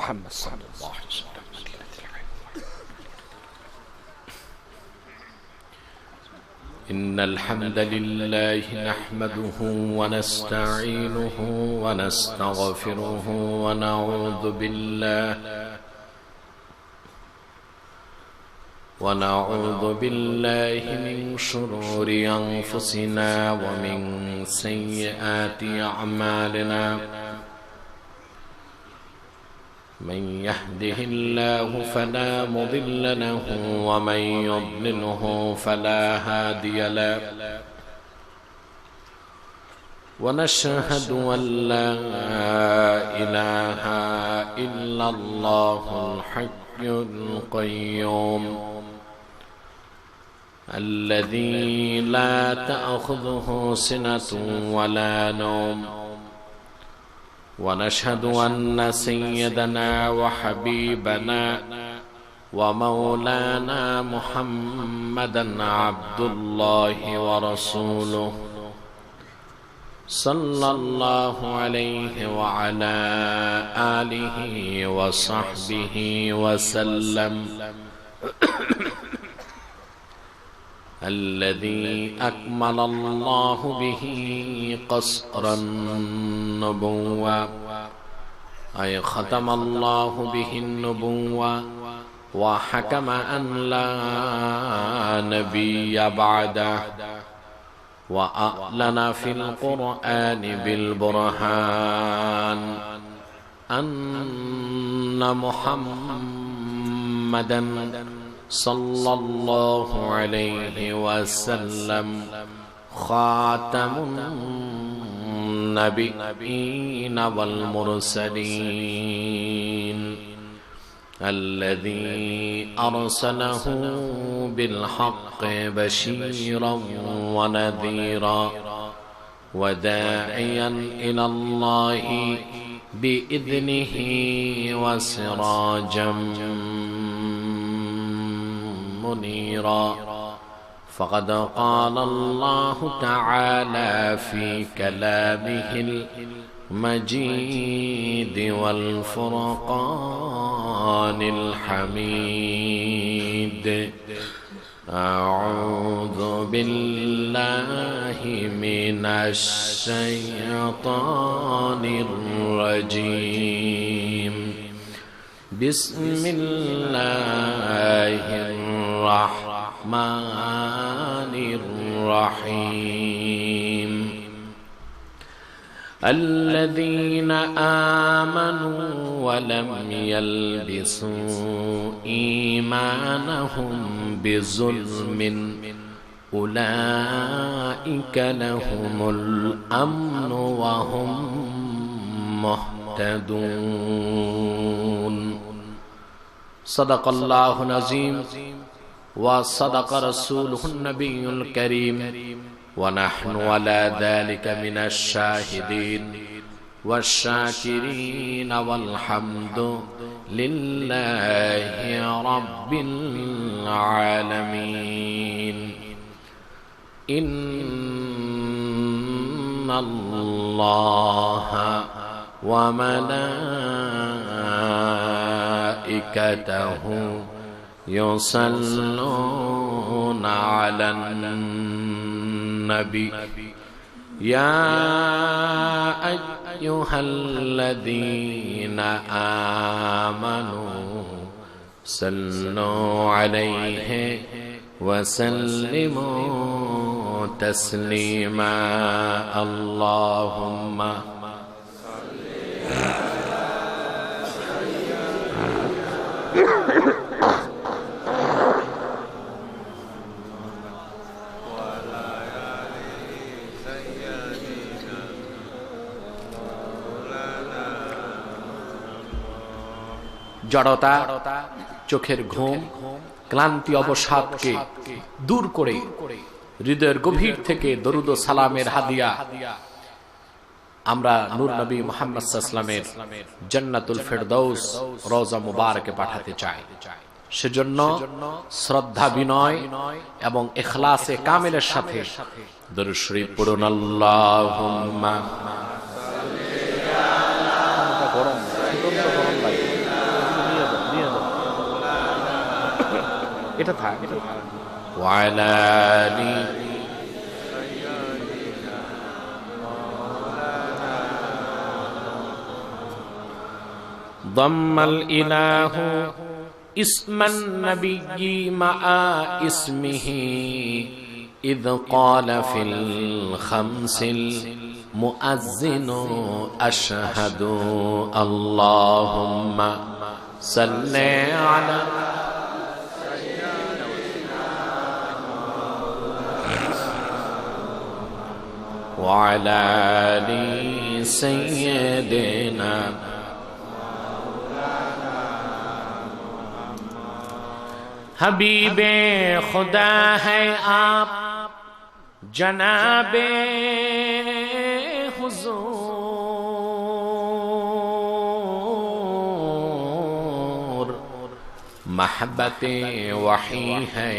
محمد صلى الله عليه وسلم. إن الحمد لله نحمده ونستعينه ونستغفره ونعوذ بالله من شرور أنفسنا ومن سيئات أعمالنا. من يهده الله فلا مضل له ومن يضلله فلا هادي له. ونشهد أن لا إله إلا الله الحي القيوم الذي لا تأخذه سنة ولا نوم. ونشهد أن سيدنا وحبيبنا ومولانا محمدا عبد الله ورسوله صلى الله عليه وعلى آله وصحبه وسلم الذي أكمل الله به قصر النبوة أي ختم الله به النبوة وحكم أن لا نبي بعده وأعلن في القرآن بالبرهان أن محمدا صلى الله عليه وسلم خاتم النبيين والمرسلين الذي أرسله بالحق بشيرا ونذيرا وداعيا إلى الله بإذنه وسراجا منيرا. فقد قال الله تعالى في كلامه المجيد والفرقان الحميد: أعوذ بالله من الشيطان الرجيم. بسم الله الرحمن الرحيم. الذين آمنوا ولم يلبسوا إيمانهم بظلم أولئك لهم الأمن وهم مهتدون. صدق الله العظيم وصدق رسوله النبي الكريم ونحن على ذلك من الشاهدين والشاكرين والحمد لله رب العالمين. إن الله وملائكته يصلون على النبي يا أيها الذين آمنوا صلوا عليه وسلموا تسليما. اللهم জড়তা, চোখের ঘুম, ক্লান্তি, অবসাদকে দূর করে হৃদয়ের গভীর থেকে দরুদ ও সালামের হাদিয়া আমরা নূর নবী মুহাম্মদ সাল্লাল্লাহু আলাইহি ওয়াসাল্লামের জান্নাতুল ফেরদাউস রওজা মুবারকে পাঠাতে চাই। সেজন্য শ্রদ্ধা, বিনয় এবং ইখলাসে কামেলের সাথে দরুদ শরীফ পড়ুন। আল্লাহুম্মা সাল্লি আলা এটা থাক। ওয়ালা আলি ضم الإله اسم النبي مع اسمه إذ قال في الخمس المؤذن أشهد اللهم صل على وعلى آل سيدنا हबीबे खुदा है आप जनाबे हुजूर महब्बते वही है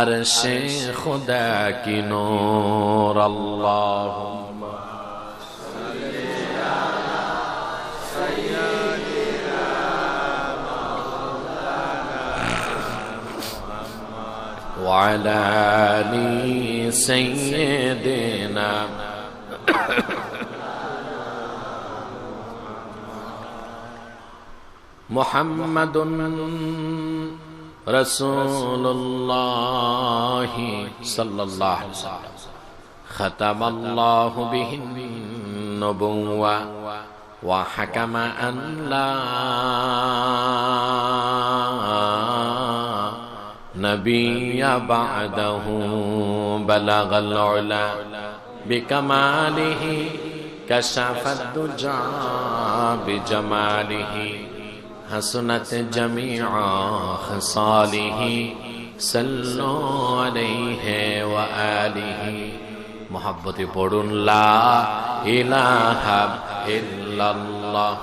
अर्शे खुदा की नूर अल्लाहुम्मा وعلى آل سيدنا محمد رسول الله صلى الله عليه وسلم ختم الله به النبوة وحكم أن لا نبي بعده بلغ العلا بكماله كشف الدجى بجماله حسنت جميع خصاله صلوا عليه وآله محبت পড়ুন لا إله إلا الله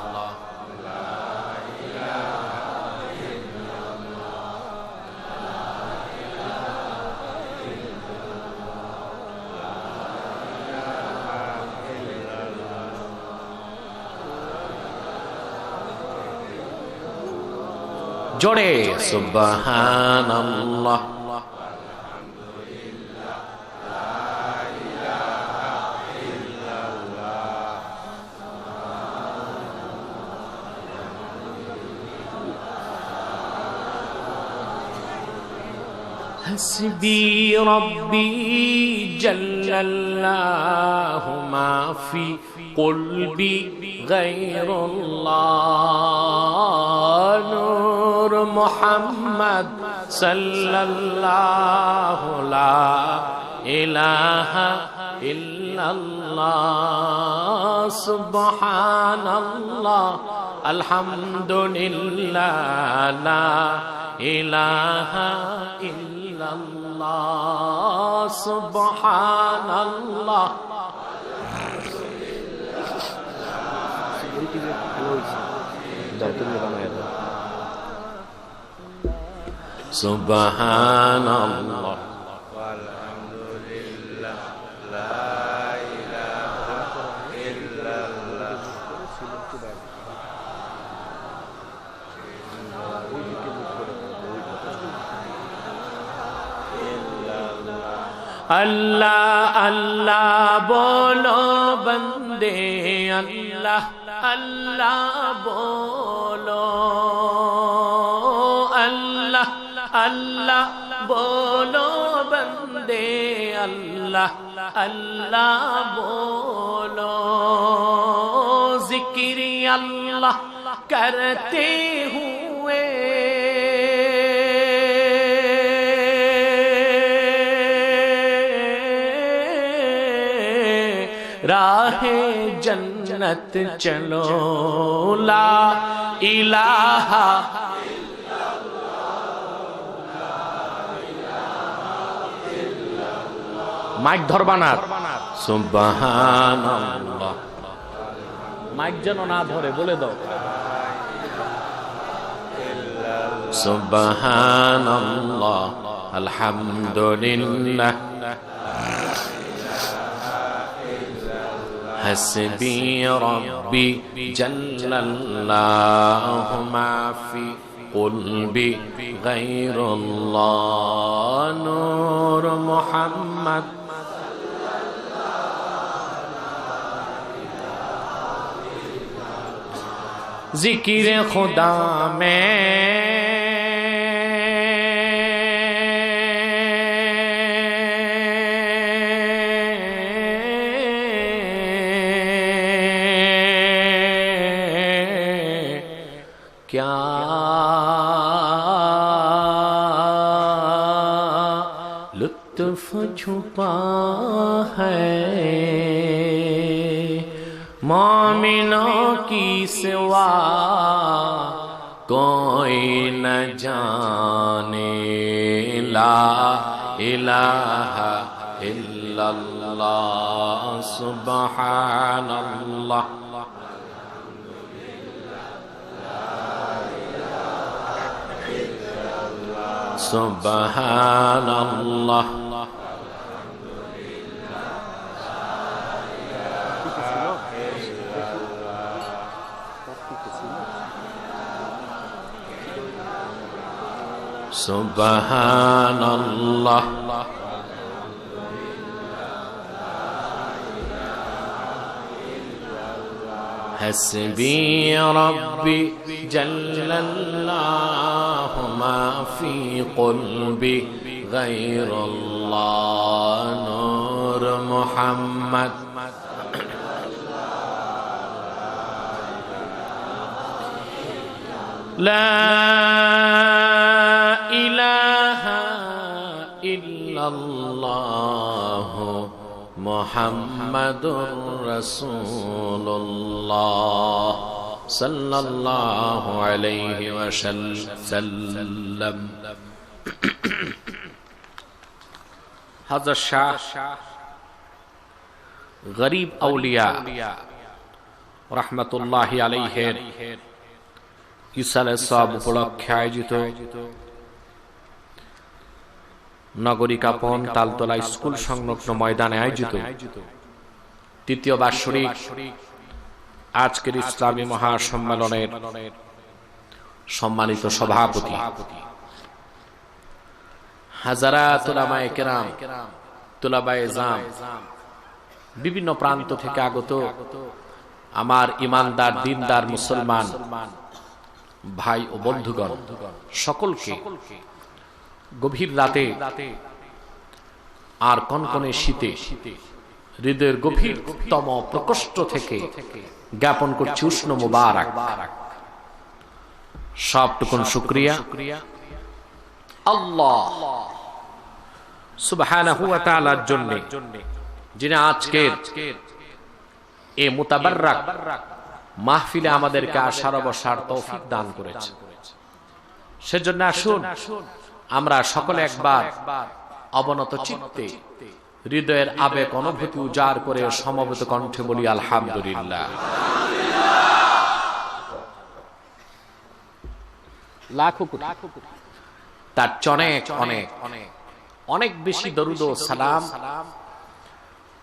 जोड़े सुब्हानल्लाह हस्बी रब्बी जल्लल्लाहु मा फी क़ल्बी गैरुल्लाह नूर मुहम्मद सल्लल्लाहु ला इलाहा इल्लल्लाह सुब्हानल्लाह अल्हम्दुलिल्लाह ला इलाहा इल्लल्लाह सुब्हानल्लाह सुब्हानल्लाह वल्हम्दुलिल्लाह ला इलाहा इल्लल्लाह अल्लाह अल्लाह बोलो बंदे अल्लाह अल्लाह बोलो अल्लाह अल्लाह बोलो बंदे अल्लाह अल्लाह बोलो जिक्र अल्लाह करते हुए राहे जन्नत चलो ला इलाहा माइक धरबा ना सुबहानाल्लाह माइक যেন না ধরে বলে দাও सुबहानाल्लाह अल्हम्दुलिल्लाह हस्बी रब्बी जल्लल्लाहु मा फी قلبي غير الله نور محمد ذکر خدا میں کیا لطف چھپا ہے مومنوں کی سوا کوئی نہ جانے لا الہ الا اللہ سبحان اللہ سبحان اللہ سبحان اللہ حسبی ربی جل اللہ ما فی قلبی غیر اللہ نور محمد لا الہ الا اللہ محمد رسول اللہ صلی اللہ علیہ وسلم حضرت শাহ গরিব আউলিয়া রাহমাতুল্লাহি আলাইহির ইসালে সব উপলক্ষে আয়োজিত নগরী কাপন তালতলা স্কুল সংলগ্ন ময়দানে আয়োজিত তৃতীয় বার্ষিক আজকের ইসলামী মহাসম্মেলনের সম্মানিত সভাপতি হাজারাত উলামায়ে কেরাম তুলাবায়ে জাম বিভিন্ন প্রান্ত থেকে আগত আমার ইমানদার দিনদার মুসলমান ভাই ও বন্ধুগণ সকলকে গভীর রাতে আর কনকনে শীতে হৃদয়ের গভীরতম প্রকোষ্ঠ থেকে জ্ঞাপন করছি উষ্ণ মুবারক সবটুকুন শুকরিয়া আল্লাহ সুবহানাহু ওয়া তাআলার জন্য যিনি আজকের এই মুতাবাররাক মাহফিলে আমাদেরকে আসার বসার তৌফিক দান করেছেন সেজন্য আসুন আমরা সকলে একবার অবনত চিত্তে হৃদয়ের আবেগ অনুভূতি উজাড় করে সমবেত কণ্ঠে বলি আলহামদুলিল্লাহ লাখো কোটি তার অনেক অনেক অনেক বেশি দরুদ ও সালাম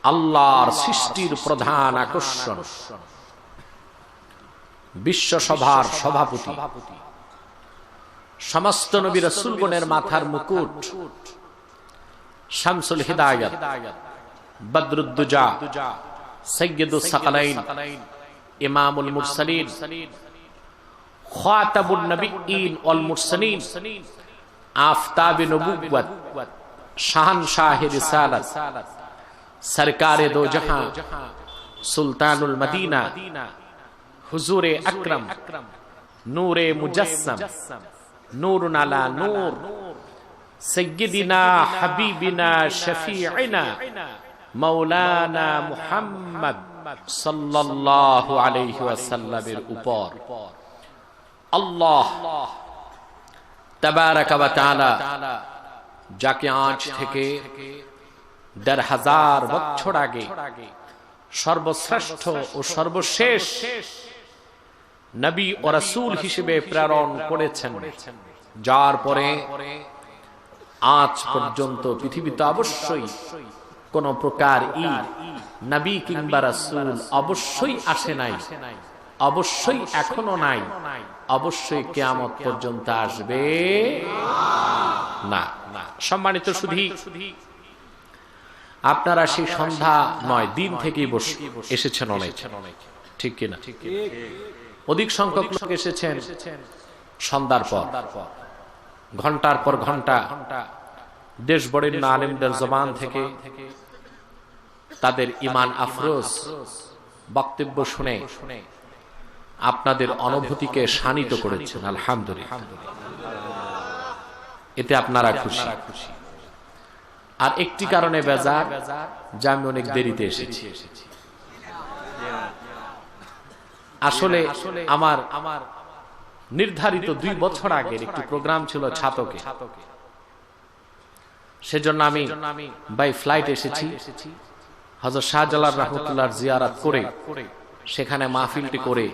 আল্লাহর সৃষ্টির প্রধান আকর্ষণ বিশ্ব সভার সভাপতি সমস্ত নবী রাসূলগণের মাথার মুকুট শামসুল হিদায়াত বদরুদ্দুজা সাইয়্যিদুস সাকালাইন ইমামুল মুরসালিন খাতাবুন নবিয়্যিন ওয়াল মুরসালিন আফতাবে নবুওয়াত শাহনশাহে রিসালাত সরকারে দো জাহান সুলতানুল মদিনা হুজুরে আকরাম নূরে মুজাসসাম নূরুন আলা নূর সাইয়্যিদিনা হাবিবিনা শফিঈনা মাওলানা মুহাম্মদ সাল্লাল্লাহু আলাইহি ওয়াসাল্লামের উপর আল্লাহ তাবারাক ওয়া তাআলা যাকে আজ থেকে ১৫০০০ বছর আগে সর্বশ্রেষ্ঠ ও সর্বশেষ নবী ও রাসূল হিসেবে প্রেরণ করেছেন, যার পরে আজ পর্যন্ত পৃথিবীতে অবশ্যই কোন প্রকার নবী কিংবা রাসূল অবশ্যই আসে নাই, অবশ্যই এখনো নাই, অবশ্যই কিয়ামত পর্যন্ত আসবে না। সম্মানিত শুধু আপনারা সেই সন্ধ্যা নয় দিন থেকেই এসেছেন অনেক, ঠিক কিনা? অধিক সংখ্যক লোক এসেছেন সন্ধ্যার পর, ঘন্টার পর ঘন্টা দেশ বরেণ্য আলেমদের জবান থেকে তাদের ঈমান আফরোজ বক্তব্য শুনে আপনাদের অনুভূতিকে শানিত করেছেন। আলহামদুলিল্লাহ, এতে আপনারা খুশি। আর একটি কারণে বেজার, যে আমি অনেক দেরিতে এসেছি। আসলে আমার নির্ধারিত 2 বছর আগের একটি প্রোগ্রাম ছিল ছাতকে, সেজন্য আমি বাই ফ্লাইট এসেছি। হযরত শাহজালাল রাহমাতুল্লাহর জিয়ারত করে সেখানে মাহফিলটি করে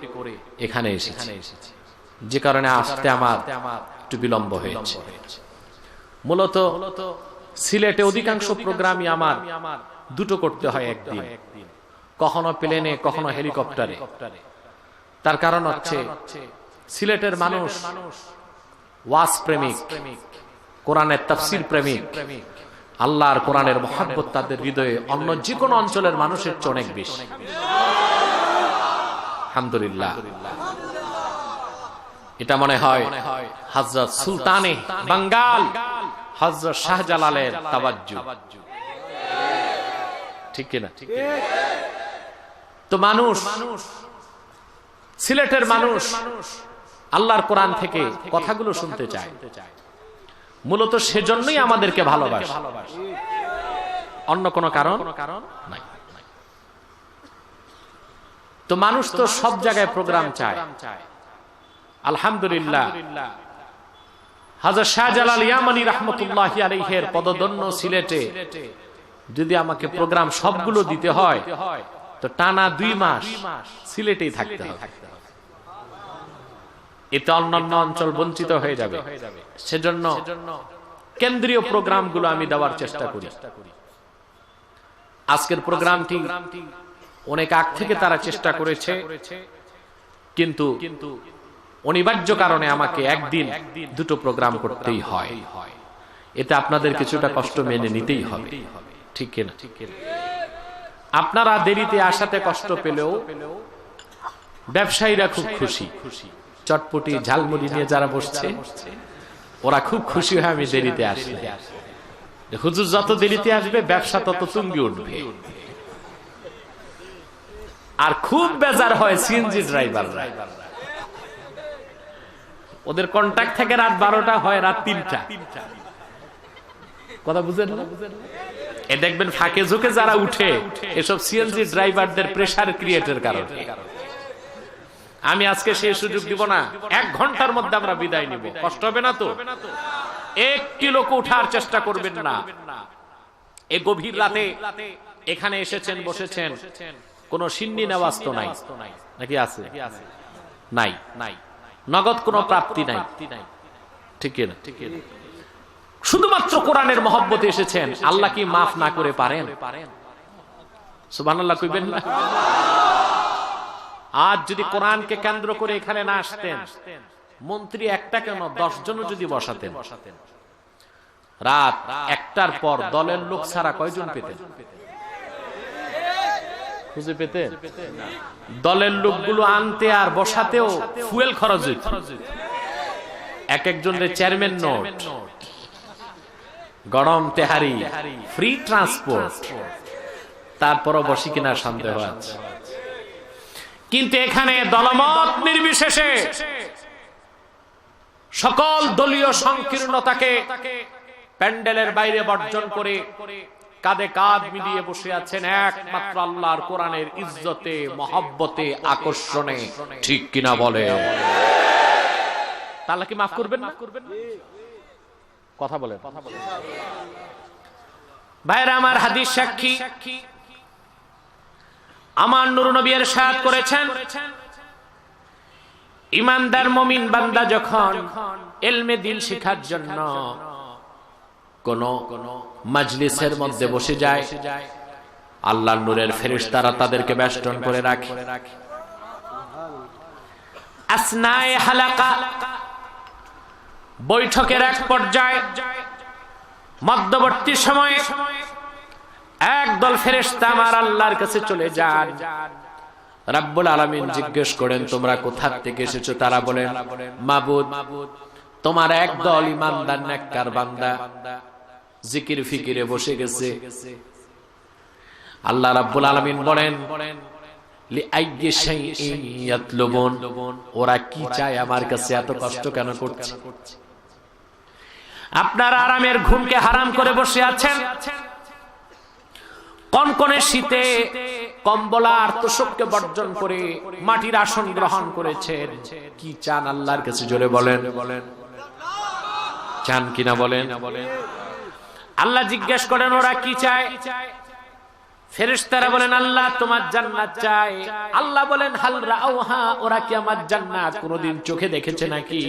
এখানে এসেছি, যে কারণে আসতে আমার একটু বিলম্ব হয়েছে। মূলত সিলেটে অধিকাংশ প্রোগ্রামই আমার দুটো করতে হয় একদিন, কখনো প্লেনে কখনো হেলিকপ্টারে। তার কারণ হচ্ছে সিলেটের মানুষ ওয়াজ প্রেমিক, কোরআনের তাফসীর প্রেমিক, আল্লাহর কোরআনের মহব্বত তাদের হৃদয়ে অন্য যে কোনো অঞ্চলের মানুষের চেয়ে অনেক বেশি। আলহামদুলিল্লাহ, এটা মনে হয় হযরত সুলতানে বাঙ্গাল হযরত শাহজালালের তাওয়াজ্জু, ঠিক কিনা? তো মানুষ, সিলেটের মানুষ আল্লাহর কোরআন থেকে কথাগুলো শুনতে চায়, মূলত সেজন্যই আমাদেরকে ভালোবাসে, অন্য কোনো কারণ নাই। তো মানুষ তো সব জায়গায় প্রোগ্রাম চায়। আলহামদুলিল্লাহ, হযরত শাহজালাল ইয়ামানী রাহমাতুল্লাহি আলাইহির পদদন্য সিলেটে যদি আমাকে প্রোগ্রাম সবগুলো দিতে হয় তো টানা 2 মাস সিলেটেই থাকতে হবে। এতে অন্যান্য অঞ্চল বঞ্চিত হয়ে যাবে। সেজন্য কেন্দ্রীয় প্রোগ্রামগুলো আমি দেওয়ার চেষ্টা করি। আজকের প্রোগ্রামটি অনেক আগ থেকে তারা চেষ্টা করেছে, কিন্তু অনিবার্য কারণে আমাকে একদিন 2টো প্রোগ্রাম করতেই হয়। এতে আপনাদের কিছুটা কষ্ট মেনে নিতেই হবে, ঠিক কিনা? আপনারা দেরিতে আসাতে কষ্ট পেলেও ব্যবসায়ীরা খুব খুশি। চটপটি ঝালমুড়ি নিয়ে যারা বসছে ওরা খুব খুশি হয় আমি দেরিতে আসলে। হুজুর যত দেরিতে আসবে ব্যবসা তত তুঙ্গে উঠবে। আর খুব বেজার হয় সিএনজি ড্রাইভাররা, ওদের কন্ট্রাক্ট থেকে রাত 12টা হয় রাত 3টা। কথা বুঝেন? এ দেখবেন ফাঁকে ঝুঁকে যারা উঠে এসব সিএনজি ড্রাইভারদের প্রেসার ক্রিয়েটের কারণে। আমি আজকে সেই সুযোগ দিব না, 1 ঘন্টার মধ্যে আমরা বিদায় নিব। কষ্ট হবে না তো? একটি লোক উঠার চেষ্টা করবেন না। এই গভীর রাতে এখানে এসেছেন, বসেছেন, কোন সিন্নি নেওয়াজ তো নাই, নাকি আছে? নাই। নগদ কোনো প্রাপ্তি নাই, ঠিক না? শুধুমাত্র কোরআনের মহব্বতে এসেছেন। আল্লাহ কি মাফ না করে পারেন? সুবহানাল্লাহ কইবেন না? আজ যদি কোরআনকে কেন্দ্র করে এখানে না আসতেন, মন্ত্রী একটা কেন 10 জনও যদি বসাতেন, রাত 1টার পর দলের লোক ছাড়া কয়জন পেতেন? খুঁজে পেতেন? দলের লোকগুলো আনতে আর বসাতেও ফুয়েল খরচ হইত। এক একজনের চেয়ারম্যান নোট, গরম তেহারি, ফ্রি ট্রান্সপোর্ট, তারপরও বসি কিনা সন্দেহ আছে। কিন্তু এখানে দলমত নির্বিশেষে সকল দলীয় সংকীর্ণতাকে প্যান্ডেলের বাইরে বর্জন করে কাঁধে কাঁধ মিলিয়ে বসে আছেন একমাত্র আল্লাহর কোরআনের ইজ্জতে, মহব্বতে, আকর্ষণে, ঠিক কিনা বলে? তাহলে কি মাফ করবেন না? কথা বলেন ভাইরা আমার। হাদিস সাক্ষী, আমার নূর নবী ইরশাদ করেছেন, ঈমানদার মুমিন বান্দা যখন ইলমে দ্বীন শেখার জন্য কোন মাজলিসের মধ্যে বসে যায়, আল্লাহর নূরের ফেরেশতারা তাদেরকে বেষ্টন করে রাখে। আসনায়ে হালাকা, বৈঠকের এক পর্যায়ে মধ্যবর্তী সময়ে একদল ফেরেশতা আমার আল্লাহর কাছে চলে যান। রাব্বুল আলামিন জিজ্ঞেস করেন, তোমরা কোথা থেকে এসেছো? তারা বলেন, মাবুদ, তোমার একদল ঈমানদার নেককার বান্দা জিকির ফিকিরে বসে গেছে। আল্লাহ রাব্বুল আলামিন বলেন, লিআইয়ি শাইইন ইয়াতলুবুন, ওরা কি চায় আমার কাছে এত কষ্ট কেন করছে? আপনার আরামের ঘুমকে হারাম করে বসে আছেন, কনকনে শীতে কম্বল আর তোশককে বর্জন করে মাটির আসন গ্রহণ করেছেন। কি চান আল্লাহর কাছে? জোরে বলেন, চান কিনা বলেন। আল্লাহ জিজ্ঞেস করেন, ওরা কি চায়? ফেরেশতারা বলেন, আল্লাহ তোমার জান্নাত চায়। আল্লাহ বলেন, হাল রাউহা, ওরা কি আমার জান্নাত কোনদিন চোখে দেখেছে নাকি?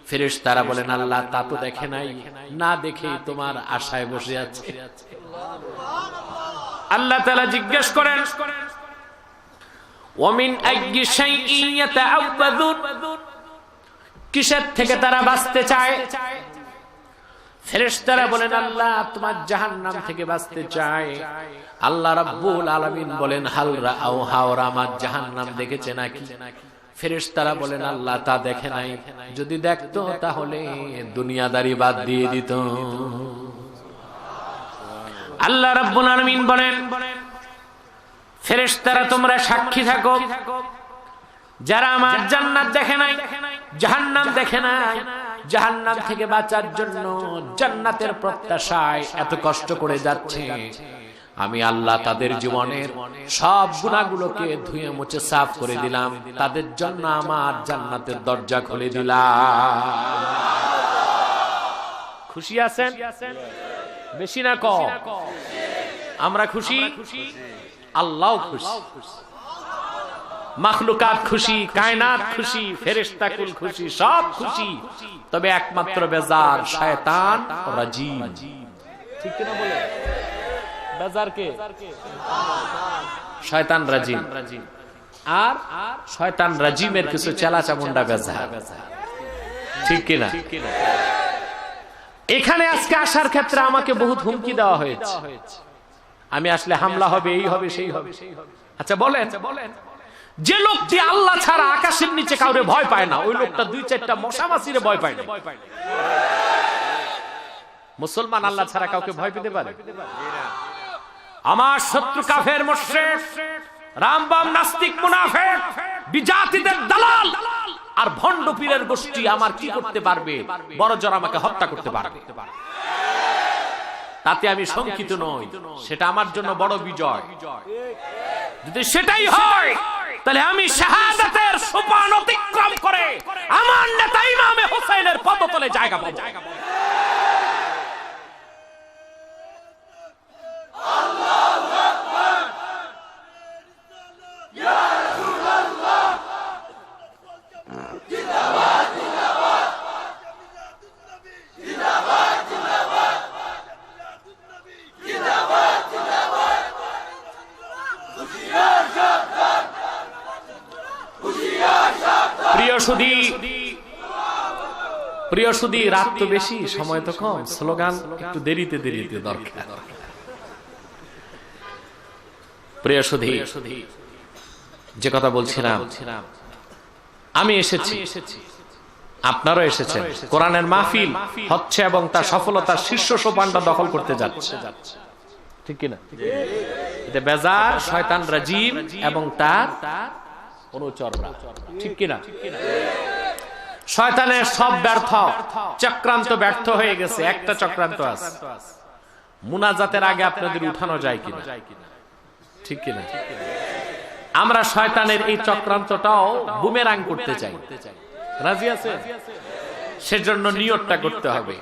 ফেরেশতারা বলেন, আল্লাহ তা তো দেখে নাই, না দেখেই তোমার আশায় বসে আছে। আল্লাহ তাআলা জিজ্ঞেস করেন, ওয়ামিন আইয়ি শাইইন ইয়াতাআওয়াযুন, কিসের থেকে তারা বাঁচতে চায়? ফেরেশতারা বলেন, আল্লাহ তোমার জাহান্নাম থেকে বাঁচতে চায়। আল্লাহ রাব্বুল আলামিন বলেন, হাল রাআউহা, ওরা আমার জাহান্নাম দেখেছে নাকি? ফেরেশতারা বলেন, আল্লাহ তা দেখে নাই, যদি দেখতো তাহলে দুনিয়াদারি বাদ দিয়ে দিত। আল্লাহ রাব্বুল আলামিন বলেন, ফেরেশতারা তোমরা সাক্ষী থাকো, যারা আমার জান্নাত দেখে নাই, জাহান্নাম দেখে নাই, জাহান্নাম থেকে বাঁচার জন্য জান্নাতের প্রত্যাশায় এত কষ্ট করে যাচ্ছে, আমি আল্লাহ তাদের জীবনের সব গুনাহগুলোকে ধুয়ে মুছে সাফ করে দিলাম, তাদের জন্য আমার জান্নাতের দরজা খুলে দিলাম। খুশি আছেন? বেশি না কম? আমরা খুশি, আল্লাহ খুশি, মাখলুকাত খুশি, কায়নাত খুশি, ফেরেশতাকুল খুশি, সব খুশি। তবে একমাত্র বেজার শয়তান রাজিম। ঠিক কিনা বলে? বেজার কে? শয়তান রাজিম। আর শয়তান রাজিমের কিছু চেলা চামুন্ডা বেজার। ঠিক কিনা? এখানে আজকে আসার ক্ষেত্রে আমাকে বহুত হুমকি দেওয়া হয়েছে, আমি আসলে হামলা হবে, এই হবে, সেই হবে। আচ্ছা বলেন, যে লোকটি আল্লাহ ছাড়া আকাশের নিচে কাউরে ভয় পায় না, ওই লোকটা দুই চারটা মশা মাছিরে ভয় পায় না। মুসলমান আল্লাহ ছাড়া কাউকে ভয় পেতে পারে? আমার শত্রু কাফের, মুশরিক, রামবাম, নাস্তিক, মুনাফিক, বিজাতিদের দালাল আর ভণ্ড পীরের গোষ্ঠী আমার কি করতে পারবে? বড় জোর আমাকে হত্যা করতে পারবে। তাতে আমি শঙ্কিত নই, সেটা আমার জন্য বড় বিজয়। যদি সেটাই হয়, তাহলে আমি শাহাদাতের সোপান অতিক্রম করে আমার নেতা ইমামে হোসেনের পদতলে জায়গা পাবো। প্রিয় সুধী, রাত তো বেশি, সময় তো কম, স্লোগান একটু দেরিতে দেরিতে দরকার। প্রিয় সুধী, যে কথা বলছিলাম, আমি এসেছি, আপনারাও এসেছেন। কোরআনের মাহফিল হচ্ছে এবং তার সফলতার শীর্ষ সোপানটা দখল করতে যাচ্ছে। ঠিক কিনা? এটা বেজার, শয়তান রাজিম এবং তার অনুচররা। ঠিক কিনা? শয়তানের সব ব্যর্থ চক্রান্ত ব্যর্থ হয়ে গেছে, একটা চক্রান্ত আছে। মুনাজাতের আগে আপনাদের উঠানো যায় কিনা? ঠিক কিনা? আমরা শয়তানের এই চক্রান্তটাও বুমেরাং করতে চাই। রাজি আছে? সেজন্য নিয়তটা করতে হবে।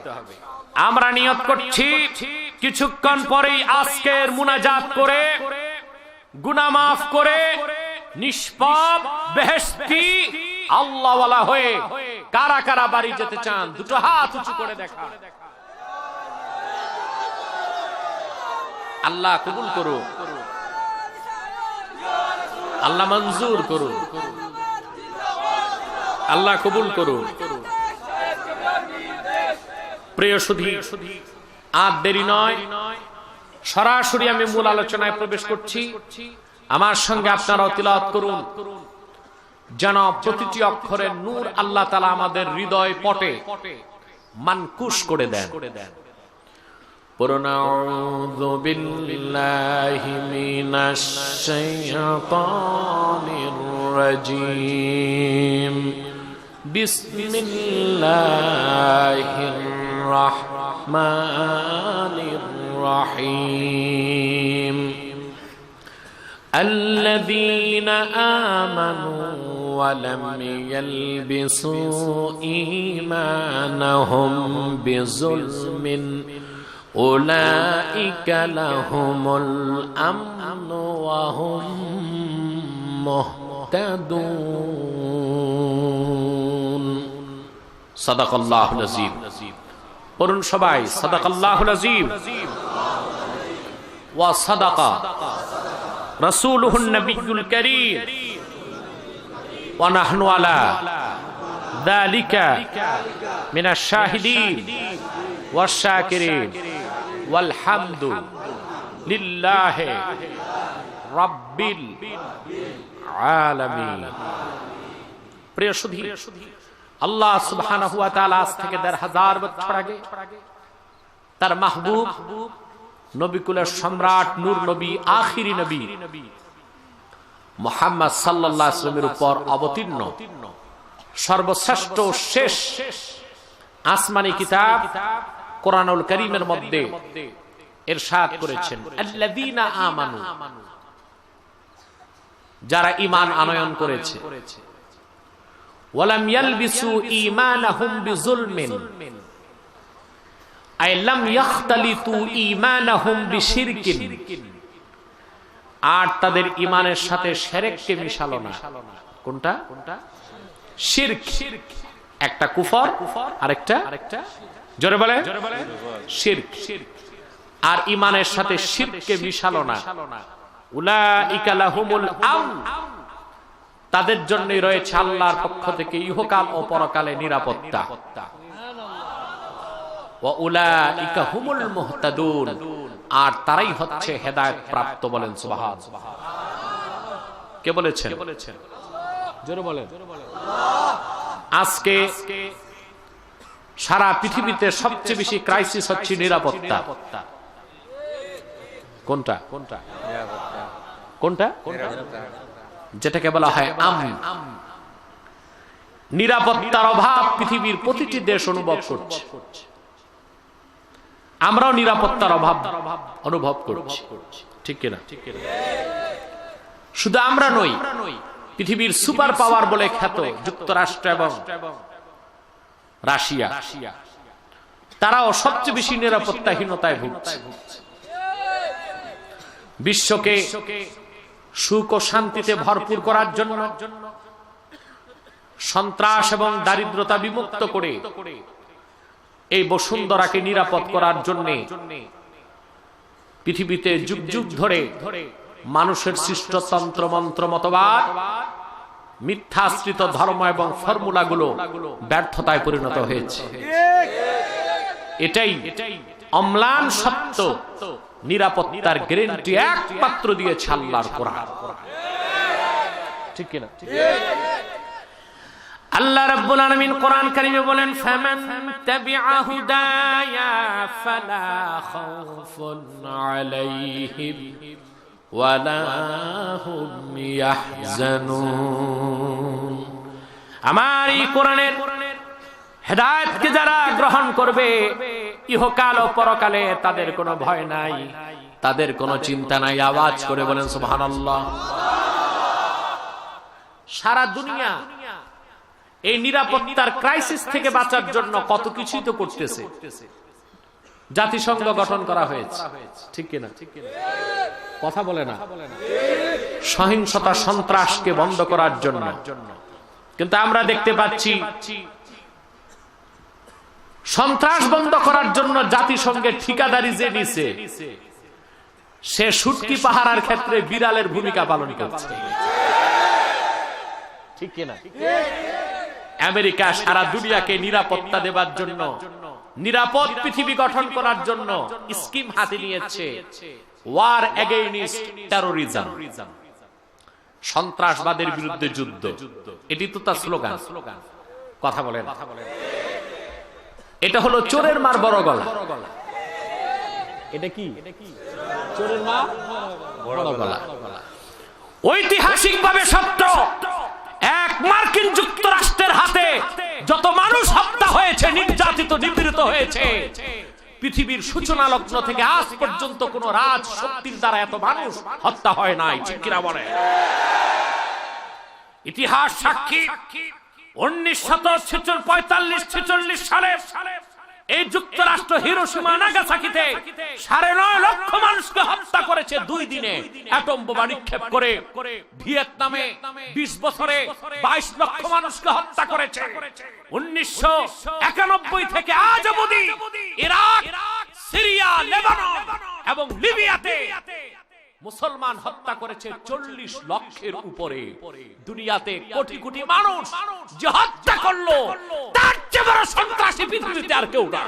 আমরা নিয়ত করছি, কিছুক্ষণ পরেই আজকের মুনাজাত করে, গুনাহ মাফ করে, নিষ্পাপ বেহেশতি আল্লাহওয়ালা হয়ে কারা কারা বাড়ি যেতে চান, দুটো হাত উঁচু করে দেখা। আল্লাহ কবুল করুন, আল্লাহ মঞ্জুর করুন। আল্লাহ কবুল করুন। প্রিয় সুধী, আর দেরি নয়, সরাসরি আমি মূল আলোচনায় প্রবেশ করছি। আমার সঙ্গে আপনারাও তিলাওয়াত করুন, যেন প্রতিটি অক্ষরের নূর আল্লাহ তাআলা আমাদের হৃদয় পটে মানকুশ করে দেন। আউযু বিল্লাহি মিনাশ শাইতানির রাজীম। বিসমিল্লাহির রাহমানির রাহিম। الذين آمنوا ولم يلبسوا إيمانهم بظلم أولئك لهم الأمن وهم مهتدون صدق الله العظيم। পড়ুন সবাই, সাদাকাল্লাহুল আযীম ওয়া সাদাকা রাসূলুহুন নবিয়্যুল কারীম ওয়া নাহনু আলা যালিকা মিনাশ শাহিদিন ওয়াশ শাকিরিন ওয়াল হামদু লিল্লাহি রাব্বিল আলামিন। প্রিয় সুধী, আল্লাহ সুবহানাহু ওয়া তাআলা আজ থেকে ১৫০০ বছর আগে তার মাহবুব নবিকুলের সম্রাট নূর নবী আখিরি নবী মুহাম্মদ সাল্লাল্লাহু আলাইহি ওয়াসাল্লামের উপর অবতীর্ণ সর্বশ্রেষ্ঠ শেষ আসমানি কিতাব কোরআনুল কারীমের মধ্যে ইরশাদ করেছেন, আল্লাযীনা আমানু, যারা ঈমান আনয়ন করেছে, ওয়ালাম ইয়ালবিসু ঈমানাহুম বিযুলমিন, আই লাম ইয়াখতালিতু ঈমানাহুম বিশিরকিন, আর তাদের ঈমানের সাথে শিরককে মিশালো না। কোনটা? শিরক। একটা কুফর, আরেকটা জোরে বলে শিরক। আর ঈমানের সাথে শিরককে মিশালো না। উলাইকা লাহুমুল আমন, তাদের জন্যই রয়েছে আল্লাহর পক্ষ থেকে ইহকাল ও পরকালে নিরাপত্তা। ওয়া উলাইকা হুমুল মুহতাদুন, আর তারাই হচ্ছে হেদায়েত প্রাপ্ত। বলেন সুবহানাল্লাহ। কে বলেছেন? জোরে বলেন। আজকে সারা পৃথিবীতে সবচেয়ে বেশি ক্রাইসিস হচ্ছে নিরাপত্তা। কোনটা? যেটাকে বলা হয় আমন। নিরাপত্তার অভাব পৃথিবীর প্রতিটি দেশ অনুভব করছে। আমরাও নিরাপত্তার অভাব অনুভব করছি, ঠিক কিনা? শুধু আমরা নই, পৃথিবীর সুপার পাওয়ার বলে খ্যাত যুক্তরাষ্ট্র এবং রাশিয়া, তারাও সবচেয়ে বেশি নিরাপত্তাহীনতায় ভুগছে। বিশ্বকে সুখ ও শান্তিতে ভরপুর করার জন্য, সন্ত্রাস এবং দারিদ্রতা বিমুক্ত করে এই বসুন্ধরাকে নিরাপদ করার জন্য পৃথিবীতে যুগ যুগ ধরে মানুষের সৃষ্ট তন্ত্র মন্ত্র মতবাদ, মিথ্যাশ্রিত ধর্ম এবং ফর্মুলাগুলো ব্যর্থতায় পরিণত হয়েছে। এটাই অম্লান সত্য। নিরাপত্তার গ্যারান্টি একমাত্র দিয়েছে আল্লাহর কোরআন, ঠিক কিনা? আল্লাহ রাব্বুল আলামিন কোরআন কারীমে বলেন, ফামান তাবিআ হুদায়া ফালা খাউফুন আলাইহিম ওয়ালা হুম ইয়াহজানুন। আমার এই কোরআনের হেদায়েতকে যারা গ্রহণ করবে, ইহকাল ও পরকালে তাদের কোনো ভয় নাই, তাদের কোনো চিন্তা নাই। আওয়াজ করে বলেন সুবহানাল্লাহ। সারা দুনিয়া এই নিরাপত্তার ক্রাইসিস থেকে বাঁচার জন্য কত কিছুই তো করতেছে। জাতিসংঘ গঠন করা হয়েছে, ঠিক কিনা? কথা বলে না। সহিংসতা সন্ত্রাসকে বন্ধ করার জন্য। কিন্তু আমরা দেখতে পাচ্ছি সন্ত্রাস বন্ধ করার জন্য জাতিসংঘের ঠিকাদারি যে নিছে, সে শুটকি পাহারার ক্ষেত্রে বিড়ালের ভূমিকা পালন করছে, ঠিক কিনা? আমেরিকা সারা দুনিয়াকে নিরাপত্তা দেবার জন্য, নিরাপদ পৃথিবী গঠন করার জন্য স্কিম হাতে নিয়েছে, ওয়ার এগেইনস্ট টেরোরিজম, সন্ত্রাসবাদের বিরুদ্ধে যুদ্ধ। এটি তো তার স্লোগান। কথা বলেন, এটা হলো চোরের মার বড় গলা। এটা কি? চোরের মা বড় গলা। ঐতিহাসিকভাবে সত্য, এক মার্কিন যুক্তরাষ্ট্রের হাতে যত মানুষ হত্যা হয়েছে, নির্যাতিত নিপীড়িত হয়েছে, পৃথিবীর সূচনা লগ্ন থেকে আজ পর্যন্ত কোন রাজ শক্তির দ্বারা এত মানুষ হত্যা হয় নাই। ঠিক কিনা বলে? ইতিহাস সাক্ষী, 1945-46 সালে এই যুক্তরাষ্ট্র হিরোশিমা নাগাসাকিতে 9.5 লক্ষ মানুষকে হত্যা করেছে 2 দিনে অ্যাটম বোমা নিক্ষেপ করে। ভিয়েতনামে 20 বছরে 22 লক্ষ মানুষকে হত্যা করেছে। 1991 থেকে আজ অবধি ইরাক, সিরিয়া, লেবানন এবং লিবিয়াতে মুসলমান হত্যা করেছে 40 লক্ষের উপরে। দুনিয়াতে কোটি কোটি মানুষ যে হত্যা করলো, তার চেয়ে বড় সন্ত্রাসী পৃথিবীতে আর কেউ না।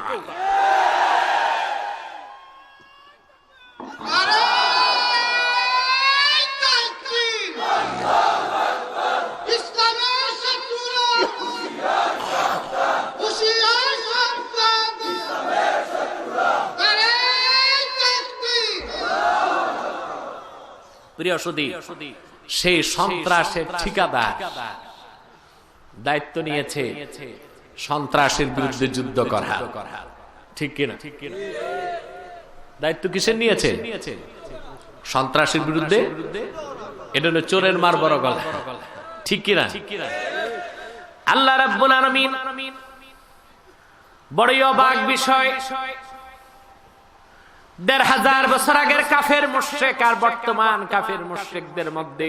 প্রিয় সুধী, সেই সন্ত্রাসের ঠিকাদার দায়িত্ব নিয়েছে সন্ত্রাসের বিরুদ্ধে যুদ্ধ করা। ঠিক কিনা? দায়িত্ব কিসের নিয়েছে? সন্ত্রাসের বিরুদ্ধে। এটা হলো চোরের মার বড় গলা। ঠিক কিনা? আল্লাহ রাব্বুল আলামিন বড়ই অবাক বিষয়, 1500 বছর আগের কাফের মুশরিক আর বর্তমান কাফের মুশরিকদের মধ্যে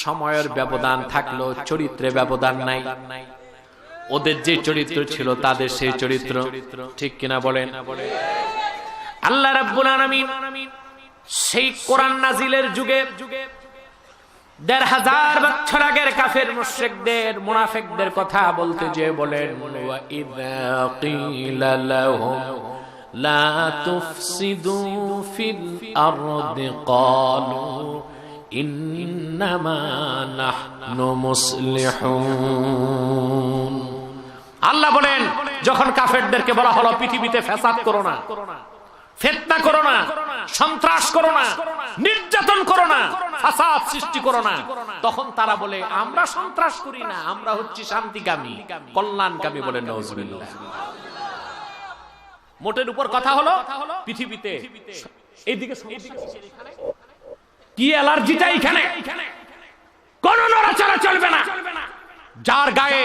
সময়ের ব্যবধান থাকলো, চরিত্রে ব্যবধান নাই। ওদের যে চরিত্র ছিল তাদের সেই চরিত্র। ঠিক কিনা বলেন? আল্লাহ রাব্বুল আলামিন সেই কোরআন নাজিলের যুগে 1500 বছর আগের কাফের মুশরিকদের, মুনাফিকদের কথা বলতে যে বলেন, ওয়া ইযা কিলা লাহুম লা তুফসিদু ফিল আরদি ক্বালু ইন্নামা নাহনু মুসলিহুন। আল্লাহ বলেন, যখন কাফেরদেরকে বলা হলো পৃথিবীতে ফ্যাসাদ করো না, ফিতনা করো না, সন্ত্রাস করো না, নির্যাতন করো না, ফাসাদ সৃষ্টি করো না, তখন তারা বলে আমরা সন্ত্রাস করি না, আমরা হচ্ছি শান্তিকামী, কল্যাণকামী। বলেন নাউজুবিল্লাহ। মোটের উপর কথা হলো পৃথিবীতে এইদিকে কি অ্যালার্জিটা এখানে, কোন নড়াচড়া চলবে না। যার গায়ে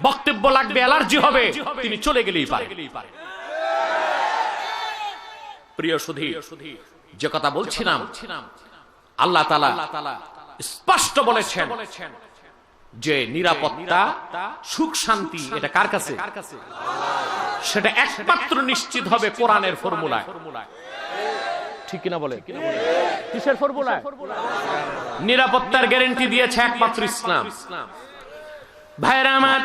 বক্তব্য লাগবে, অ্যালার্জি হবে, তিনি চলে গেলেই পারে। প্রিয় সুধী, যে কথা বলছিলাম, আল্লাহ তাআলা স্পষ্ট বলেছেন যে নিরাপত্তা, সুখ, শান্তি এটা কার কাছে? সেটা একমাত্র নিশ্চিত হবে কোরআনের ফর্মুলায়। ঠিক কিনা বলে? কিসের ফর্মুলায়? নিরাপত্তার গ্যারান্টি দিয়েছে একমাত্র ইসলাম। ভাইরা আমার,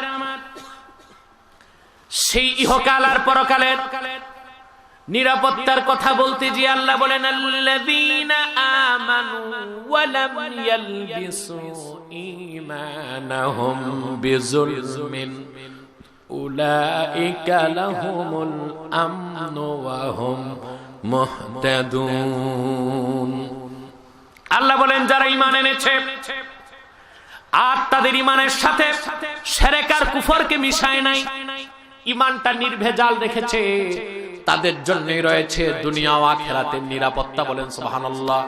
সেই ইহকাল আর পরকালের নিরাপত্তার কথা বলতে যে আল্লাহ বলেন, আল্লাযীনা আমানু ওয়া লাম ইয়ালবিসু ঈমানাহুম বিযুলমিন উলাইকা লাহুমুল আমনু ওয়া হুম মুহতাদুন। আল্লাহ বলেন, যারা ঈমান এনেছে আর তাদের ঈমানের সাথে শিরক আর কুফরকে মিশায় নাই, ঈমানটা নির্ভেজাল রেখেছে, তাদের জন্যই রয়েছে দুনিয়া ও আখিরাতের নিরাপত্তা। বলেন সুবহানাল্লাহ।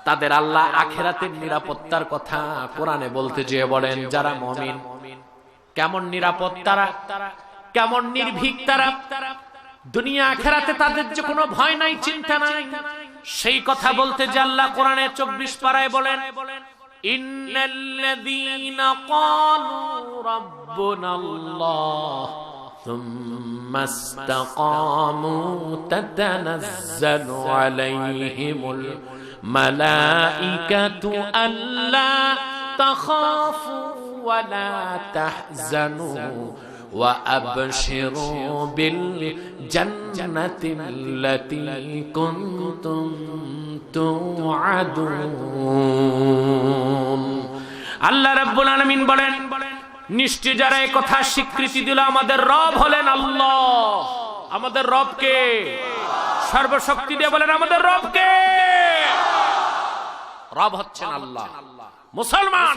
তাদের আল্লাহ আখিরাতের নিরাপত্তার কথা কোরআনে বলতে যেয়ে বলেন, যারা মুমিন কেমন নিরাপদ, তারা কেমন নির্ভীক, তারা দুনিয়া আখিরাতে তাদের যে কোনো ভয় নাই, চিন্তা নাই, সেই কথা বলতে যে আল্লাহ কোরআনে 24 পারায় বলেন, ইন্নাল্লাযীনা ক্বালু রাব্বুনাল্লাহ থুম্মা ইসতাকামু তাতানাজ্জালু আলাইহিমুল মালাইকাতু আল্লা তাখাফু ولا تحزنوا وأبشروا بالجنة التي كنتم توعدون আল্লাহ রাব্বুল আলামিন বলেন নিশ্চয় যারা এই কথা স্বীকৃতি দিল আমাদের রব হলেন আল্লাহ। আমাদের রব কে? সর্বশক্তি দিয়ে বলেন আমাদের রব কে? রব হচ্ছেন আল্লাহ। মুসলমান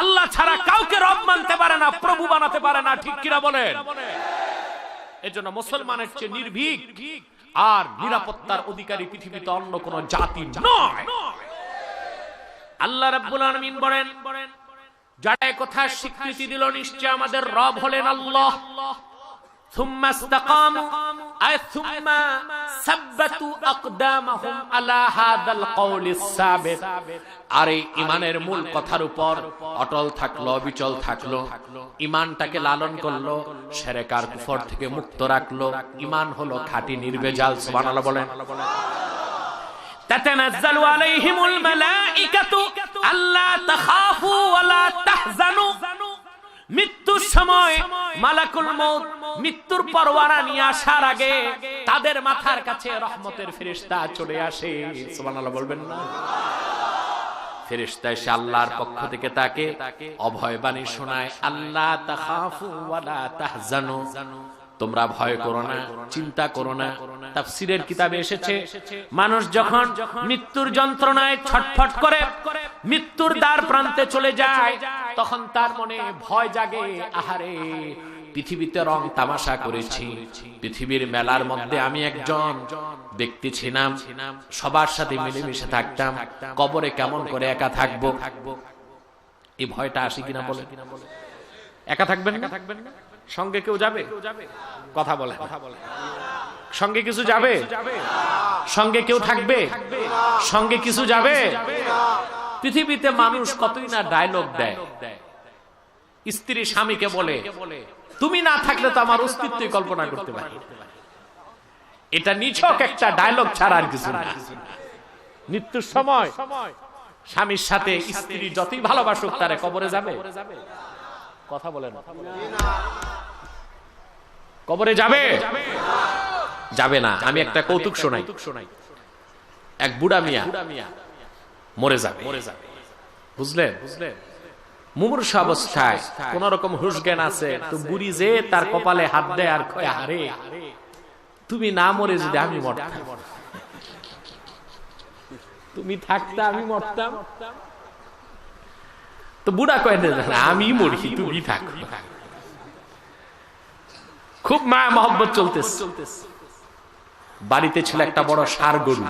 আল্লাহ ছাড়া কাউকে রব মানতে পারে না, প্রভু বানাতে পারে না, ঠিক কিনা বলেন? এজন্য মুসলমানের চেয়ে নির্ভীক আর নিরাপত্তার অধিকারী পৃথিবীতে অন্য কোন জাতি নয়। আল্লাহ রাব্বুল আলামিন বলেন যারা এই কথা স্বীকৃতি দিল নিশ্চয় আমাদের রব হলেন আল্লাহ। ثم استقاموا أي ثم ثبتوا أقدامهم على هذا القول الثابت আরে ইমানের মূল কথার উপর অটল থাকলো, বিচল থাকলো, ইমানটাকে লালন করলো, শিরক আর কুফর থেকে মুক্ত রাখলো। ইমান হলো খাঁটি নির্ভেজাল। সুবহানাল্লাহ বলেন। তাতানাজ্জালু আলাইহিমুল মালাইকাতু আল্লা তাখাফু ওয়ালা তাহজানু মৃত্যুর সময় মালাকুল মউত মৃত্যুর পরোয়ানা নিয়ে আসার আগে তাদের মাথার কাছে রহমতের ফেরেশতা চলে আসে। সুবহানাল্লাহ বলবেন না? ফেরেশতা এসে আল্লাহর পক্ষ থেকে তাকে অভয় বাণী শোনায়, আল্লাহ তাখাফু ওয়ালা তাহজানু, তোমরা ভয় করো না, চিন্তা করো না। তাফসীরের কিতাবে এসেছে মানুষ যখন মৃত্যুর যন্ত্রণায় ছটফট করে মৃত্যুর দ্বার প্রান্তে চলে যায় তখন তার মনে ভয় জাগে, আহারে পৃথিবীতে রং তামাশা করেছি, পৃথিবীর মেলার মধ্যে আমি একজন ব্যক্তি ছিলাম, সবার সাথে মিলেমিশে থাকতাম, কবরে কেমন করে একা থাকবো। এই ভয়টা আসে কিনা বলে? একা থাকবেন না? সঙ্গে কেউ যাবে? কথা বলে। সঙ্গে কিছু যাবে? সঙ্গে কেউ থাকবে? সঙ্গে কিছু যাবে? পৃথিবীতে মানুষ কতই না ডায়লগ দেয়। স্ত্রী স্বামীকে বলে তুমি না থাকলে তো আমার অস্তিত্বই কল্পনা করতে পারি। এটা নিছক একটা ডায়লগ ছাড়া আর কিছু না। মৃত্যুর সময় স্বামীর সাথে স্ত্রী যতই ভালোবাসুক তারে কবরে যাবে? কথা বলেন। কবরে যাবে? যাবে না। আমি একটা কৌতুক শোনাই। এক বুড়া মিয়া মরে যাবে, বুঝলেন? মুমূর্ষু অবস্থায় কোন রকম হুঁশ জ্ঞান আছে তো বুড়ি যে তার কপালে হাত দেয় আর কয়, আরে তুমি না মরে যদি আমি মরতাম, তুমি থাকতে আমি মরতাম। তো বুড়া কয় না আমি মরি, তুমি থাক। খুব মায়া মহব্বত চলতেছে। বাড়িতে ছিল একটা বড় ষাঁড় গরু।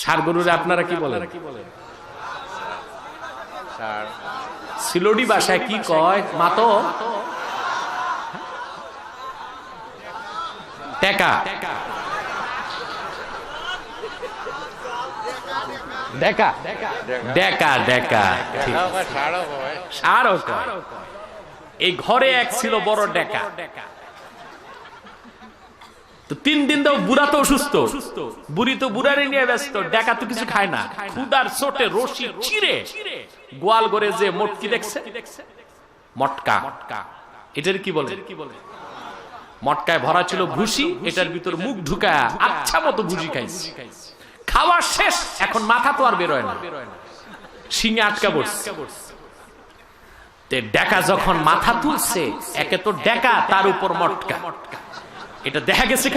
ষাঁড় গরুরে আপনারা কি বলেন? সিলোডি ভাষায় কি কয়? মাতো টেকা, ডেকা, ডেকা, ডেকা, ষাঁড়ও কয়। এই ঘরে এক ছিল বড় ডেকা। তো 3 দিন তো বুড়া তো অসুস্থ, বুড়ি তো বুড়ারে নিয়ে ব্যস্ত, ডেকা তো কিছু খায় না। ক্ষুধার চোটে রশি চিরে গোয়াল ঘরে যে মটকি দেখছে, মটকা, এটার কি বলে? মটকায় ভরা ছিল ভুসি, এটার ভিতর মুখ ঢুকা আচ্ছা মতো ভুসি খাইছে। খাওয়া শেষ, এখন মাথা তো আর বেরোয় না, শিঙে আটকা পড়ছে। ডেকা যখন মাথা তুলছে, একে তো ডেকা তার উপর মটকা, এটা দেখা গেছে।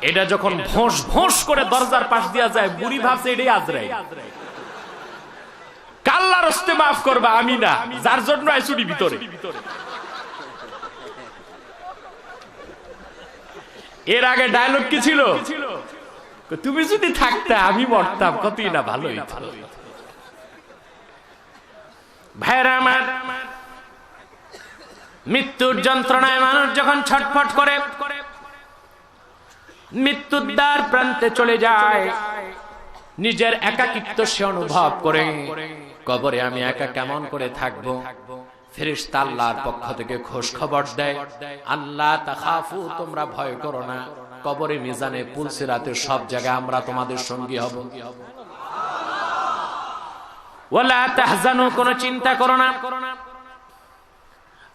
এটা যখন ভোঁস ভোঁস করে দরজার পাশ দিয়া যায়, বুড়ি ভাবছে এটাই আজরাই। কাল্লার হস্তে মাফ করবা, আমি না, যার জন্য আইসুরি ভিতরে। এর আগে ডায়লগ কি ছিল? তুমি যদি থাকতে আমি মরতাম, কতই না ভালো হইতো। ভাইরা আমার, মৃত্যুর যন্ত্রণায় মানুষ যখন ছটফট করে মৃত্যুর দ্বার প্রান্তে চলে যায়, নিজের একাকিত্ব সে অনুভব করে, কবরে আমি একা কেমন করে থাকবো। ফেরেশতা আল্লাহর পক্ষ থেকে খোঁজ খবর দেয়, আল্লাহ তাখাফু, তোমরা ভয় করো না, কবরে, মিজানে, পুলসিরাতে সব জায়গায় আমরা তোমাদের সঙ্গী হব। ওয়ালা তাহজানু, কোনো চিন্তা করো না।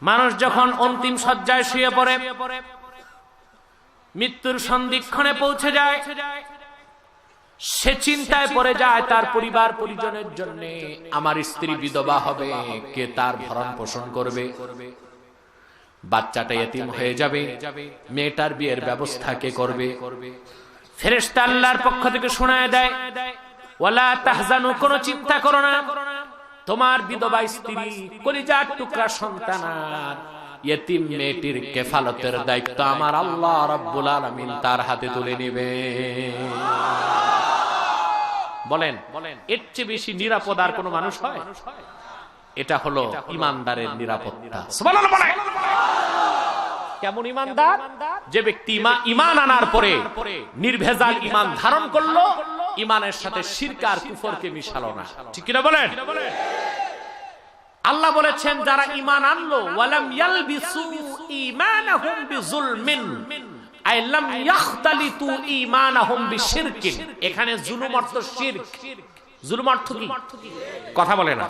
মানুষ যখন অন্তিম শয্যায় শুয়ে পড়ে, মৃত্যুর সন্ধিক্ষণে পৌঁছে যায়, সে চিন্তায় পড়ে যায় তার পরিবার পরিজনের জন্য। আমার স্ত্রী বিধবা হবে, কে তার ভরণ পোষণ করবে? বাচ্চাটা এতিম হয়ে যাবে, মেয়েটার বিয়ের ব্যবস্থা কে করবে? ফেরেশতা আল্লাহর পক্ষ থেকে শোনায় দেয়, ওয়ালা তাহজানু, কোনো চিন্তা করো না। তোমার বিধবা স্ত্রী, কলিজার টুকরা সন্তান আর ইয়েতিম মেয়েটির কেফালতের দায়িত্ব আমার আল্লাহ রাব্বুল আলামিন তার হাতে তুলে নেবে। বলেন, এর চেয়ে বেশি নিরাপদ আর কোনো মানুষ হয়? এটা হলো ইমানদারের নিরাপত্তা। সুবহানাল্লাহ বলেন। কেমন ইমানদার? যে ব্যক্তি ঈমান আনার পরে নির্ভেজাল ঈমান ধারণ করলো, ঈমানের সাথে শিরক আর কুফরকে মিশালো না। ঠিক কি না বলেন? আল্লাহ বলেছেন যারা ঈমান আনলো, ওয়ালাম ইয়ালবিসু ঈমানাহুম বিযুলমিন, আই লাম ইয়াখতালিতু ঈমানাহুম বিশিরকিন। এখানে জুলুম অর্থ শিরক। জুলুম অর্থ কি? কথা বলে না।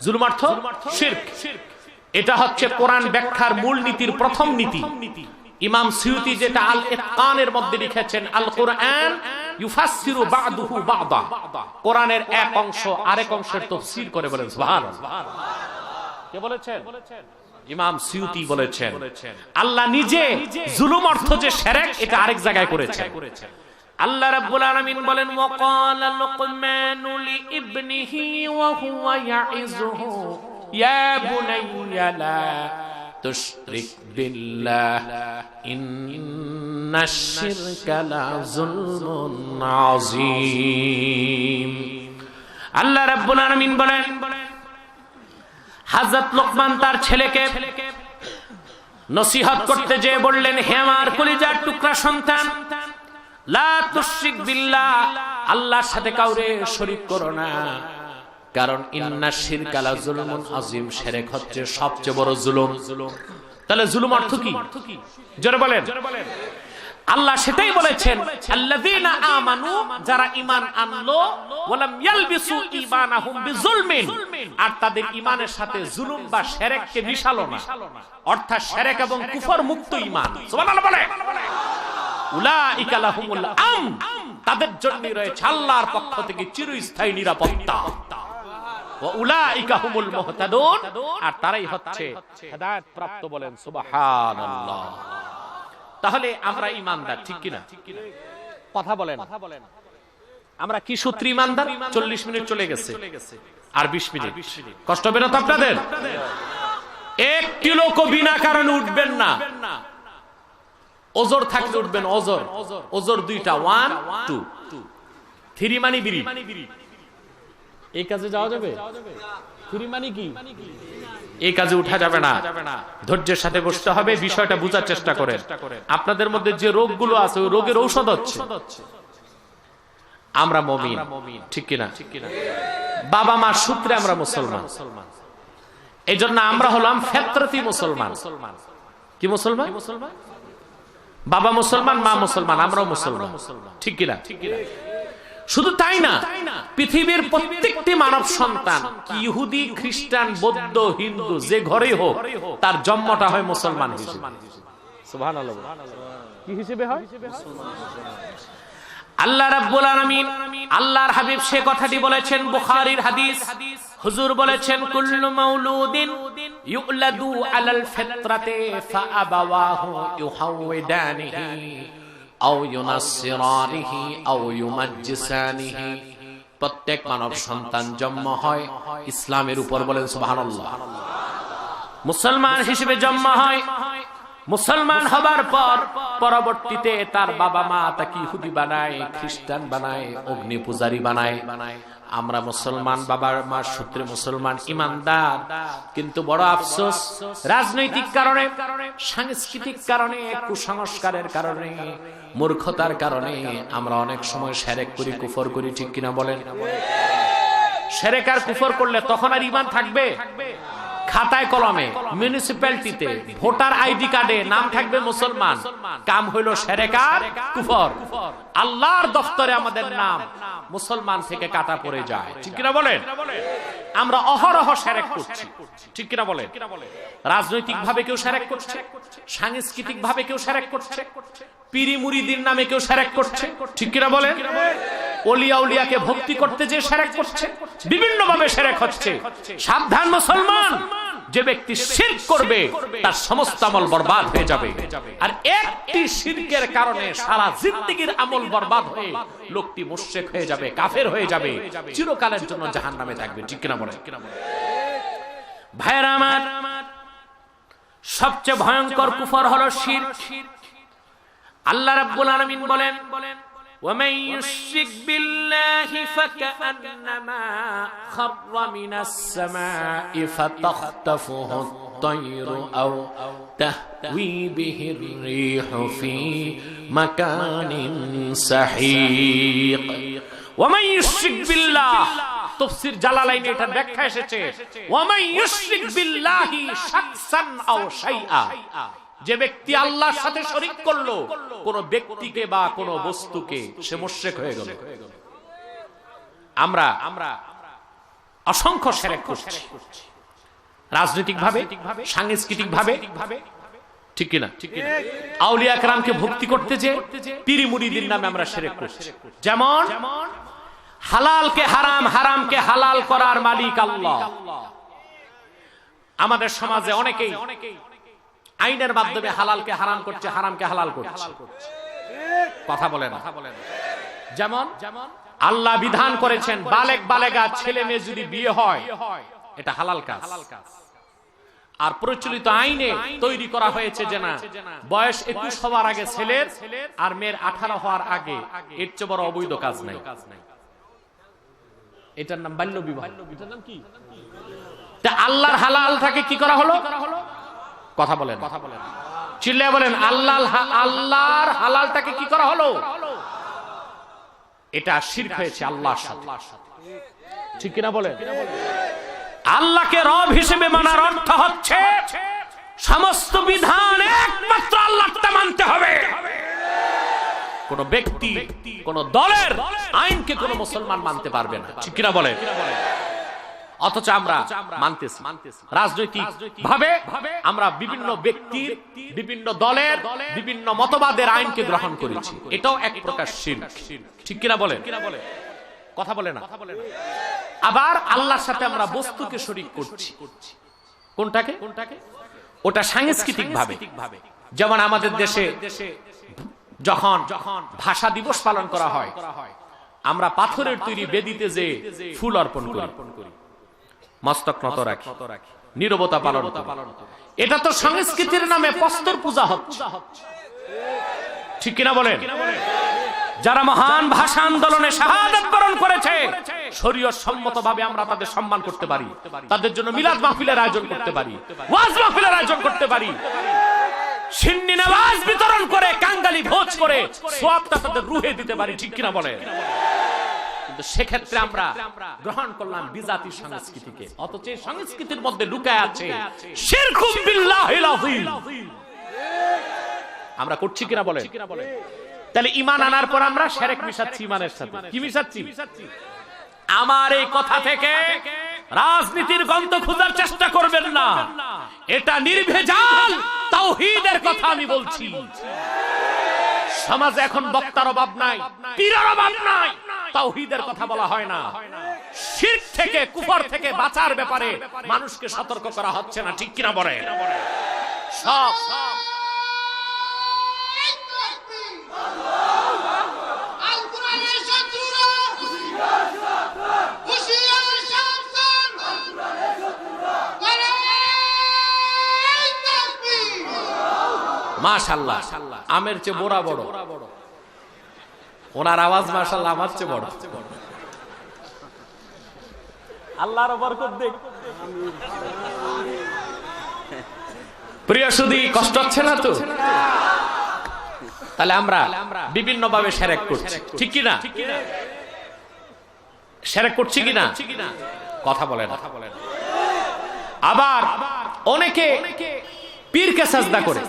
জুলুম অর্থ শিরক। এটা হচ্ছে কোরআন ব্যাখ্যার মূল নীতির প্রথম নীতি। ইমাম সিউতি যেটা আল ইতকানের মধ্যে লিখেছেন, আল কোরআন ইউফাসসিরু বা'দুহু বা'দা, কোরআনের এক অংশ আরেক অংশের তাফসীর করে। বলেন সুবহানাল্লাহ। কে বলেছেন? ইমাম সিউতি বলেছেন। আল্লাহ নিজে জুলুম অর্থ যে শিরক, এটা আরেক জায়গায় করেছেন। আল্লাহ রাব্বুল আলামিন বলেন, ওয়াকালা লুকমানু লিইবনিহি ওয়া হুয়া ইয়াইযুহু ইয়া বুনাইয়া লা তুশরিক বিল্লাহ ইন্নাশ শিরকা লাযুলমুন আযীম। আল্লাহ রাব্বুল আলামিন বলেন, হযরত লোকমান তার ছেলেকে নসিহত করতে যেয়ে বললেন, হে আমার কলিজার টুকরা সন্তান, লা তুশরিক বিল্লাহ, আল্লাহর সাথে কাউরে শরীক করো না, কারণ ইন্নাশ শিরকা লাযুলমুন আযীম, শিরক হচ্ছে সবচেয়ে বড় জুলুম। তাহলে জুলুম অর্থ কি? জোরে বলেন। আল্লাহ সেটাই বলেছেন, আল্লাযীনা আমানু, যারা ঈমান আনলো, ওয়ালাম ইয়ালবিসু ঈমানাহুম বিযুলমিন, আর তাদের ঈমানের সাথে জুলুম বা শিরককে মিশালো না, অর্থাৎ শিরক এবং কুফর মুক্ত ঈমান। সুবহানাল্লাহ বলেন। উলাইকা লাহুমুল আমন, তাদের জন্য রয়েছে আল্লাহর পক্ষ থেকে চিরস্থায়ী নিরাপত্তা। ওয়া উলাইকা হুমুল মুহতাদুন, আর তারাই হচ্ছে হেদায়েত প্রাপ্ত। বলেন সুবহানাল্লাহ। তাহলে আমরা ঈমানদার, ঠিক কি না? কথা বলেন। আমরা কি সূত্রে ঈমানদার? 40 মিনিট চলে গেছে, আর 20 মিনিট। কষ্ট হবে না তো আপনাদের? 1 কিলো কো বিনা কারণে উঠবেন না। ওজর থাকলে উঠবেন। ওজর, ওজর দুইটা, 1 2 3 মানে বিড়ি। এই কাজে যাওয়া যাবে? 3 মানে কি? এই কাজে উঠা যাবে না। ধৈর্যের সাথে বসতে হবে, বিষয়টা বোঝার চেষ্টা করেন। আপনাদের মধ্যে যে রোগগুলো আছে, ওই রোগের ঔষধ হচ্ছে আমরা মুমিন, ঠিক কিনা? বাবা মার সূত্রে আমরা মুসলমান। এই জন্য আমরা হলাম ফিতরতি মুসলমান। কি মুসলমান? বাবা মুসলমান, মা মুসলমান, আমরাও মুসলমান, ঠিক কিনা? শুধু তাই না, পৃথিবীর প্রত্যেকটি মানব সন্তান, ইহুদি, খ্রিস্টান, বৌদ্ধ, হিন্দু, যে ঘরেই হোক, তার জন্মটা হয় মুসলমান হিসেবে। সুবহানাল্লাহ। কি হিসেবে হয়? আল্লাহ রাব্বুল আলামিন, আল্লাহর হাবিব সে কথাটি বলেছেন, বুখারীর হাদিস। হুজুর বলেছেন, কুল্লু মাউলুদিন ইউলাদু আলাল ফিতরাতি ফাআবাওয়াহু ইউহাউদানিহি আও ইউনাসসিরানিহি আও ইউমাজ্জিসানিহি। প্রত্যেক মানব সন্তান জন্ম হয় ইসলামের উপর। বলেন সুবহানাল্লাহ। মুসলমান হিসেবে জন্ম হয়। মুসলমান হবার পর পরবর্তীতে তার বাবা মা তাকে ইহুদি বানায়, খ্রিস্টান বানায়, অগ্নি পূজারী বানায়। আমরা মুসলমান, বাবার মার সূত্রে মুসলমান, ইমানদার। কিন্তু বড় আফসোস, রাজনৈতিক কারণে, সাংস্কৃতিক কারণে, কুসংস্কারের কারণে, মূর্খতার কারণে আমরা অনেক সময় শিরক করি, কুফর করি, ঠিক কিনা বলেন? শিরক আর কুফর করলে তখন আর ঈমান থাকবে? খাতায় কলমে মিউনিসিপ্যালিটিতে ভোটার আইডি কার্ডে নাম থাকবে মুসলমান, কাম হইল শিরক আর কুফর। আল্লাহর দফতরে আমাদের নাম মুসলমান থেকে কাটা পড়ে যায়, ঠিক কিনা বলেন? আমরা অহরহ শিরক করছি, ঠিক কিনা বলেন? রাজনৈতিক ভাবে কেউ শিরক করছে, সাংস্কৃতিক ভাবে কেউ শিরক করছে, পীরি মুরিদির নামে কেউ শিরক করছে, ঠিক কিনা বলেন? ওলিয়া উলিয়াকে ভক্তি করতে যে শিরক করছে, বিভিন্ন ভাবে শিরক হচ্ছে। সাবধান মুসলমান, যে ব্যক্তি শিরক করবে তার সমস্ত আমল বরবাদ হয়ে যাবে। আর একটি শিরকের কারণে সারা জিন্দেগীর আমল বরবাদ হয়ে লোকটি মুশরিক হয়ে যাবে, কাফের হয়ে যাবে, চিরকালের জন্য জাহান্নামে থাকবে, ঠিক কিনা বলেন? ভাইরা আমার, সবচেয়ে ভয়ঙ্কর কুফর হলো শিরক। আল্লাহ রাব্বুল আলামিন বলেন, ومن يشرك بالله فكأنما خر من السماء فتخطفه الطير أو تهوي به الريح في مكان سحيق ومن يشرك بالله তাফসীর জালালাইনে এটা ব্যাখ্যা এসেছে, ومن يشرك بالله شخصا أو شيئا, যে ব্যক্তি আল্লাহর সাথে শরীক করলো কোন ব্যক্তিকে বা কোন বস্তুকে, সে মুশরিক হয়ে গেল। আমরা অসংখ্য শিরক করছি, রাজনৈতিক ভাবে, সাংস্কৃতিক ভাবে, ঠিক কিনা? আউলিয়া কেরামকে ভক্তি করতে যে পীরি মুরিদির নামে আমরা শিরক করছি। যেমন হালালকে হারাম, হারামকে হালাল করার মালিক আল্লাহ। আমাদের সমাজে অনেকেই আইনের মাধ্যমে হালালকে হারাম করছে, হারামকে হালাল করছে, কথা বলে না। যেমন আল্লাহ বিধান করেছেন বালেগ বালেগা ছেলে মেয়ে যদি বিয়ে হয় এটা হালাল কাজ, আর প্রচলিত আইনে তৈরি করা হয়েছে যে না, বয়স 21 হওয়ার আগে ছেলের আর মেয়ের 18 হওয়ার আগে, এর চেয়ে বড় অবৈধ কাজ নাই। এটার নাম বাল্য বিবাহ। এটার নাম কি? তা আল্লাহর হালালটাকে কি করা হলো? কথা বলেন, চিল্লায় বলেন, আল্লাহর হালালটাকে কি করা হলো? এটা শিরক হয়েছে আল্লাহর সাথে, ঠিক কিনা বলেন? আল্লাহকে রব হিসেবে মানার অর্থ হচ্ছে সমস্ত বিধান একমাত্র আল্লাহটা মানতে হবে। কোন ব্যক্তি, কোন দলের আইনকে কোন মুসলমান মানতে পারবে না, ঠিক কিনা বলেন? অথচ আমরা মানতেছি। রাজনৈতিক ভাবে আমরা বিভিন্ন ব্যক্তির, বিভিন্ন দলের, বিভিন্ন মতবাদের আইনকে গ্রহণ করেছি, এটাও এক প্রকার শিরক, ঠিক কিনা বলেন? কথা বলে না। আবার আল্লাহর সাথে আমরা বস্তুকে শরীক করছি। কোনটাকে? ওটা সাংস্কৃতিক ভাবে। যেমন আমাদের দেশে যখন ভাষা দিবস পালন করা হয়, আমরা পাথরের তৈরি বেদিতে যে ফুল অর্পণ করি, মস্তক নত রাখি, নীরবতা পালন করি, এটা তো সংস্কৃতির নামে প্রস্তর পূজা হচ্ছে, ঠিক কিনা বলেন? যারা মহান ভাষা আন্দোলনে শাহাদাত বরণ করেছে, শরীয়ত সম্মতভাবে আমরা তাদের সম্মান করতে পারি, তাদের জন্য মিলাদ মাহফিলের আয়োজন করতে পারি, ওয়াজ মাহফিলের আয়োজন করতে পারি, সিন্নি নামাজ বিতরণ করে, কাঙ্গালি ভোজ করে সওয়াবটা তাদের রুহে দিতে পারি, ঠিক কিনা বলেন? কিন্তু সেক্ষেত্রে আমরা গ্রহণ করলাম বিজাতি সংস্কৃতিকে, অথচ এই সংস্কৃতির মধ্যে লুকায় আছে শিরকুম বিল্লাহিল আযীম। আমরা করছি কিনা বলেন? তাহলে ঈমান আনার পর আমরা শিরক মিশাচ্ছি ঈমানের সাথে। কি মিশাচ্ছি? আমার এই কথা থেকে রাজনীতির গন্ধ খোঁজার চেষ্টা করবেন না, এটা নির্ভেজাল তাওহীদের কথা আমি বলছি। সমাজে এখন বক্তার অভাব নাই, পীরের অভাব নাই, তাওহীদের কথা বলা হয় না। শিরক থেকে, কুফর থেকে বাঁচার ব্যাপারে মানুষকে সতর্ক করা হচ্ছে না, ঠিক কিনা বলে? সব মাশাআল্লাহ, আমের চেয়ে বড় বড়, ওনার আওয়াজ মাশাআল্লাহ আমার চেয়ে বড়। আল্লাহর বরকত দেখ। প্রিয় সুধী, কষ্ট হচ্ছে না তো? তাহলে আমরা বিভিন্ন ভাবে শিরক করছি, ঠিক কিনা? শিরক করছি কিনা? কথা বলে না। আবার অনেকে পীরকে সাজদা করে,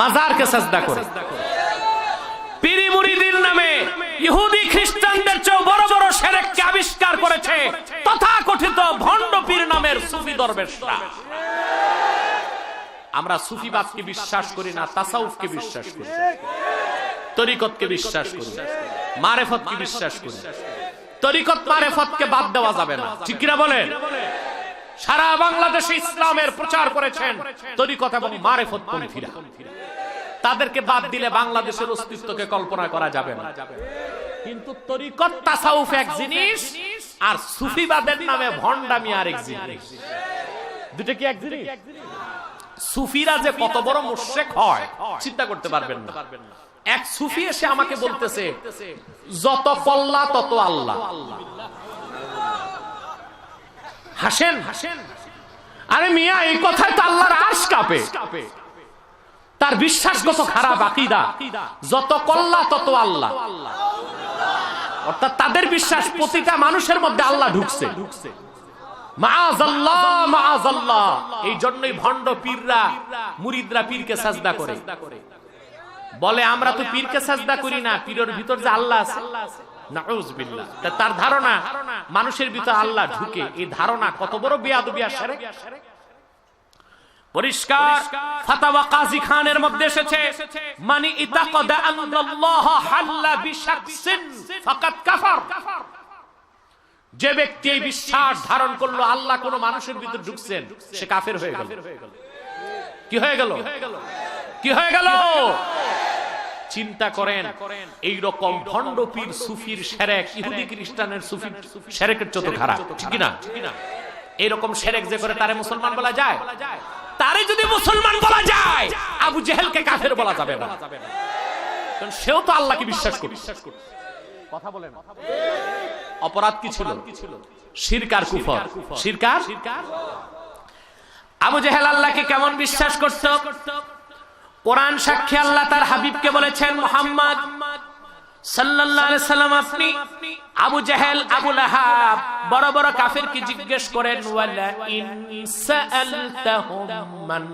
মাজারকে সাজদা করে। পীরি মুরিদের নামে ইহুদি খ্রিস্টানদের চেয়ে বড় বড় শিরককে আবিষ্কার করেছে তথাকথিত ভণ্ড পীর নামের সুফি দরবেশরা। আমরা সুফিবাদকে বিশ্বাস করি না, তাসাউফকে বিশ্বাস করি, তরিকতকে বিশ্বাস করি, মারেফতকে বিশ্বাস করি। তরিকত মারেফতকে বাদ দেওয়া যাবে না, ঠিক কিনা বলেন? সারা বাংলাদেশে ইসলামের প্রচার করেছেন তরিকত এবং মারেফত পন্থীরা। তাদেরকে বাদ দিলে বাংলাদেশের অস্তিত্বকে কল্পনা করা যাবে না। কিন্তু তরিকত তাসাউফ এক জিনিস, আর সুফিবাদের নামে ভণ্ডামি আরেক জিনিস। দুটো কি এক জিনিস? সুফিরা যে কত বড় মুশরিক হয় চিন্তা করতে পারবেন না। এক সুফি এসে আমাকে বলতেছে যত কল্লা তত আল্লাহ। হাসেন হাসেন, আরে মিয়া এই কথায় তো আল্লাহর আরশ কাঁপে। তার বিশ্বাসগত খারাপ আকীদা, যত কল্লা তত আল্লাহ। অর্থাৎ তাদের বিশ্বাস প্রতিটা মানুষের মধ্যে আল্লাহ ঢুকছে। মাআযাল্লাহ মাআযাল্লাহ। এই জন্যই ভণ্ড পীররা মুরিদরা পীরকে সাজদা করে, বলে আমরা তো পীরকে সাজদা করি না, পীরের ভিতর যে আল্লাহ আছে। নাউযুবিল্লাহ। তার ধারণা মানুষের ভিতর আল্লাহ ঢুকে। এই ধারণা কত বড় বেয়াদবি আর শিরক। পরিষ্কার ফাতাওয়া কাজী খানের মধ্যে এসেছে, মানি ইতাকাদা আন্নাল্লাহ হাল্লা বিশাকসিন ফাকাদ কাফার। যে ব্যক্তি এই বিশ্বাস ধারণ করলো আল্লাহ কোন মানুষের ভিতর ঢুকছেন, সে কাফের হয়ে গেল। কি হয়ে গেল? কি হয়ে গেল? চিন্তা করেন, এই রকম ভণ্ড পীর সুফির শিরক ইহুদি খ্রিস্টানের সুফির শিরকের যত খারাপ, ঠিক না? এরকম শিরক যে করে তারে মুসলমান বলা যায়? তারে যদি মুসলমান বলা যায়, আবু জেহেলকে কাফের বলা যাবে না, কারণ সেও তো আল্লাহকে বিশ্বাস করে। কথা বলেন, অপরাধ কি ছিল? শিরক আর কুফর। শিরক আর আবু জেহেল আল্লাহকে কেমন বিশ্বাস করত? কোরআন সাক্ষী, আল্লাহ তার হাবিবকে বলেছেন, মুহাম্মদ সাল্লাল্লাহু আলাইহি সাল্লাম, আপনি আবু জেহেল, আবু লাহাব বড় বড় কাফেরকে জিজ্ঞেস করেন, ওয়ালা ইন সাআলতাহুম মান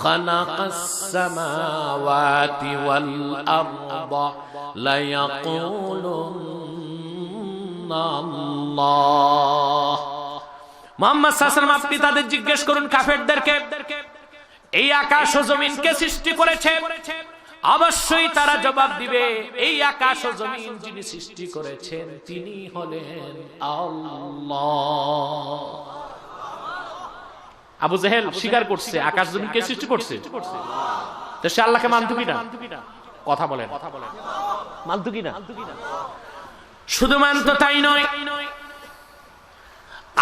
খালাকাস সামাওয়াতি ওয়াল আরদা লা ইয়াকুলুন্না আল্লাহ। মুহাম্মদ সাল্লাল্লাহু আলাইহি ওয়াসাল্লাম, আপনি তাদের জিজ্ঞেস করুন কাফেরদেরকে, এই আকাশ ও জমিন কে সৃষ্টি করেছে? অবশ্যই তারা জবাব দিবে, এই আকাশ ও জমিন যিনি সৃষ্টি করেছেন তিনি হলেন আল্লাহ। আবু জেহেল স্বীকার করছে আকাশ জমিন কে সৃষ্টি করছে, তো সে আল্লাহকে মানত কিনা? কথা বলেন, মানত কিনা? শুধু মানত তাই নয়,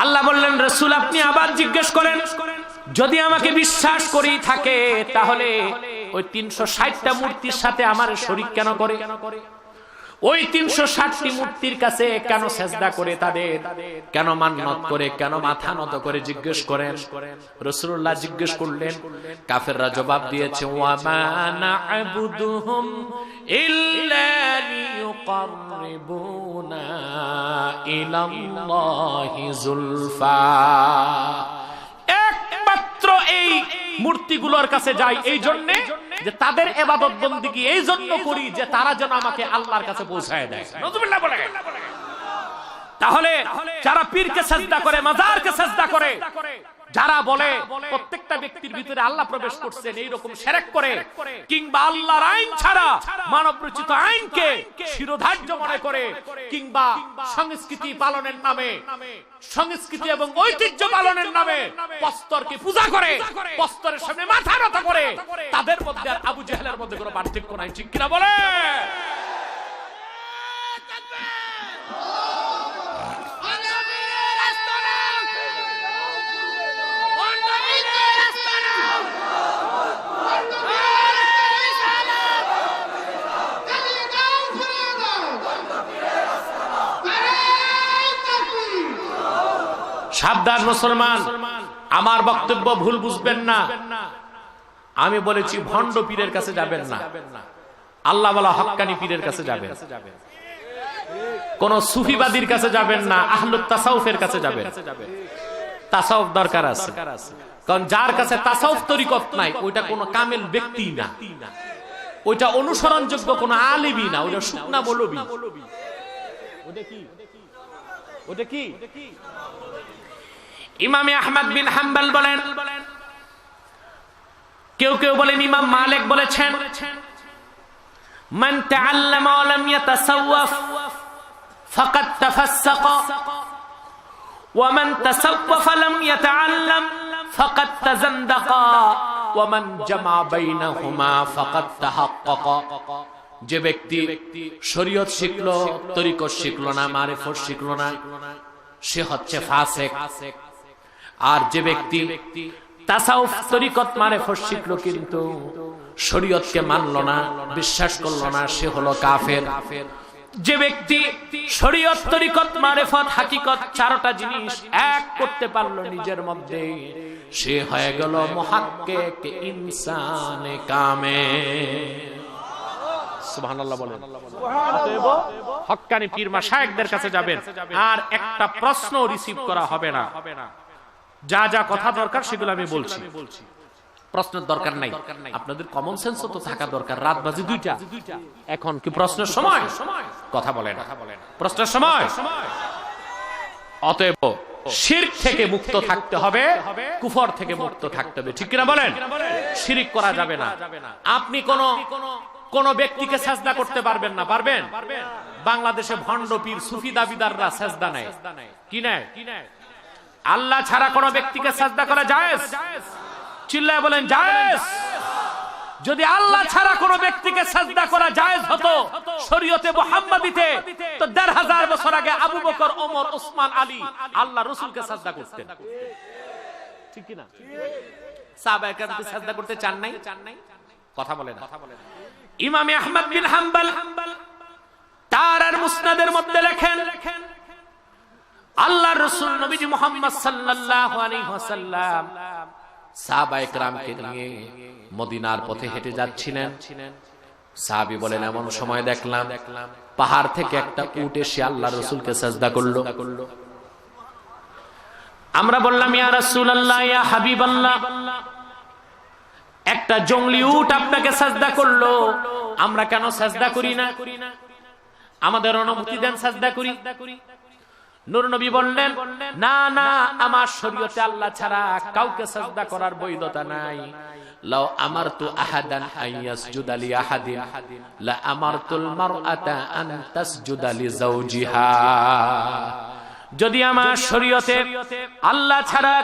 আল্লাহ বললেন, রাসূল আপনি আবার জিজ্ঞেস করেন, যদি আমাকে বিশ্বাস করেই থাকে তাহলে ওই ৩৬০টা মূর্তির সাথে আমার শরীক কেন করে? ওই ৩৬০টি মূর্তির কাছে কেন সিজদা করে, তাদের কেন মান্নত করে, কেন মাথা নত করে জিজ্ঞেস করেন? রাসূলুল্লাহ জিজ্ঞেস করলেন, কাফেররা জবাব দিয়েছে, ওয়া মা না'বুদুহুম ইল্লা লিয়ুকাররিবুনা ইলাল্লাহি যুলফা। একমাত্র এই মূর্তিগুলোর কাছে যাই এই জন্য যে তাদের ইবাদত বন্দেগী এই জন্য করি যে তারা যেন আমাকে আল্লাহর কাছে পৌঁছায় দেয়। নাউযুবিল্লাহ বলে। তাহলে যারা পীরকে সিজদা করে, মাজারকে সিজদা করে, যারা বলে প্রত্যেকটা ব্যক্তির ভিতরে আল্লাহ প্রবেশ করছেন, এইরকম শিরক করে, কিংবা আল্লাহর আইন ছাড়া মানব রচিত আইনকে শিরোধার্য মনে করে, কিংবা সংস্কৃতি পালনের নামে, সংস্কৃতি এবং ঐতিহ্য পালনের নামে প্রস্তরকে পূজা করে, প্রস্তরের সামনে মাথা নত করে, তাদের মধ্যে আর আবু জেহেলের মধ্যে কোনো পার্থক্য নাই, ঠিক কিনা বলে? সাবধান মুসলমান, আমার বক্তব্য ভুল বুঝবেন না। আমি বলেছি ভণ্ড পীরের কাছে যাবেন না, আল্লাহ ওয়ালা হক্কানি পীরের কাছে যাবেন, কোন সুফিবাদীর কাছে যাবেন না, আহলুত তাসাউফের কাছে যাবেন। তাসাউফ দরকার আছে, কারণ যার কাছে তাসাউফ তরিকত নাই ওইটা কোনো কামেল ব্যক্তি না, ওইটা অনুসরণযোগ্য কোনো আলিমই না, ওইটা শুকনা মৌলবী। ওটা কি ইমাম আহমদ বিন হাম্বল বলেন, কেউ কেউ বলেন ইমাম মালিক বলেছেন, মান তাআল্লামা ওয়া লাম ইয়াতাসাওয়াফ ফাকাদ তাফাসসাকা ওয়া মান তাসাওয়াফা লাম ইয়াতাআল্লাম ফাকাদ তাজান্দাকা ওয়া মান জামা বাইনাহুমা ফাকাদ তাহাক্কাকা। যে ব্যক্তি শরীয়ত শিখলো, তরিকত শিখলো না, মারিফত শিখলো না, সে হচ্ছে ফাসিক। আর যে ব্যক্তি তাসাউফ তরিকত মারিফত শিখলো কিন্তু শরীয়তকে মানলো না, বিশ্বাস করলো না, সে হলো কাফের। যে ব্যক্তি শরীয়ত তরিকত মারিফত হাকিকত চারটা জিনিস এক করতে পারলো নিজের মধ্যে, সে হয়ে গেল মুহাক্কিক ইনসানে কামেল। সুবহানাল্লাহ বলেন। অতএব হক্কানি পীর মাশায়েখদের কাছে যাবেন আর একটা প্রশ্ন রিসিভ করা হবে না। যা যা কথা দরকার সেগুলো আমি বলছি, প্রশ্নের দরকার নাই। আপনাদের কমন সেন্সও তো থাকা দরকার। রাত বাজে 2টা, এখন কি প্রশ্নের সময়? কথা বলেন, প্রশ্নের সময়। অতএব শিরক থেকে মুক্ত থাকতে হবে, কুফর থেকে মুক্ত থাকতে হবে, ঠিক কিনা বলেন? শিরক করা যাবে না। আপনি কোন ব্যক্তিকে সেজদা করতে পারবেন না, পারবেন? বাংলাদেশে ভণ্ড পীর সুফি দাবিদাররা সেজদা নেয়, কি নেয়? আল্লাহ ছাড়া কোন ব্যক্তিকে সেজদা করা জায়েজ? চিল্লায় বলেন জায়েজ। যদি আল্লাহ ছাড়া কোন ব্যক্তিকে সেজদা করা জায়েজ হতো শরীয়তে মুহাম্মাদিতে, তো ১৫০০ বছর আগে আবু বকর, ওমর, ওসমান, আলী আল্লাহ রাসূলকে সেজদা করতেন, ঠিক কি না? সাহাবায়ে কেরামকে সেজদা করতে চান নাই? কথা বলেন। ইমাম আহমদ বিন হাম্বল তার মুসনাদের মধ্যে লেখেন, আল্লাহর রাসূল নবীজি মুহাম্মদ সাল্লাল্লাহু আলাইহি ওয়াসাল্লাম সাহাবায়ে কেরামকে নিয়ে মদিনার পথে হেঁটে যাচ্ছিলেন। সাহাবী বলেন, এমন সময় দেখলাম পাহাড় থেকে একটা উট এসে আল্লাহর রাসূলকে সিজদা করলো। আমরা বললাম, ইয়া রাসূলুল্লাহ, ইয়া হাবিবাল্লাহ, একটা জংলি উট আপনাকে সিজদা করলো, আমরা কেন সিজদা করি না? আমাদের অনুমতি দেন সিজদা করি। নূর নবী বললেন, না না, আমার শরীয়তে আল্লাহ ছাড়া কাউকে সিজদা করার বৈধতা নাই। লাউ আমারতু আহাদান আইয়াসজুদা লি আহাদিন লা আমারতুল মারআতা আন তাসজুদা লি যাওজিহা। যদি আমার শরীয়তে আল্লাহ ছাড়া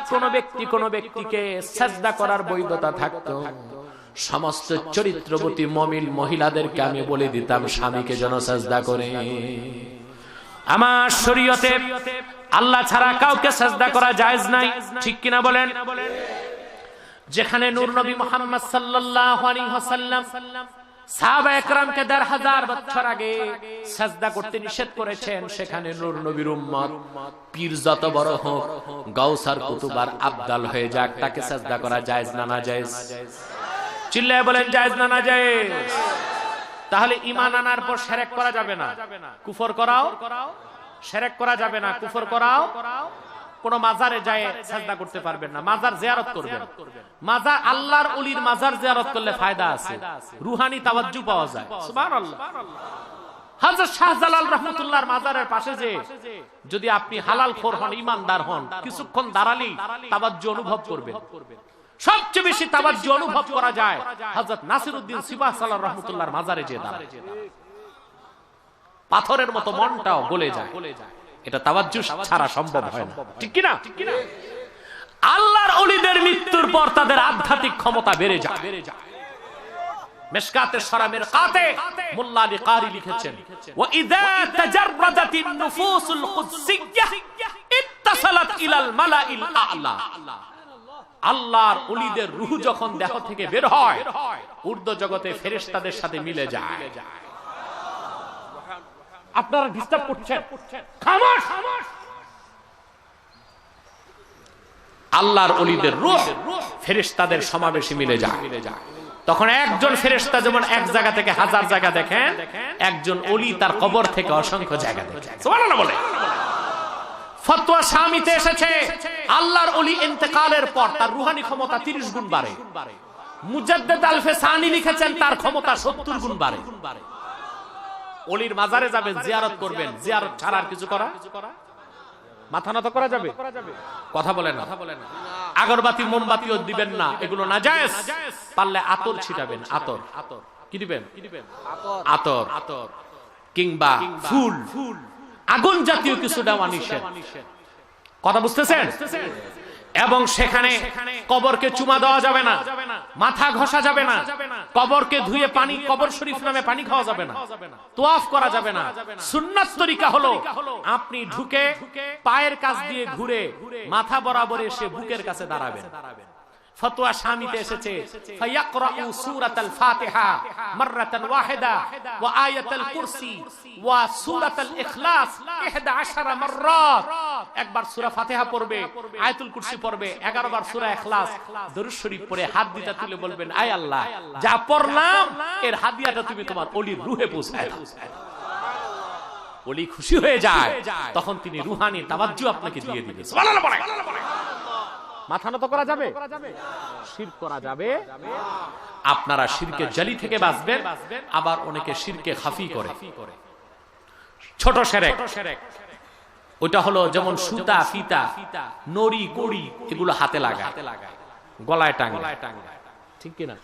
কোন ব্যক্তিকে সিজদা করার বৈধতা থাকতো, সমস্ত চরিত্রবতী মুমিন মহিলাদেরকে আমি বলে দিতাম স্বামীকে যেন সিজদা করে। আমার শরীয়তে আল্লাহ ছাড়া কাউকে সিজদা করা জায়েজ নাই, ঠিক কিনা বলেন? যেখানে নূর নবী মুহাম্মদ সাল্লাল্লাহু আলাইহি ওয়াসাল্লাম সাহাবায়ে কেরামকে ১৫০০ বছর আগে সিজদা করতে নিষেধ করেছেন, সেখানে নূর নবীর উম্মত পীর যত বড় হোক, গাউসার কুতুবার আবদাল হয়ে যাক, তাকে সিজদা করা জায়েজ না না জায়েজ? চিল্লায় বলেন, জায়েজ না না জায়েজ? তাহলে ঈমান আনার পর শিরক করা যাবে না, কুফর করাও, শিরক করা যাবে না, কুফর করাও। কোন মাজারে যায় সিজদা করতে পারবেন না, মাজার জিয়ারত করবেন। মাজার আল্লাহর ওলির মাজার জিয়ারত করলে ফায়দা আছে, রুহানি তাওয়াজ্জু পাওয়া যায়। সুবহানাল্লাহ। হযরত শাহজালাল রাহমাতুল্লাহর মাজারের পাশে যে যদি আপনি হালাল খোর হন, ঈমানদার হন, কিছুক্ষণ দাঁড়ালেই তাওয়াজ্জু অনুভব করবেন। সবচেয়ে বেশি তাওয়াজ্জু অনুভব করা যায় হযরত নাসিরউদ্দিন সিবাহসালার রাহমাতুল্লাহর মাজারে যে দাঁড়ায়, পাথরের মতো মনটাও গলে যায়। এটা তাওয়াজ্জু ছাড়া সম্ভব হয় না, ঠিক কি না? আল্লাহর ওলিদের মৃত্যুর পর তাদের আধ্যাত্মিক ক্ষমতা বেড়ে যায়। মিশকাতে শরামের কাতে মোল্লা আলী কারি লিখেছেন, ওয়া ইযা তাজাররাদাতিন নুফুসুল কুদসিয়্যাহ ইত্তাসালাত ইলাল মালাইল আ'লা। আল্লাহর ওলিদের রূহ যখন দেহ থেকে বের হয়, ঊর্ধ্ব জগতে ফেরেশতাদের সাথে মিলে যায়। আপনারা ডিস্টার্ব করছেন, খামোশ। আল্লাহর ওলিদের রূহ ফেরেশতাদের সমাবেশে মিলে যায়। তখন একজন ফেরেশতা যেমন এক জায়গা থেকে 1000 জায়গা দেখেন, একজন ওলি তার কবর থেকে অসংখ্য জায়গা দেখেন। সুবহানাল্লাহ বলে। ফতোয়া শামিতে এসেছে আল্লাহর ওলি ইন্তেকালের পর তার রুহানি ক্ষমতা 30 গুণ বাড়ে। মুজাদ্দিদ আল-ফিসানি লিখেছেন তার ক্ষমতা 70 গুণ বাড়ে। ওলির মাজারে যাবেন, জিয়ারত করবেন, জিয়ারত ছাড়া আর কিছু করা, মাথা নত করা যাবে? কথা বলেন না। আগরবাতি মোমবাতিও দিবেন না, এগুলো নাজায়েজ। পারলে আতর ছিটাবেন, আতর। কি দিবেন? আতর কিংবা ফুল, আগুন জাতীয় কিছু দেওয়া নিষেধ। কথা বুঝতেছেন? এবং সেখানে কবরকে চুমা দেওয়া যাবে না, মাথা ঘষা যাবে না, কবরকে ধুয়ে পানি, কবর শরীফ নামে পানি খাওয়া যাবে না, তোয়াফ করা যাবে না। সুন্নাত তরিকা হলো আপনি ঢুকে পায়ের কাছ দিয়ে ঘুরে মাথা বরাবর এসে বুকের কাছে দাঁড়াবেন। ফতোয়া শামিতে এসেছে ফায়াকরাউ সূরাতাল ফাতিহা মাররাতান ওয়াহিদা ওয়া আয়াতুল কুরসি ওয়া সূরাতুল ইখলাস 11 মাররাত। একবার সূরা ফাতিহা পড়বে, আয়াতুল কুরসি পড়বে, 11 বার সূরা ইখলাস, দরুদ শরীফ পড়ে হাত দুটো তুলে বলবেন, আয় আল্লাহ, যা পড়লাম এর হাদিয়াটা তুমি তোমার ওলির রূহে পৌঁছায় দাও। ওলি খুশি হয়ে যায়, তখন তিনি রূহানি তাওয়াজ্জু আপনাকে দিয়ে দিবেন। সুবহানাল্লাহ বলেন। মাথা নত করা যাবে? শিরক করা যাবে। আপনারা শিরকে জালি থেকে বাঁচবেন। আবার অনেকে শিরকে খাফি করে, ছোট শিরক। ওটা হলো যেমন সুতা, ফিতা, নড়ি, কড়ি, এগুলো হাতে লাগায়, গলায় টাঙায়, ঠিক কিনা?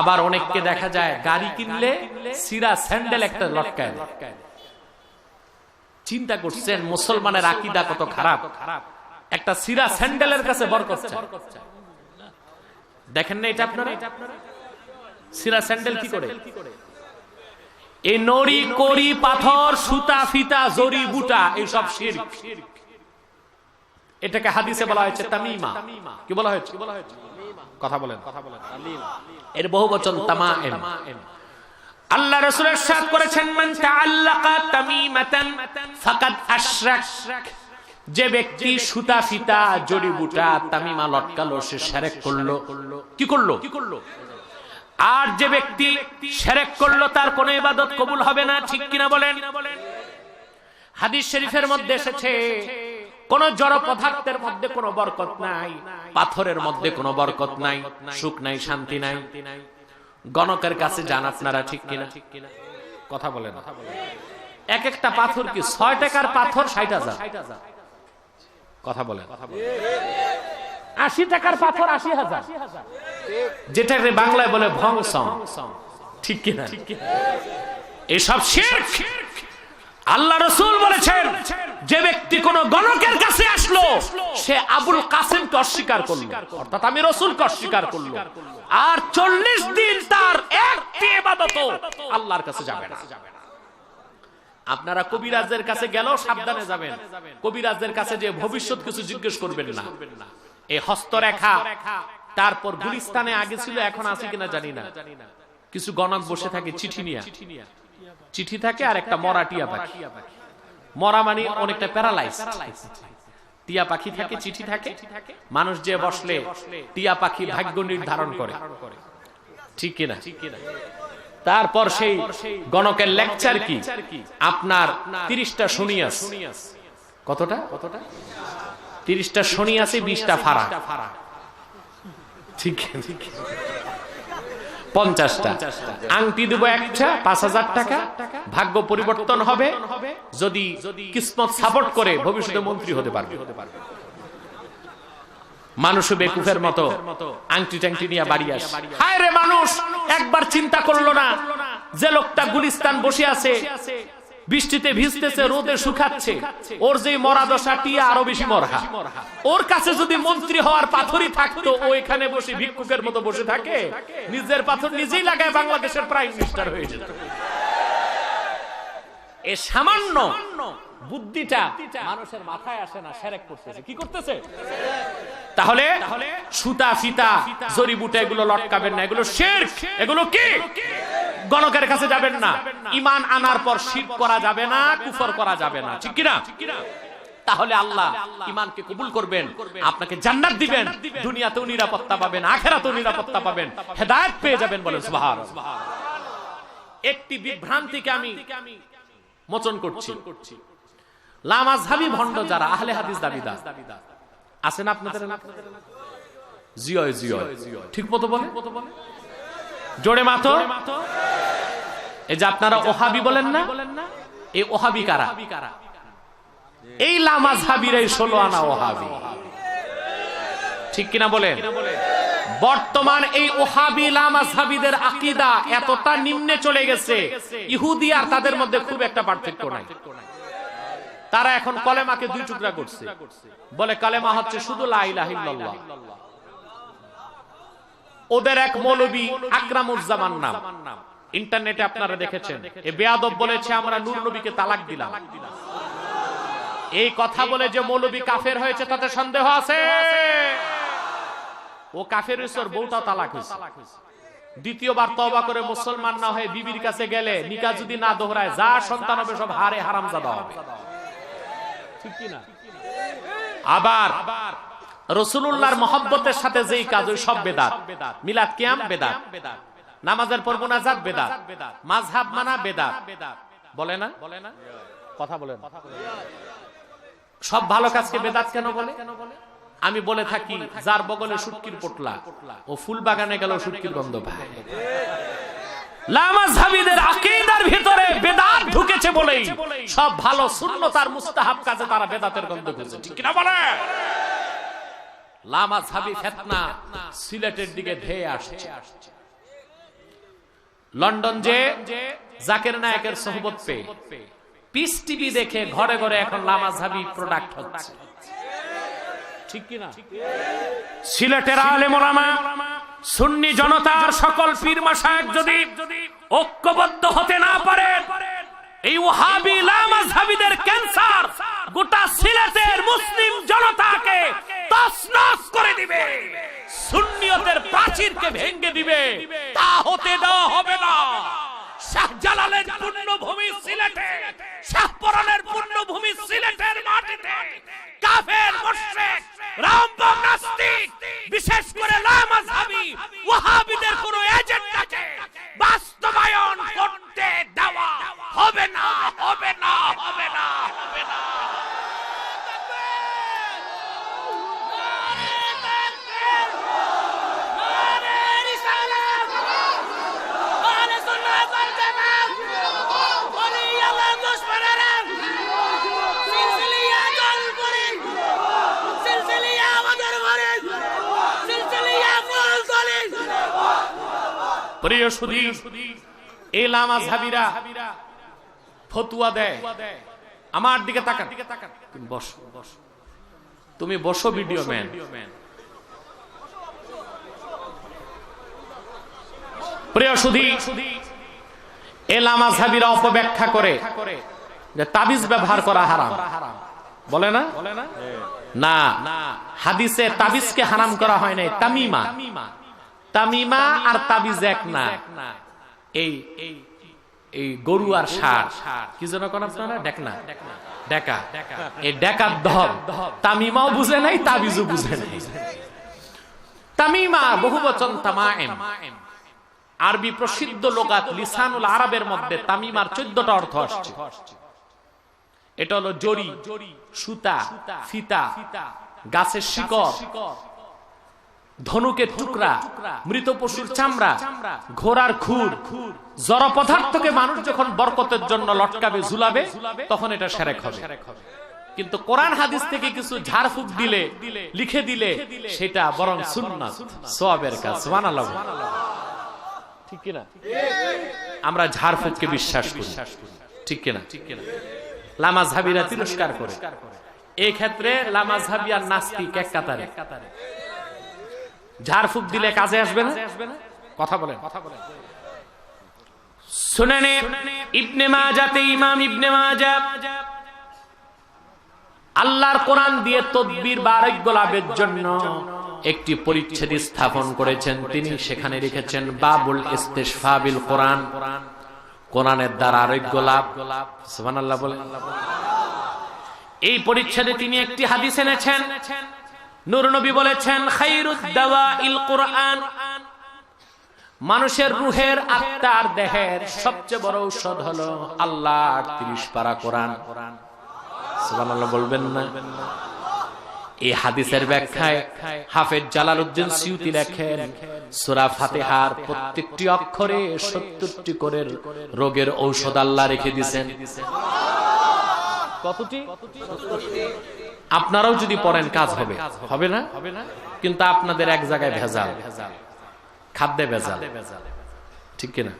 আবার অনেককে দেখা যায় গাড়ি কিনলে সিরা স্যান্ডেল একটা লটকায়। চিন্তা করছেন মুসলমানের আকীদা কত খারাপ? একটা সিরা স্যান্ডেলের কাছে বরকত চায়। দেখেন না এটা আপনারা? সিরা স্যান্ডেল কি করে? এই নড়ি, কড়ি, পাথর, সুতা, ফিতা, জড়ি বুটা, এইসব শিরক। এটাকে হাদিসে বলা হয়েছে তামিমা। কি বলা হয়েছে? কথা বলেন। এর বহুবচন তামাইম। আল্লাহ রাসূল ইরশাদ করেছেন, মান তাআল্লাকা তামিমাতান ফাকাদ আশরাক। যে ব্যক্তি সুতা, ফিতা, জড়ি বুটা, তামিমা লটকালো, সে শিরক করলো। কি করলো? আর যে ব্যক্তি শিরক করলো তার কোনো ইবাদত কবুল হবে না, ঠিক কিনা বলেন? হাদিস শরীফের মধ্যে এসেছে কোন জড় পদার্থের মধ্যে কোনো বরকত নাই, পাথরের মধ্যে কোনো বরকত নাই, সুখ নাই, শান্তি নাই। গণকের কাছে যান আপনারা, ঠিক কিনা? কথা বলেন। এক একটা পাথর কি 6 টাকার পাথর 60,000। কথা বলেন। 80 টাকার পাথর 80,000, যেটাকে বাংলায় বলে ভংসং, ঠিক কিনা? এসব শিরক। আল্লাহ রাসূল বলেছেন, যে ব্যক্তি কোন গণকের কাছে আসলো সে আবুল কাসিমকে অস্বীকার করলো, অর্থাৎ আমি রাসূলকে অস্বীকার করলো। আর 40 দিন তার একটি ইবাদত আল্লাহর কাছে যাবে না। আপনারা কবিরাজের কাছে গেলেও সাবধানে যাবেন। কবিরাজের কাছে যে ভবিষ্যৎ কিছু জিজ্ঞেস করবেন না। এই হস্তরেখা, তারপর গুলিস্তানে আগে ছিল, এখন আছে কিনা জানি না, কিছু গণক বসে থাকে চিঠি নিয়ে, চিঠি থাকে আর একটা মরা টিয়া পাখি। মরা মানে অনেকটা প্যারালাইজ। টিয়া পাখি থাকে, চিঠি থাকে, মানুষ যে বসলে টিয়া পাখি ভাগ্য নির্ধারণ করে, ঠিক কিনা? তারপর সেই গণকের লেকচার কি আপনার 30টা শনিয়াস। কতটা? 30টা শনিয়াসে 20টা ফারা, ঠিক? 50টা আংটি দেব, একটা 5,000 টাকা, ভাগ্য পরিবর্তন হবে, যদি কিসমত সাপোর্ট করে ভবিষ্যতে মন্ত্রী হতে পারবে। মানুষ বেকুফের মতো আংটি টাংটি নিয়ে বাড়ি আসে। হায় রে মানুষ, একবার চিন্তা করলো না যে লোকটা গুলিস্তান বসে আছে, বৃষ্টিতে ভিজতেছে, রোদে শুকাচ্ছে, ওর যে মরা দশা টিয়া আরো বেশি মরহা। ওর কাছে যদি মন্ত্রী হওয়ার পাথরই থাকতো, ও এখানে বসে ভিক্ষুকের মতো বসে থাকে, নিজের পাথর নিজেই লাগায় বাংলাদেশের প্রাইম মিনিস্টার হয়ে যেত। এ সামান্য বুদ্ধিটা মানুষের মাথায় আসে না, শিরক করতেছে। কি করতেছে? তাহলে সুতা, ফিতা, জড়ি বুটা এগুলো লটকাবেন না, এগুলো শিরক। এগুলো কি? গণকের কাছে যাবেন না। ঈমান আনার পর শিরক করা যাবে না, কুফর করা যাবে না, ঠিক কিনা? তাহলে আল্লাহ ঈমানকে কবুল করবেন, আপনাকে জান্নাত দিবেন, দুনিয়াতেও নিরাপত্তা পাবেন, আখিরাতেও নিরাপত্তা পাবেন, হেদায়েত পেয়ে যাবেন। বলেন সুবহানাল্লাহ। একটি বিভ্রান্তিকে আমি মোচন করছি। লামাযহাবী ভণ্ড যারা আহলে হাদিস দাবিদার আছেন আপনাদের জিয় জিয় ঠিক মতো বলে জোরে মাতো। এই যে আপনারা ওহাবি বলেন না, এই ওহাবি কারা? এই লামাযহাবীরাই 16 আনা ওহাবি, ঠিক কিনা বলেন? বর্তমান এই ওহাবি লামাযহাবীদের আকীদা এতটা নিম্নে চলে গেছে, ইহুদি আর তাদের মধ্যে খুব একটা পার্থক্য নাই। তারা এখন কলেমাকে 2 টুকরা করছে, বলে কালেমা হচ্ছে শুধু লা ইলাহা ইল্লাল্লাহ। ওদের এক মৌলবী আকরামুজ্জামান নাম, ইন্টারনেটে আপনারা দেখেছেন, এ বেয়াদব বলেছে আমরা নূর নবীকে তালাক দিলাম। এই কথা বলে যে মৌলবী কাফের হয়েছে তাতে সন্দেহ আছে? ও কাফের হয়েছে, ওর বউটাও তালাক হয়েছে। দ্বিতীয়বার তওবা করে মুসলমান না হয়ে বিবির কাছে গেলে নিকাহ যদি না দোহরায় যা সন্তান হবে সব হারে হারামজাদা হবে, ঠিক কি না? আবার রাসূলুল্লাহর মহব্বতের সাথে যেই কাজ ওই সব বেদাত, মিলাদ কিয়াম বেদাত, নামাজের পর মুনাজাত বেদাত, মাযহাব মানা বেদাত, বলে না? কথা বলেন। সব ভালো কাজকে বেদাত কেন বলে? আমি বলে থাকি যার বগলে শুটকির পোটলা ও ফুল বাগানে গেল শুটকির গন্ধ পায়। লামাযহাবীদের আকীদার ভিতরে বেদাত ঢুকেছে বলেই সব ভালো সুন্নাত আর মুস্তাহাব কাজে তারা বেদাতের গন্ধ খুঁজে, ঠিক কিনা বলে? লামাযহাবী ফিতনা সিলেটের দিকে ধেয়ে আসছে। লন্ডন যে জাকির নায়েকের সোহবত পেয়ে পিস টিভি দেখে ঘরে ঘরে এখন লামাযহাবী প্রোডাক্ট হচ্ছে, ঠিক কি না? সিলেটের আলেম ওলামা সুন্নি জনতার সকল পীর মাশায়েখ যদি ঐক্যবদ্ধ হতে না পারে, এই ওহাবী লামাযহাবীদের ক্যান্সার গোটা সিলেটের মুসলিম জনতাকে তছনছ করে দিবে, সুন্নিয়তের প্রাচীরকে ভেঙে দিবে, তা হতে দেওয়া হবে না। শাহজালালের পুণ্যভূমি সিলেটে, শাহপরানের পুণ্যভূমি সিলেটের মাটিতে কাফের মুশরিক রামবাম নাস্তিক বিশেষ করে লামাযহাবী ওয়াহাবীদের কোন এজেন্ডাকে বাস্তবায়ন করতে দেওয়া হবে না, হবে না, হবে না, হবে না। প্রিয় সুধী, এই লামাযহাবীরা ফতোয়া দেয়, আমার দিকে তাকান, তুমি বসো, তুমি বসো ভিডিও ম্যান। প্রিয় সুধী, এই লামাযহাবীরা অপব্যাখ্যা করে যে তাবিজ ব্যবহার করা হারাম, বলে না? না, হাদিসে তাবিজকে হারাম করা হয় নাই, তামিমা। তামিমা আর তাবিজ এক না। এই গরু আর ষাঁড় কি যেন কোন আপনারা ডেকনা ডেকা, এই ডেকার দল তামিমাও বুঝে নাই, তাবিজও বুঝে নাই। তামিমা বহুবচন তামাইম, আরবি প্রসিদ্ধ লোগাত লিসানুল আরবের মধ্যে তামিমার 14টা অর্থ আসছে। এটা হলো জড়ি, সুতা, ফিতা, গাছের শিকড়, ধনুকের টুকরা, মৃত পশুর চামড়া, ঘোড়ার খুর, জড় পদার্থকে মানুষ যখন বরকতের জন্য লটকাবে, ঝুলাবে, তখন এটা শিরক হবে। কিন্তু কোরআন হাদিস থেকে কিছু ঝাড়ফুঁক দিলে, লিখে দিলে, সেটা বরং সুন্নাত, সওয়াবের কাজ। সুবহানাল্লাহ, ঠিক কিনা? আমরা ঝাড়ফুঁককে বিশ্বাস করি, ঠিক কিনা? লামাযহাবীরা তিরস্কার করে। এই ক্ষেত্রে লামাযহাবী আর নাস্তিক এক কাতারে। ঝাড়ফুঁক দিলে কাজে আসবে না, কথা বলেন। সুনানে ইবনে মাজাতে ইমাম ইবনে মাজাহ আল্লাহর কোরআন দিয়ে তাদবীর বা আরোগ্য লাভের জন্য একটি পরিচ্ছেদ স্থাপন করেছেন। তিনি সেখানে লিখেছেন বাবুল ইস্তিশফা বিল কোরআন, কোরআনের দ্বারা আরোগ্য লাভ। সুবহানাল্লাহ বলেন। এই পরিচ্ছেদে তিনি একটি হাদিস এনেছেন। নূর নবী বলেছেন খায়রুদ দাওয়াইল কোরআন, মানুষের রুহের, আত্মার, দেহের সবচেয়ে বড় ঔষধ হলো আল্লাহর 30 পারা কোরআন। সুবহানাল্লাহ বলবেন না? এই হাদিসের ব্যাখ্যায় হাফেজ জালালউদ্দিন সিউতি লেখেন, সূরা ফাতিহার প্রত্যেকটি অক্ষরে 70টি করে রোগের ঔষধ আল্লাহ রেখে দিয়েছেন। কতটি? আপনারাও যদি পড়েন কাজ হবে, হবে না? কিন্তু আপনাদের এক জায়গায় ভেজাল, খাদ্যে ভেজাল, ঠিক কিনা?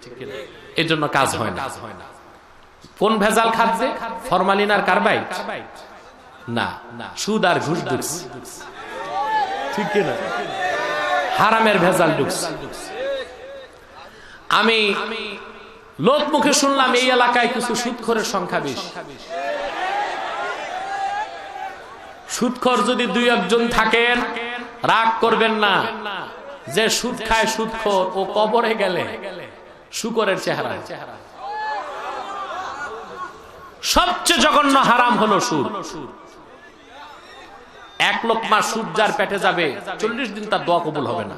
এই জন্য কাজ হয় না। কোন ভেজাল খাদ্যে? ফরমালিন আর কার্বাইড না, সুদ আর ঘুষ ঢুকছে, ঠিক কিনা? হারামের ভেজাল ঢুকছে। আমি লোক মুখে শুনলাম এই এলাকায় কিছু সুদখোরের সংখ্যা বেশি। সুদখোর যদি দুই একজন থাকেন, রাগ করবেন না। যে সুদ খায় সুদখোর, ও কবরে গেলে শুকরের চেহারা। সবচেয়ে জঘন্য হারাম হলো সুদ। এক লোকমা সুদ যার পেটে যাবে, 40 দিন তার দোয়া কবুল হবে না।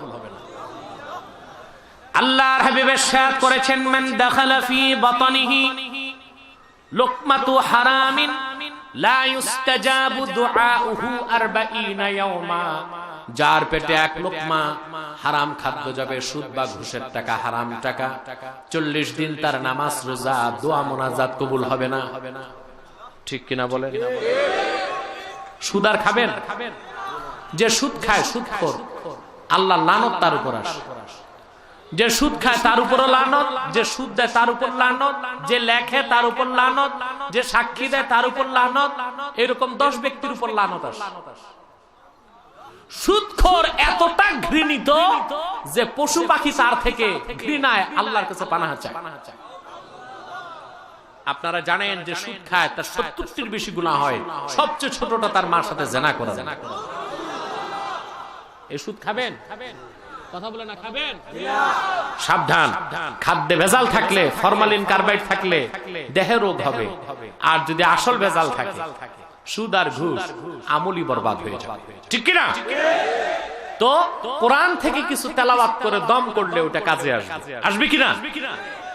আল্লাহর হাবিব ইরশাদ করেছেন, মান দাখালা ফি বাতনিহি লুকমাতু হারামিন লা ইউস্তাজাবু দুআউহু 40 ইয়াওমা। যার পেটে এক লোকমা হারাম খাদ্য যাবে, সুদ বা ঘুষের টাকা, হারাম টাকা, 40 দিন তার নামাজ, রোজা, দোয়া, মোনাজাত কবুল হবে না। ঠিক কিনা বলেন? সুদ আর খাবেন? যে সুদ খায় সুদখোর, আল্লাহ লানত তার উপর আসে। যে সুদ খায় তার উপরও লানত, যে সুদ দেয় তার উপর লানত, যে লেখে তার উপর লানত, যে সাক্ষী দেয় তার উপর লানত। এরকম 10 ব্যক্তির উপর লানত আসে। সুদখোর এতটা ঘৃণিত যে পশু পাখি তার থেকে ঘৃণায় আল্লাহর কাছে পানাহ চায়। আপনারা জানেন যে সুদ খায় তার 70টির বেশি গুনাহ হয়, সবচেয়ে ছোটটা তার মার সাথে জিনা করা। এই সুদ খাবেন? কথা বলে না, খাবেন? সাবধান। খাদ্যে ভেজাল থাকলে, ফরমালিন কার্বাইড থাকলে দেহে রোগ হবে। আর যদি আসল ভেজাল থাকে, সুদ আর ঘুষ, আমলই বরবাদ হয়ে যাবে। ঠিক কি না? তো কোরআন থেকে কিছু তেলাওয়াত করে দম করলে ওটা কাজে আসবে। আসবে কিনা?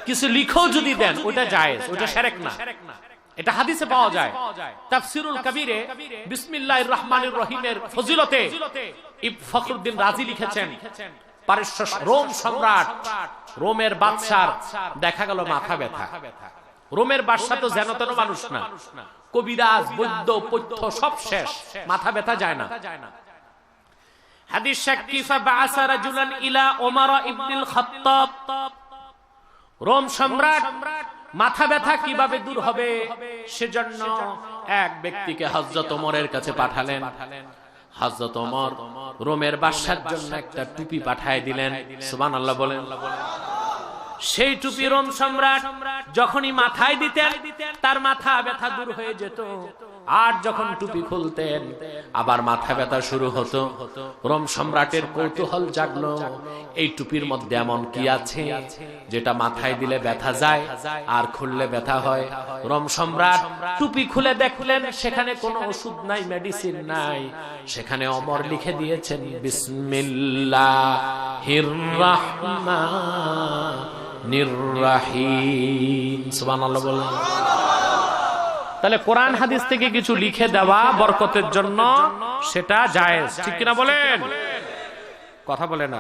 কিছু লিখেও যদি দেন, ওটা জায়েজ, ওটা শিরক না। এটা হাদিসে পাওয়া যায়। তাফসীরুল কবীরে বিসমিল্লাহির রহমানির রহিমের ফজিলতে ফখরুদ্দিন রাজি লিখেছেন, পারস্য রোম সম্রাট, রোমের বাদশার দেখা গেল মাথা ব্যথা। রোমের বাদশা তো যেন তেন মানুষ না, কবিরাজ, বৈদ্য, পথ্য সব শেষ, মাথা ব্যথা যায় না। হাদিস সাক্ষী ফাবাআসা রাজুলান ইলা ওমর ইবনুল খাত্তাব। রোম সম্রাট মাথা ব্যথা কিভাবে দূর হবে সেজন্য এক ব্যক্তিকে হযরত ওমরের কাছে পাঠালেন। হযরত ওমর রোমের বাদশার জন্য একটা টুপি পাঠিয়ে দিলেন। সুবহানাল্লাহ বলেন। সেই টুপি রোম সম্রাট যখনই মাথায় দিতেন, তার মাথা ব্যথা দূর হয়ে যেত। আর যখন টুপি খুলতেন, আবার মাথা ব্যথা শুরু হতো। রোম সম্রাটের কৌতূহল জাগলো, এই টুপির মধ্যে এমন কি আছে যেটা মাথায় দিলে ব্যথা যায় আর খুললে ব্যথা হয়? রোম সম্রাট টুপি খুলে দেখলেন সেখানে কোনো ওষুধ নাই, মেডিসিন নাই। সেখানে ওমর লিখে দিয়েছেন, বিসমিল্লাহির রাহমানির রাহিম। সুবহানাল্লাহ বলেন। তাহলে কোরআন হাদিস থেকে কিছু লিখে দেওয়া বরকতের জন্য, সেটা জায়েজ। ঠিক কিনা বলেন? কথা বলে না।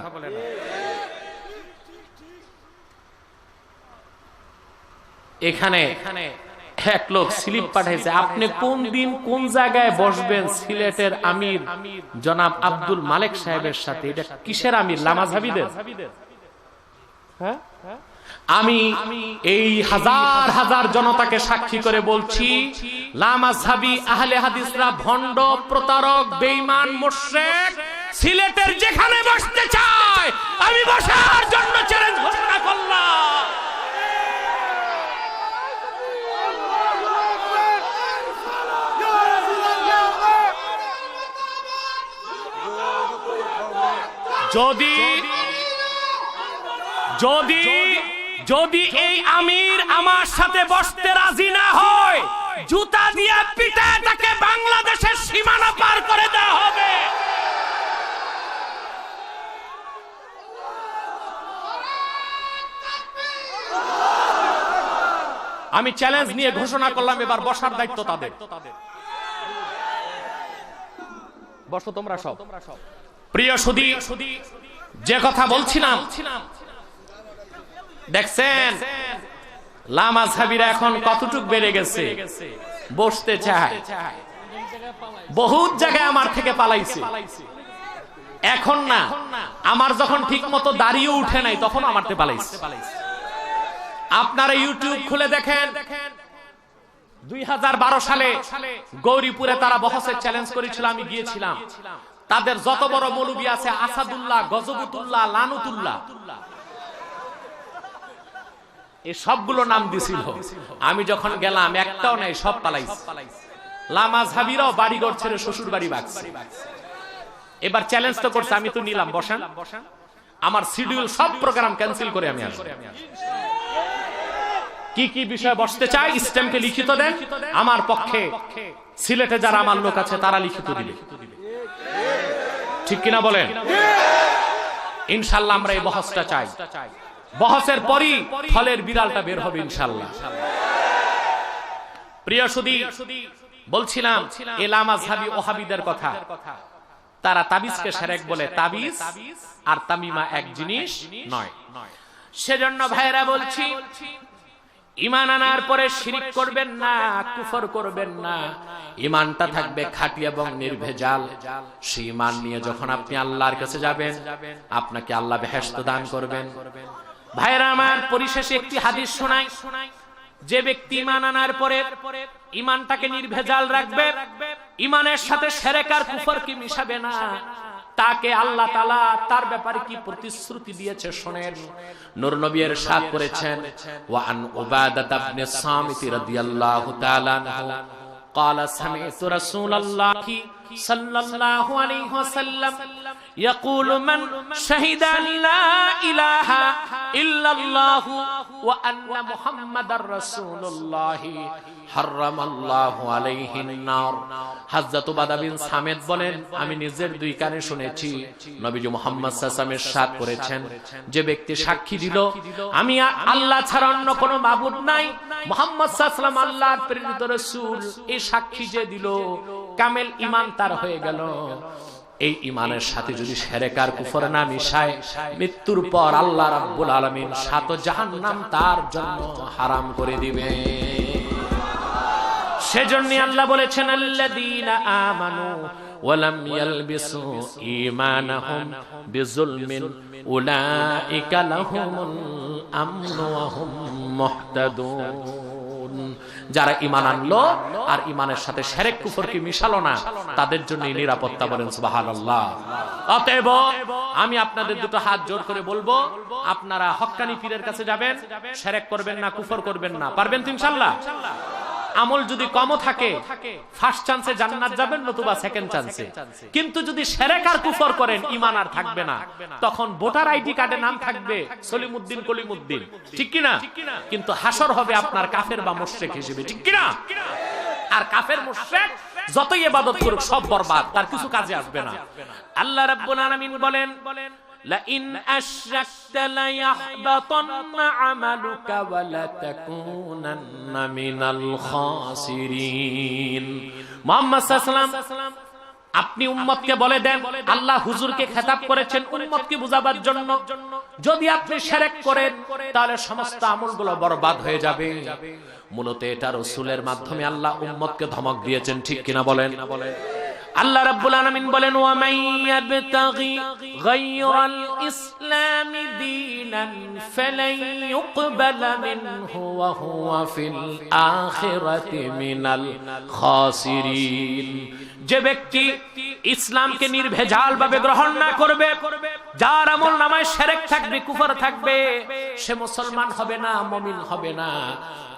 এখানে এক লোক স্লিপ পাঠাইছে, আপনি কোন দিন কোন জায়গায় বসবেন সিলেটের আমির জনাব আব্দুল মালেক সাহেবের সাথে। এটা কিসের আমির? লামাযহাবিদের। হ্যাঁ, আমি এই হাজার হাজার জনতাকে সাক্ষী করে বলছি, লামাযহাবী আহলে হাদিসরা ভণ্ড, প্রতারক, বেঈমান, মুশরিক সিলেটের যেখানে বসতে চায় আমি বসার জন্য চ্যালেঞ্জ ঘোষণা করলাম। যদি এই আমির আমার সাথে বসতে রাজি না হয়, জুতা দিয়ে পিটায় তাকে বাংলাদেশের সীমানা পার করে দেওয়া হবে। আমি চ্যালেঞ্জ নিয়ে ঘোষণা করলাম, এবার বসার দায়িত্ব তাদের। বসো তোমরা সব। প্রিয় সুধী, যে কথা বলছিলাম, দেখছেন লামাযহাবীরা এখন কতটুক বেড়ে গেছে, বসতে চায়। বহুত জায়গায় আমার থেকে পালাইছে, এখন না, আমার যখন ঠিক মতো দাঁড়িয়ে উঠে নাই তখন আমার থেকে পালাইছে। আপনারা ইউটিউব খুলে দেখেন, 2012 সালে গৌরীপুরে তারা বহসের চ্যালেঞ্জ করেছিল, আমি গিয়েছিলাম। তাদের যত বড় মৌলবী আছে, আসাদুল্লাহ, গজবুতুল্লাহ, লানুতুল্লাহ, এই সবগুলো নাম দিছিল। আমি যখন গেলাম একটাও নাই, সব পালাইছে। লামাযহাবীরাও বাড়িঘর ছেড়ে শ্বশুর বাড়ি ভাগছে। এবার চ্যালেঞ্জ তো করছে, আমি তো নিলাম, বসেন। আমার শিডিউল সব প্রোগ্রাম ক্যান্সেল করে আমি আসব। কি কি বিষয়ে বসতে চাই স্ট্যাম্পে লিখিত দেন, আমার পক্ষে সিলেটে যারা আমার লোক আছে তারা লিখিত দিবে, ঠিক কিনা বলেন? ইনশাআল্লাহ আমরা এই বহসটা চাই। বহসের পরই ফলের বিড়ালটা বের হবে ইনশাআল্লাহ। প্রিয় সুধী, বলছিলাম এই লামাযহাবী ওহাবীদের কথা। তারা তাবিজকে শিরক বলে। তাবিজ আর তামিমা এক জিনিস নয়। সেজন্য ভাইরা বলছি, ঈমান আনার পরে শিরক করবেন না, কুফর করবেন না। ঈমানটা থাকবে খাঁটি এবং নির্ভেজাল। সেই ঈমান নিয়ে যখন আপনি আল্লাহর কাছে যাবেন, আপনাকে আল্লাহ বেহেশত দান করবেন। ভাইরা আমার, পরিশেষে একটি হাদিস শোনাই। যে ব্যক্তি ঈমান আনার পরে ঈমানটাকে নির্ভেজাল রাখবে, ঈমানের সাথে শিরক আর কুফর কি মিশাবে না, তাকে আল্লাহ তাআলা তার ব্যাপারে কি প্রতিশ্রুতি দিয়েছে শোনেন। নূর নবী ইরশাদ করেছেন, ওয়া আন উবাদাহ ইবনে সামিত রাদিয়াল্লাহু তাআলা আনহু قال سمعت رسول الله صلى الله عليه وسلم يقول من شهد أن لا إله إلا الله وأن محمد رسول الله حرم الله عليه النار। হযরত উবাদা বিন সামিত বলেন, আমি নিজের দুই কানে শুনেছি নবীজি মুহাম্মদ সাল্লাল্লাহু আলাইহি ওয়াসাল্লাম ইরশাদ করেছেন, যে ব্যক্তি সাক্ষী দিল আমি আল্লাহ ছাড়া অন্য কোনো মাবুদ নাই, মুহাম্মদ সাল্লাল্লাহু আলাইহি ওয়াসাল্লাম আল্লাহর প্রেরিত রাসূল, এই সাক্ষী যে দিল, কামেল ঈমান তার হয়ে গেল। এই ঈমানের সাথে যদি শিরক আর কুফর না মিশায়, মৃত্যুর পর আল্লাহ রাব্বুল আলামিন 7 জাহান্নাম তার জন্য হারাম করে দিবে। সেজন্য আল্লাহ বলেছেন, আল্লাযীনা আমানু ওয়া লাম ইয়ালবিসু ঈমানাহুম বিযুলমিন উলাইকা লাহুমুল আমনু ওয়া হুম মুহতাদুন। যারা ঈমান আনলো আর ঈমানের সাথে শিরক কুফর কি মিশালো না, তাদের জন্য নিরাপত্তা। বলেন সুবহানাল্লাহ। অতএব আমি আপনাদের দুটো হাত জোর করে বলবো, আপনারা হক্কানি পীরের কাছে যাবেন, শিরক করবেন না, কুফর করবেন না। পারবেন তো ইনশাআল্লাহ? আমল যদি কমও থাকে, ফার্স্ট চান্সে জান্নাত যাবেন, নতুবা সেকেন্ড চান্সে। কিন্তু যদি শিরক আর কুফর করেন, ঈমান আর থাকবে না। তখন ভোটার আইডি কার্ডে নাম থাকবে সলিমউদ্দিন কলিমউদ্দিন, ঠিক কি না? কিন্তু হাসর হবে আপনার কাফের বা মুশরিক হিসেবে, ঠিক কি না? আর কাফের মুশরিক যতই ইবাদত করুক সব বরবাদ, তার কিছু কাজে আসবে না। আল্লাহ রাব্বুল আলামিন বলেন, لئن أشركت ليحبطن عملك ولتكونن من الخاسرين। মুহাম্মদ সাল্লাল্লাহু আলাইহি ওয়াসাল্লাম আপনি উম্মতকে বলে দেন, আল্লাহ হুজুরকে খেতাব করেছেন উম্মতকে বুঝাবার জন্য, যদি আপনি শিরক করেন তাহলে সমস্ত আমলগুলো বরবাদ হয়ে যাবে। মূলত এটা রাসূলের মাধ্যমে আল্লাহ উম্মতকে ধমক দিয়েছেন, ঠিক কিনা বলেন? আল্লাহ রাব্বুল আলামিন বলেন, ওয়া মান ইয়াবতাগি গায়রাল ইসলামি দীনান ফালান ইউকবালা মিনহু ওয়া হুয়া ফিল আখিরাতি মিনাল খাসিরিন। যে ব্যক্তি ইসলামকে নির্ভেজাল ভাবে গ্রহণ না করবে, যার আমল নামায় শিরক থাকবে, কুফর থাকবে, সে মুসলমান হবে না, মুমিন হবে না।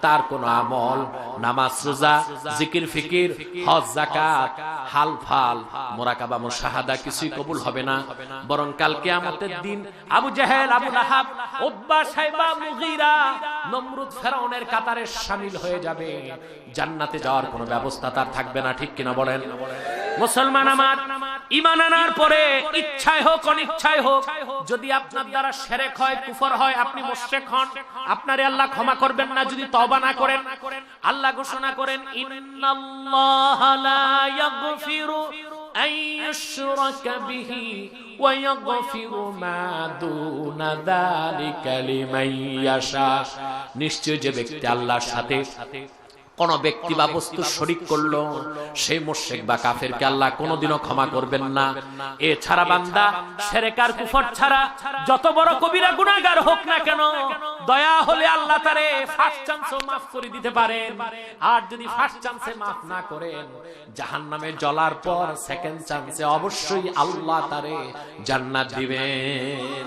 তার কোন আমল, নামাজ, রোজা, জিকির, ফিকির, হজ, যাকাত, হালফাল, মুরাকাবা, মুশাহাদা কিছুই কবুল হবে না। বরং কাল কিয়ামতের দিন আবু জাহেল, আবু লাহাব, উতবা, শাইবা, মুগীরা, নমরুদ, ফেরাউনের কাতারে শামিল হয়ে যাবে। জান্নাতে যাওয়ার কোনো ব্যবস্থা তার থাকবে না, ঠিক কিনা বলেন? মুসলমান আমার, ঈমান আনার পরে ইচ্ছায় হোক অনিচ্ছায় হোক, যদি আপনার দ্বারা শিরক হয়, কুফর হয়, আপনি মুশরিক হন, আপনারে আল্লাহ ক্ষমা করবেন না যদি তওবা না করেন। আল্লাহ ঘোষণা করেন, ইন্নাল্লাহা লা ইয়াগফিরু أن يشرك به ويغفر ما دون ذلك لمن يشاء নিশ্চয় যে ব্যক্তি আল্লাহর সাথে কোন ব্যক্তি বা বস্তু শরীক করলো সেই মুশরিক বা কাফেরকে আল্লাহ কোনোদিনও ক্ষমা করবেন না। এছাড়া বান্দা শিরক আর কুফর ছাড়া যত বড় কবিরা গুনাহগার হোক না কেন, দয়া হলে আল্লাহ তারে ফার্স্ট চান্সও maaf করে দিতে পারেন। আর যদি ফার্স্ট চান্সে maaf না করেন, জাহান্নামে জ্বলার পর সেকেন্ড চান্সে অবশ্যই আল্লাহ তারে জান্নাত দিবেন।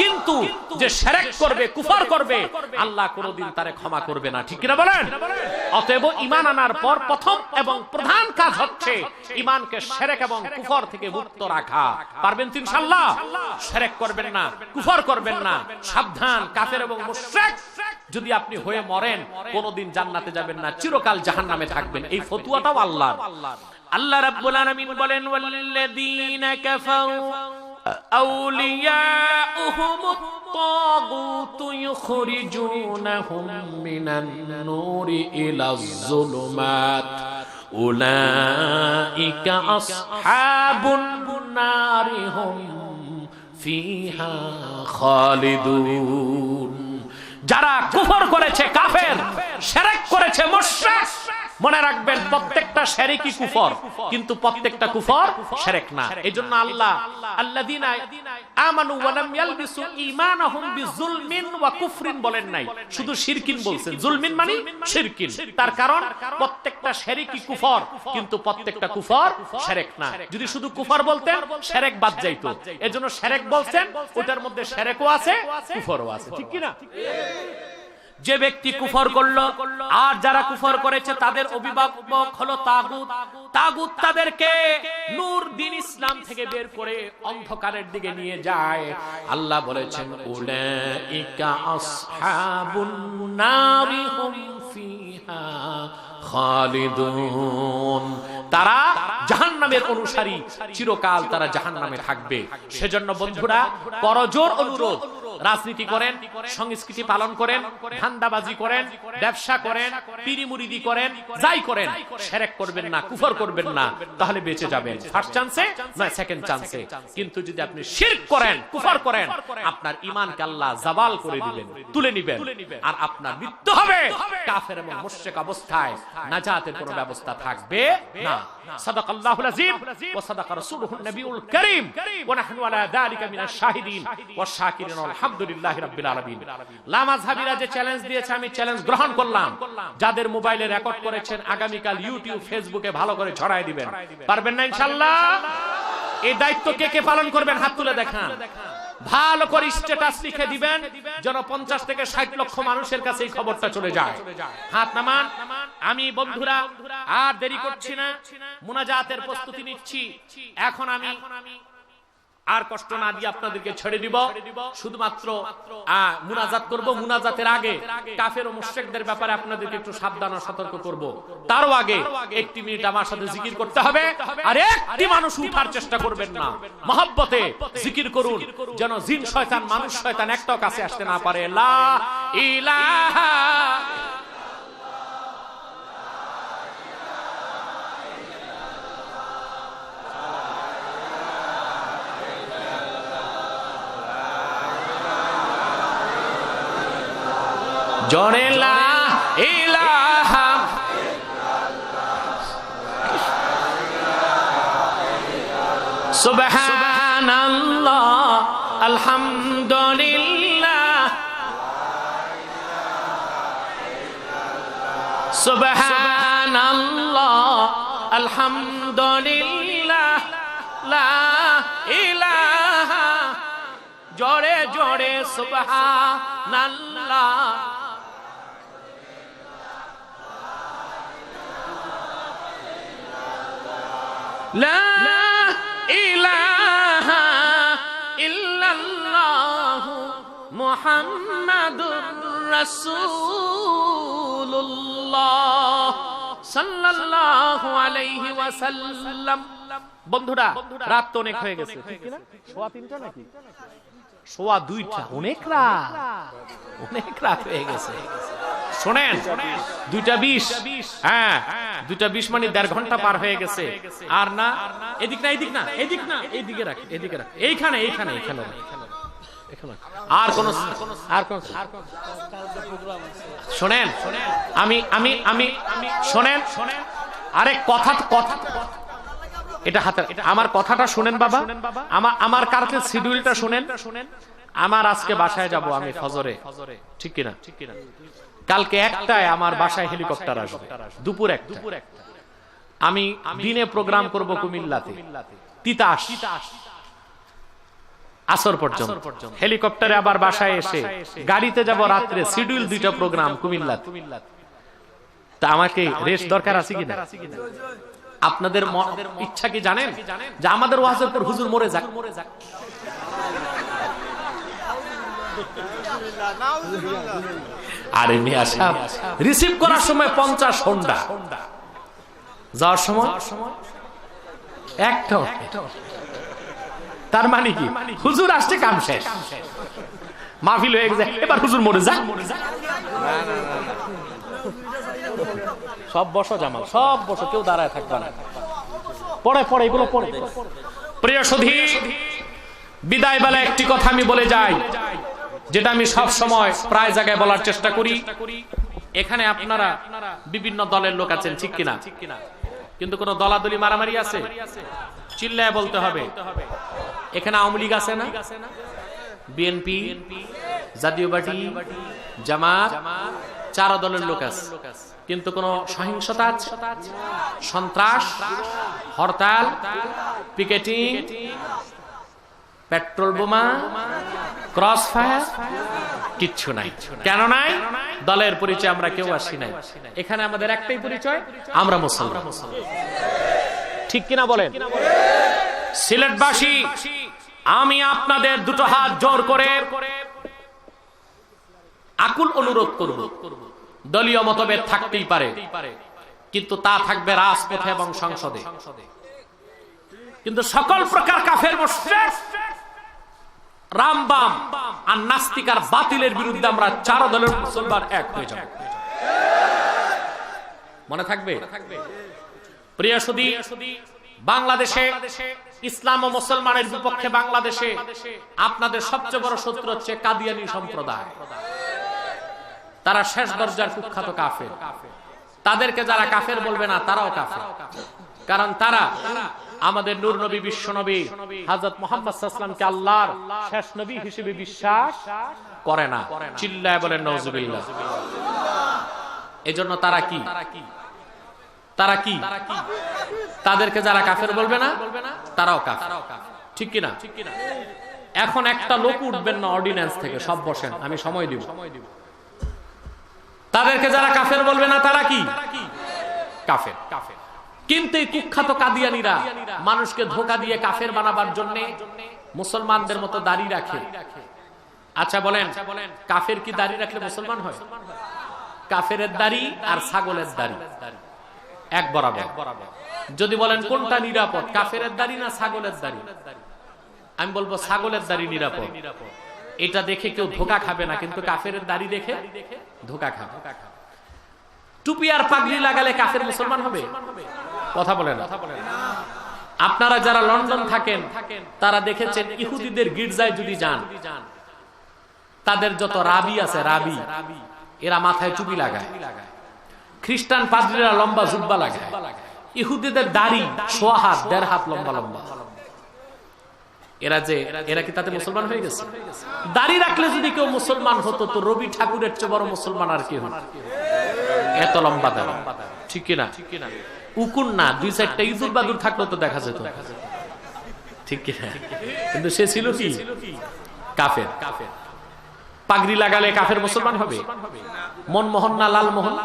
কিন্তু যে শিরক করবে, কুফর করবে, আল্লাহ কোনোদিন তারে ক্ষমা করবে না। ঠিক কিনা বলেন? অতএব ঈমান আনার পর প্রথম এবং প্রধান কাজ হচ্ছে ঈমানকে শিরক এবং কুফর থেকে মুক্ত রাখা। পারবেন তো ইনশাআল্লাহ? শিরক করবেন না, কুফর করবেন না, সাবধান। কাফের এবং মুশরিক যদি আপনি হয়ে মরেন, কোনোদিন জান্নাতে যাবেন না, চিরকাল জাহান্নামে থাকবেন। এই ফতোয়াটাও আল্লাহর। আল্লাহ রাব্বুল আলামিন বলেন, ওয়াল্লাযীনা কাফারু أولياؤهم الطاغوت يخرجونهم من النور إلى الظلمات أولئك أصحاب النار هم فيها خالدون। যারা কুফর করেছে, কাফের, শিরক করেছে, মুশরিক, মনে রাখবেন প্রত্যেকটা শিরকই কুফর, কিন্তু প্রত্যেকটা কুফর শিরক না। এজন্য আল্লাহ আল্লাযীনা আমানু ওয়া লাম ইয়ালবিসু ঈমানাহুম বিযুলমিন ওয়া কুফরিন বলেন নাই, শুধু শিরকিন বলছেন। জুলমিন মানে শিরকিন। তার কারণ প্রত্যেকটা শিরকই কুফর, কিন্তু প্রত্যেকটা কুফর শিরক না। যদি শুধু কুফর বলতেন, শিরক বাদ যাইতো। এজন্য শিরক বলছেন, ওটার মধ্যে শিরকও আছে, কুফরও আছে। ঠিক কি না? যে ব্যক্তি কুফর করলো আর যারা কুফর করেছে তাদের অভিভাবক হলো তাগুত। তাগুত তাদেরকে নূর দ্বীন ইসলাম থেকে বের করে অন্ধকারের দিকে নিয়ে যায়। আল্লাহ বলেছেন, উলাইকা আসহাবুন নারি হুম ফিহা খালিদুন। তারা জাহান্নামের অনুসারী, চিরকাল তারা জাহান্নামে থাকবে। সেজন্য বন্ধুরা, করজোর অনুরোধ, রাজনীতি করেন, সংস্কৃতি পালন করেন, ধান্দাবাজি করেন, ব্যবসা করেন, পীরি মুরিদি করেন, যাই করেন, শিরক করবেন না, কুফর করবেন না, তাহলে বেঁচে যাবেন ফার্স্ট চান্সে, নয় সেকেন্ড চান্সে। কিন্তু যদি আপনি শিরক করেন, কুফর করেন, আপনার ঈমানকে আল্লাহ জাবাল করে দিবেন, তুলে নিবেন, আর আপনার মৃত্যু হবে কাফের এবং মুশরিক অবস্থায়। নাজাতের কোনো ব্যবস্থা থাকবে না। সাদাকাল্লাহুল আযীম ওয়া সাদাকা রাসূলুহুন নবিয়ুল কারীম ওয়া নাহনু আলা যালিকা মিনাশ শাহিদিন ওয়াশ শাকিরিন আলহামদুলিল্লাহি রাব্বিল আলামিন। লামাযহাবিরা যে চ্যালেঞ্জ দিয়েছে, আমি চ্যালেঞ্জ গ্রহণ করলাম। যাদের মোবাইলে রেকর্ড করেছেন, আগামীকাল ইউটিউব, ফেসবুকে ভালো করে ছড়ায় দিবেন। পারবেন না ইনশাআল্লাহ? এই দায়িত্ব কে কে পালন করবেন? হাত তুলে দেখান। ভালো করে স্ট্যাটাস লিখে দিবেন, যেন 50 থেকে 60 লক্ষ মানুষের কাছে এই খবরটা চলে যায়। হাত নামান। আমি বন্ধুরা আর দেরি করছি না, মুনাজাতের প্রস্তুতি নিচ্ছি। এখন আমি আর কষ্ট না দিয়ে আপনাদেরকে ছেড়ে দিব। শুধুমাত্র মুনাজাত করব। মুনাজাতের আগে কাফের ও মুশরিকদের ব্যাপারে আপনাদেরকে একটু সাবধান ও সতর্ক করব। তারও আগে 1 মিনিট আমার সাথে জিকির করতে হবে। আর একটি মানুষ উঠার চেষ্টা করবেন না, মহব্বতে জিকির করুন, যেন জিন শয়তান, মানুষ শয়তান একটাও কাছে আসতে না পারে। লা ইলাহা জোরে লা ইলাহা সুবহানাল্লাহ আলহামদুলিল্লাহ সুবহানাল্লাহ আলহামদুলিল্লাহ লা ইলাহা জোরে জোরে সুবহানাল্লাহ লা ইলাহা ইল্লাল্লাহ মুহাম্মাদুর রাসূলুল্লাহ সাল্লাল্লাহু আলাইহি ওয়াসাল্লাম। বন্ধুরা, রাত তো অনেক হয়ে গেছে, ঠিক না? 3:15 নাকি 2:15? অনেক রাত হয়ে গেছে। শোনেন, 2:20, হ্যাঁ 2:20 মানে 1.5 ঘন্টা পার হয়ে গেছে। আর না এদিক না এদিক না এদিক না, এইদিকে রাখ, এদিকে রাখ, এইখানে এইখানে এইখানে আর কোন শোনেন, আমি আমি আমি শোনেন, আরে কথা এটা হাতে, আমার কথাটা শুনেন বাবা, আমার কালকে শিডিউলটা শুনেন। আমার আজকে বাসায় যাব আমি ফজরে, ঠিক কিনা? কালকে 1টায় আমার বাসায় হেলিকপ্টার আসবে, দুপুর 1টা। আমি দিনে প্রোগ্রাম করব কুমিল্লাতে, তিতাস আসর পর্যন্ত, হেলিকপ্টারে আবার বাসায় এসে গাড়িতে যাব রাত্রে, শিডিউল 2টা প্রোগ্রাম কুমিল্লাতে। তা আমাকে রেস্ট দরকার আছে কিনা? আপনাদের ইচ্ছা কি জানেন যে আমাদের ওয়াজের পর হুজুর মরে যাক? আরে মিয়া সাহেব, রিসিভ করার সময় 50 হোন্ডা, যাওয়ার সময় একটা। তার মানে কি হুজুর আসছে, কাম শেষ, মাহফিল হয়ে গেছে, এবার হুজুর মরে যাক। সব বসো জামাল, সব বসো, কেউ দাঁড়ায় থাকবে না, পড়ে পড়ে এগুলো পড়ে। প্রিয় সুধী, বিদায় বেলা একটি কথা আমি বলে যাই, যেটা আমি সব সময় প্রায় জায়গায় বলার চেষ্টা করি। এখানে আপনারা বিভিন্ন দলের লোক আছেন, ঠিক কিনা? কিন্তু কোন দলাদলি মারামারি আছে? চিল্লায় বলতে হবে। এখানে আওয়ামী লীগ আছে না, বিএনপি, জাতীয় পার্টি, জামাত, 4 দলের লোক আছে। কিন্তু কোন সহিংসতা আছে? সন্ত্রাস, হরতাল, পিকেটিং, পেট্রোল বোমা, ক্রস ফায়ার কিচ্ছু নাই। কেন নাই? দলের পরিচয় আমরা কেউ আসি নাই। এখানে আমাদের একটাই পরিচয়, আমরা মুসলমান, ঠিক কিনা বলেন? সিলেটবাসী, আমি আপনাদের দুটো হাত জোর করে আকুল অনুরোধ করব, দলীয় মতভেদ থাকতেই পারে, কিন্তু তা থাকবে রাজপথে এবং সংসদে। কিন্তু সকল প্রকার কাফের, মুশরিক, রামবাম আর নাস্তিক আর বাতিলের বিরুদ্ধে আমরা 4 দলের মুসলমান এক হয়ে যাব। মনে থাকবে? প্রিয় সুধী, বাংলাদেশে ইসলাম ও মুসলমানের বিপক্ষে বাংলাদেশে আপনাদের সবচেয়ে বড় শত্রু হচ্ছে কাদিয়ানী সম্প্রদায়। তারা শেষ দরজার কুখ্যাত কাফের। তাদেরকে যারা কাফের বলবে না, তারাও কাফের, কারণ তারা আমাদের নূর নবী, বিশ্ব নবী হযরত মুহাম্মদ সাল্লাল্লাহু আলাইহি ওয়াসাল্লামকে আল্লাহর শেষ নবী হিসেবে বিশ্বাস করে না। চিল্লায় বলেন নাউজুবিল্লাহ। এজন্য তারা কি? তাদেরকে যারা কাফের বলবে না, তারাও কাফের, ঠিক কিনা? এখন একটা লোক উঠবেন না অর্ডিন্যান্স থেকে, সব বসেন, আমি সময় দিব। তাদেরকে যারা কাফের বলবে না, তারা কি? কাফের। কিন্তু এই কুখ্যাত কাদিয়ানীরা মানুষকে ধোঁকা দিয়ে কাফের বানাবার জন্য মুসলমানদের মতো দাড়ি রাখে। আচ্ছা বলেন, কাফের কি দাড়ি রাখলে মুসলমান হয়? কাফেরের দাড়ি আর ছাগলের দাড়ি এক বরাবর। যদি বলেন কোনটা নিরাপদ, কাফেরের দাড়ি না ছাগলের দাড়ি, আমি বলবো ছাগলের দাড়ি নিরাপদ। এটা দেখে কেউ ধোঁকা খাবে না, কিন্তু কাফেরের দাড়ি দেখে ধোঁকা খাবে। টুপি আর পাগড়ি লাগালে কাফের মুসলমান হবে? কথা বলেন। আপনারা যারা লন্ডন থাকেন তারা দেখেছেন, ইহুদিদের গির্জায় যদি যান, তাদের যত রাবি আছে, রাবি, এরা মাথায় টুপি লাগায়। খ্রিস্টান পাদ্রীরা লম্বা জুব্বা লাগায়। ইহুদিদের দাড়ি 1.5 হাত 1.5 হাত লম্বা লম্বা। এরা কি তাতে মুসলমান হয়ে গেছে? দাড়ি রাখলে যদি কেউ মুসলমান হতো, তো রবি ঠাকুরের চেয়ে বড় মুসলমান আর কেউ, এত লম্বা দাড়ি, ঠিক কিনা? উকুন না, 2-4টা ইঁদুর বাদুর থাকলো তো দেখা যেত, ঠিক কিনা? কিন্তু সে ছিল কি? কাফের। পাগড়ি লাগালে কাফের মুসলমান হবে? মনমোহন না লালমোহন,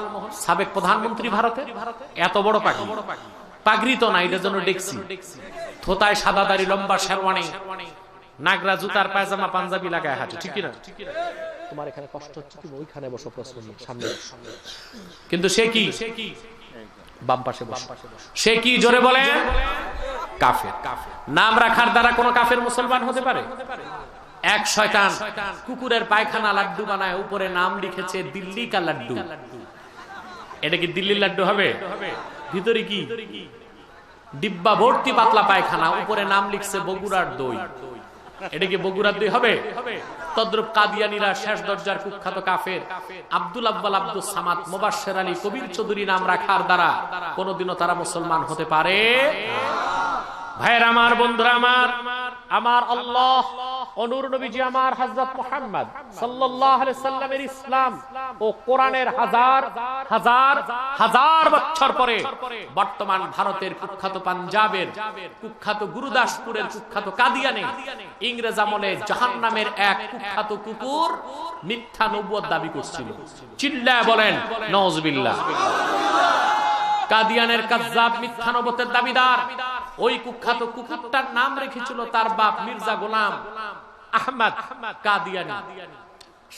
সাবেক প্রধানমন্ত্রী ভারতের, এত বড় পাগড়ি। পাগড়ি তো না, এটার জন্য ডেকসি। থোতায় সাদা দাড়ি, লম্বা শেরওয়ানি, নাগরা জুতার পায়জামা পাঞ্জাবি লাগায় হাঁটে, ঠিক কিনা? তোমার এখানে কষ্ট হচ্ছে, তুমি ওইখানে বসো, প্রশ্ন সামনে। কিন্তু সে কি? বাম পাশে বসে। সে কি? জোরে বলেন। কাফের। নাম রাখার দ্বারা কোন কাফের মুসলমান হতে পারে? এক শয়তান কুকুরের পায়খানা লাড্ডু বানায়, উপরে নাম লিখেছে দিল্লি কা লাড্ডু। এটা কি দিল্লির লাড্ডু হবে? ভিতরে কি ডিব্বা ভর্তি পাতলা পায়খানা, উপরে নাম লিখছে বগুড়ার দই। এটা কি বগুড়ার দই হবে? তদ্রুপ কাদিয়ানীরা শেষ দরজার কুখ্যাত কাফের আব্দুল আব্বাল আব্দুল সামাদ মুবাশশির আলী কবির চৌধুরী নাম রাখার দ্বারা কোনোদিনও তারা মুসলমান হতে পারে। ভাইয়ের আমার, বন্ধুরা আমার, আমার আল্লাহ অনুর নবীজি আমার হযরত মুহাম্মদ সাল্লাল্লাহু আলাইহি সাল্লামের ইসলাম ও কোরআনের হাজার হাজার হাজার বছর পরে বর্তমান ভারতের কুখ্যাত পাঞ্জাবের কুখ্যাত গুরুদাসপুরের কুখ্যাত কাদিয়ানে ইংরেজ আমলে জাহান্নামের এক কুখ্যাত কুকুর মিথ্যা নবুয়ত দাবি করছিল। চিল্লায় বলেন নাউযুবিল্লাহ। কাদিয়ানের কাযযাব মিথ্যা নবুয়তের দাবিদার ওই কুখ্যাত কুকুরটার নাম রেখেছিল তার বাপ মির্জা গোলাম আহমদ কাদিয়ানী।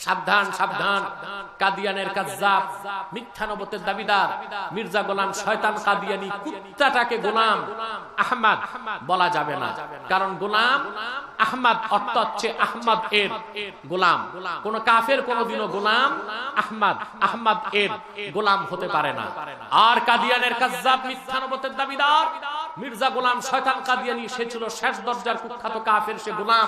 সাবধান সাবধান, কাদিয়ানের কাযযাব মিথ্যা নবুয়তের দাবিদার মির্জা গোলাম শয়তান কাদিয়ানী কুত্তাটাকে গোলাম আহমদ বলা যাবে না, কারণ গোলাম আহমদ অর্থ হচ্ছে আহমদ এর গোলাম। কোন কাফের কোনদিনও গোলাম আহমদ আহমদ এর গোলাম হতে পারে না। আর কাদিয়ানের কাযযাব মিথ্যা নবুয়তের দাবিদার মির্জা গোলাম শয়তান কাদিয়ানী, সে ছিল শেষ দরজার কুখ্যাত কাফের। সে গোলাম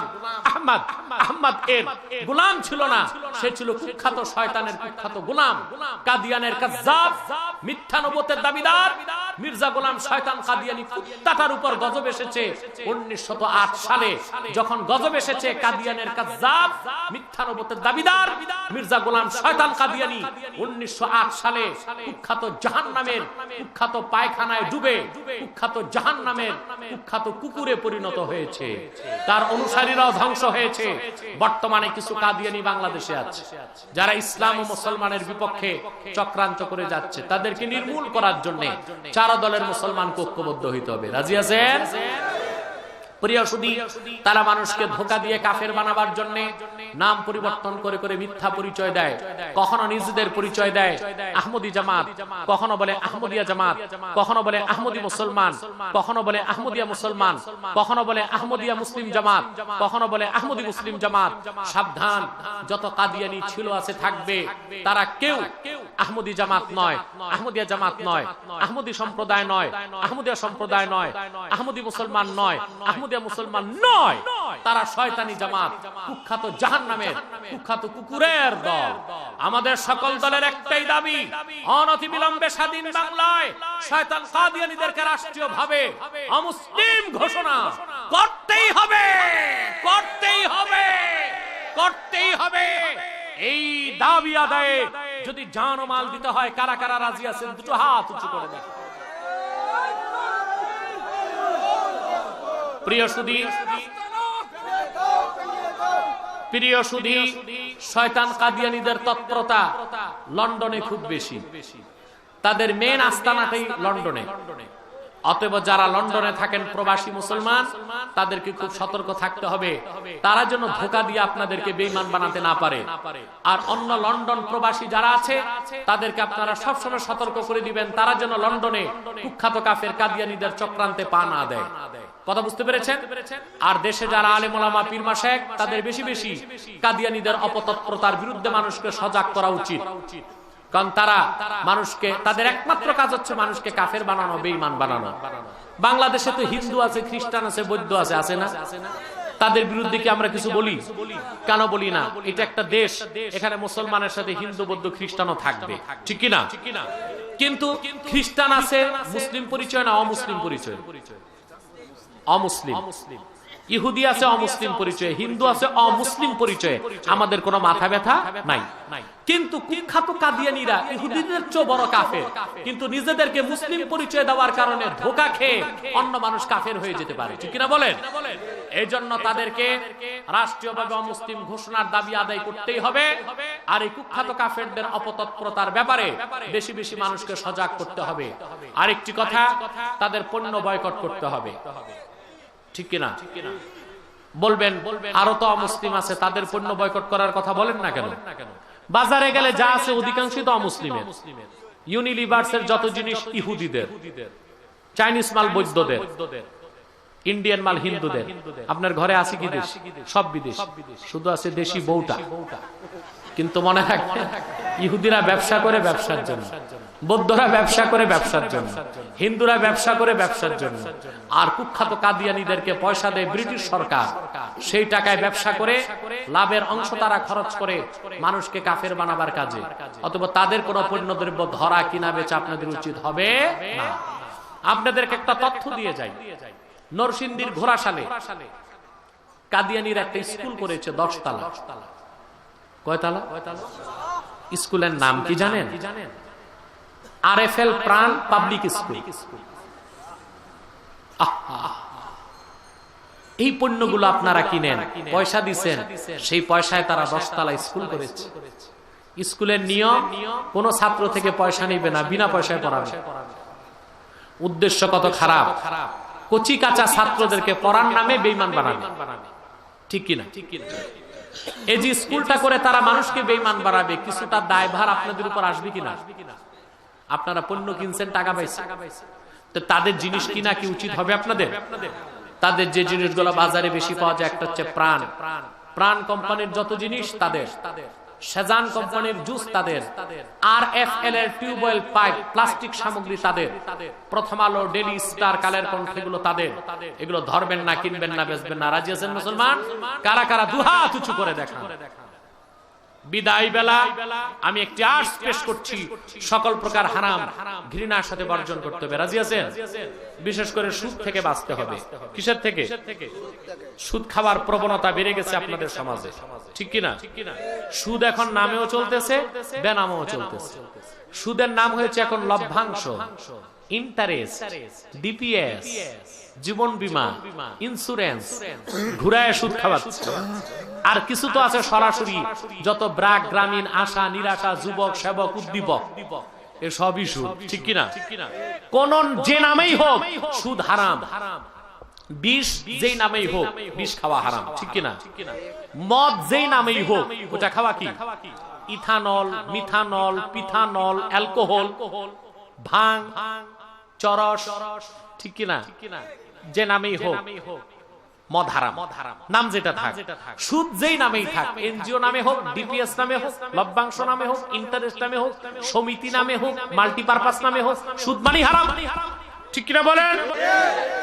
আহমদ আহমদ এর গোলাম ছিল না, সে ছিল কুখ্যাত শয়তানের কুখ্যাত গোলাম। কাদিয়ানের কাযযাব মিথ্যা নবুয়তের দাবিদার মির্জা গোলাম শয়তান কাদিয়ানী কুত্তাটার উপর গজব এসেছে 1908 সালে। যখন গজব এসেছে, কাদিয়ানের কাযযাব মিথ্যা নবুয়তের দাবিদার মির্জা গোলাম শয়তান কাদিয়ানী 1908 সালে কুখ্যাত জাহান্নামের কুখ্যাত পায়খানায় ডুবে কুখ্যাত জাহান্নামের কুখ্যাত কুকুরে পরিণত হয়েছে। তার অনুসারীরাও ধ্বংস হয়েছে। বর্তমানে কিছু কাদিয়ানী বাংলাদেশে আছে যারা ইসলাম ও মুসলমানের বিপক্ষে চক্রান্ত করে যাচ্ছে। তাদেরকে নির্মূল করার জন্য 4 দলের মুসলমানকে ঐক্যবদ্ধ হইতে হবে। রাজি আছেন? প্রিয় সুধী, তারা মানুষকে ধোঁকা দিয়ে কাফের বানাবার জন্য নাম পরিবর্তন করে করে মিথ্যা পরিচয় দেয়। কখনো নিজেদের পরিচয় দেয় আহমদি জামাত, কখনো বলে আহমদিয়া জামাত, কখনো বলে আহমদি মুসলমান, কখনো বলে আহমদিয়া মুসলমান, কখনো বলে আহমদিয়া মুসলিম জামাত, কখনো বলে আহমদি মুসলিম জামাত। সাবধান, যত কাদিয়ানী ছিল আছে থাকবে, তারা কেউ আহমদি জামাত নয়, আহমদিয়া জামাত নয়, আহমদি সম্প্রদায় নয়, আহমদিয়া সম্প্রদায় নয়, আহমদি মুসলমান নয়, আহমদিয়া মুসলমান নয়। তারা শয়তানি জামাত, কুখ্যাত জাহান্নামের কুখ্যাত কুকুরের দল। আমাদের সকল দলের একটাই দাবি, অনতিবিলম্বে স্বাধীন বাংলায় শয়তান কাদিয়ানীদেরকে রাষ্ট্রীয়ভাবে অমুসলিম ঘোষণা করতেই হবে, করতেই হবে, করতেই হবে। এই দাবি আদায়ে যদি জান ও মাল দিতে হয়, কারা কারা রাজি আছেন? দুটো হাত উঁচু করে দেন। প্রিয় সুধী, প্রিয় সুধী, শয়তান কাদিয়ানীদের তৎপরতা লন্ডনে খুব বেশি। তাদের মেন আস্তানাটাই লন্ডনে। অতএব যারা লন্ডনে থাকেন প্রবাসী মুসলমান, তাদেরকে খুব সতর্ক থাকতে হবে, তারা যেন ধোঁকা দিয়ে আপনাদেরকে বেঈমান বানাতে না পারে। আর অন্য লন্ডন প্রবাসী যারা আছে, তাদেরকে আপনারা সবসময় সতর্ক করে দিবেন, তারা যেন লন্ডনে কুখ্যাত কাফের কাদিয়ানীদের চক্রান্তে পা না দেয়। কথা বুঝতে পেরেছেন? আর দেশে যারা আলেম ওলামা পীর মাশায়েখ, তাদের বেশি বেশি কাদিয়ানীদের অপতৎপরতার বিরুদ্ধে মানুষকে সজাগ করা উচিত। কারণ তারা মানুষকে, তাদের একমাত্র কাজ হচ্ছে মানুষকে কাফের বানানো, বেঈমান বানানো। বাংলাদেশে তো হিন্দু আছে, খ্রিস্টান আছে, বৌদ্ধ আছে, আছে না? তাদের বিরুদ্ধে কি আমরা কিছু বলি? কেন বলি না? এটা একটা দেশ, এখানে মুসলমানের সাথে হিন্দু বৌদ্ধ খ্রিস্টানও থাকবে, ঠিক কি না? কিন্তু খ্রিস্টান আছে মুসলিম পরিচয় না অমুসলিম পরিচয়? অমুসলিম। ইহুদি আছে অমুসলিম পরিচয়, হিন্দু আছে অমুসলিম পরিচয়। আমাদের কোনো মাথা ব্যথা নাই। কিন্তু কুখ্যাত কাদিয়ানীরা ইহুদিদের চেয়ে বড় কাফের, কিন্তু নিজেদেরকে মুসলিম পরিচয় দেওয়ার কারণে ধোঁকা খেয়ে অন্য মানুষ কাফের হয়ে যেতে পারে, ঠিক কিনা বলেন? এই জন্য তাদেরকে রাষ্ট্রীয়ভাবে অমুসলিম ঘোষণার দাবি আদায় করতেই হবে। আর এই কুখ্যাত কাফেরদের অপতৎপরতার ব্যাপারে বেশি বেশি মানুষকে সজাগ করতে হবে। আরেকটি কথা, তাদের পণ্য বয়কট করতে হবে, ঠিক কিনা? বলবেন আরো তো অমুসলিম আছে, তাদের পণ্য বয়কট করার কথা বলেন না কেন? বাজারে গেলে যা আছে অধিকাংশই তো অমুসলিমের। ইউনিলিভার্সের যত জিনিস ইহুদিদের, চাইনিজ মাল বৌদ্ধদের, ইন্ডিয়ান মাল হিন্দুদের। আপনার ঘরে আছে কি দেশ? সব বিদেশ, শুধু আছে দেশি বউটা। কিন্তু মনে রাখবেন, ইহুদিরা ব্যবসা করে ব্যবসার জন্য, বৌদ্ধরা ব্যবসা করে ব্যবসার জন্য, হিন্দুরা ব্যবসা করে ব্যবসার জন্য, আর কুখ্যাত কাদিয়ানীদেরকে পয়সা দেয় ব্রিটিশ সরকার। সেই টাকায় ব্যবসা করে লাভের অংশ তারা খরচ করে মানুষকে কাফের বানাবার কাজে। অথবা তাদের কোন পণ্যদ্রব্য ধরা কিনা বেচা আপনাদের উচিত হবে না। আপনাদেরকে একটা তথ্য দিয়ে যাই, নরসিংদীর ঘোড়াশালে কাদিয়ানীর একটা স্কুল করেছে 10 তলা। কয়তলা? স্কুলের নাম কি জানেন? RFL প্রাণ পাবলিক স্কুল। এই পণ্যগুলো আপনারা কিনেন, পয়সা দিচ্ছেন, সেই পয়সায় তারা 10 তলা স্কুল করেছে। স্কুলের নিয়ম, কোন ছাত্র থেকে পয়সা নিবে না, বিনা পয়সায় পড়াবে। উদ্দেশ্য কত খারাপ! কচি কাঁচা ছাত্রদেরকে পড়ার নামে বেঈমান বানাবে। ঠিক কিনা? এই যে স্কুলটা করে তারা মানুষকে বেঈমান বানাবে, কিছুটা দায়ভার আপনাদের উপর আসবে কিনা? আপনারা পণ্য কিনছেন, টাকা পাইছেন, তো তাদের জিনিস কিনা কি উচিত হবে আপনাদের? তাদের যে জিনিসগুলো বাজারে বেশি পাওয়া যায়, একটা হচ্ছে প্রাণ। প্রাণ কোম্পানির যত জিনিস তাদের, সেজান কোম্পানির জুস তাদের, RFL এর টিউবওয়েল পাইপ প্লাস্টিক সামগ্রী তাদের, প্রথম আলো, ডেলি স্টার, কালের কণ্ঠ এগুলো তাদের। এগুলো ধরবেন না, কিনবেন না, বেচবেন না। রাজি আছেন মুসলমান? কারা কারা দুহাত উঁচু করে দেখান। বিদায় বেলা আমি একটি আর্টস পেশ করছি, সকল প্রকার হারাম ঘৃণার সাথে বর্জন করতে হবে। রাজি আছেন? বিশেষ করে সুদ থেকে বাঁচতে হবে। কিসের থেকে? সুদ খাবার প্রবণতা বেড়ে গেছে আপনাদের সমাজে, ঠিক কিনা? সুদ এখন নামেও চলতেছে, বেনামেও চলতেছে। সুদের নাম হয়েছে এখন লভ্যাংশ, ইন্টারেস্ট, DPS, জীবন বীমা, ইন্স্যুরেন্স, ঘুরায় সুদ খাওয়াচ্ছে। আর কিছু তো আছে সরাসরি, যত ব্রাক, গ্রামীণ, আশা, নিরাশা, যুবক, সেবক, উদ্দীপক, এসবই সুদ, ঠিক কিনা? কোন যে নামেই হোক সুদ হারাম। বিষ যেই নামেই হোক বিষ খাওয়া হারাম, ঠিক কিনা? মদ যেই নামেই হোক ওটা খাওয়া কি? ইথানল, মিথানল, পিথানল, অ্যালকোহল, ভাং, চরস, ঠিক কিনা? যে নামেই হোক মদ হারাম, নাম যেটা থাক। সুদ যেই নামেই থাক, এনজিও নামে হোক, DPS নামে হোক, লভ্যাংশ নামে হোক, ইন্টারেস্ট নামে হোক, সমিতি নামে হোক, মাল্টিপারপাস নামে হোক, সুদ মানে হারাম, ঠিক কিনা বলেন?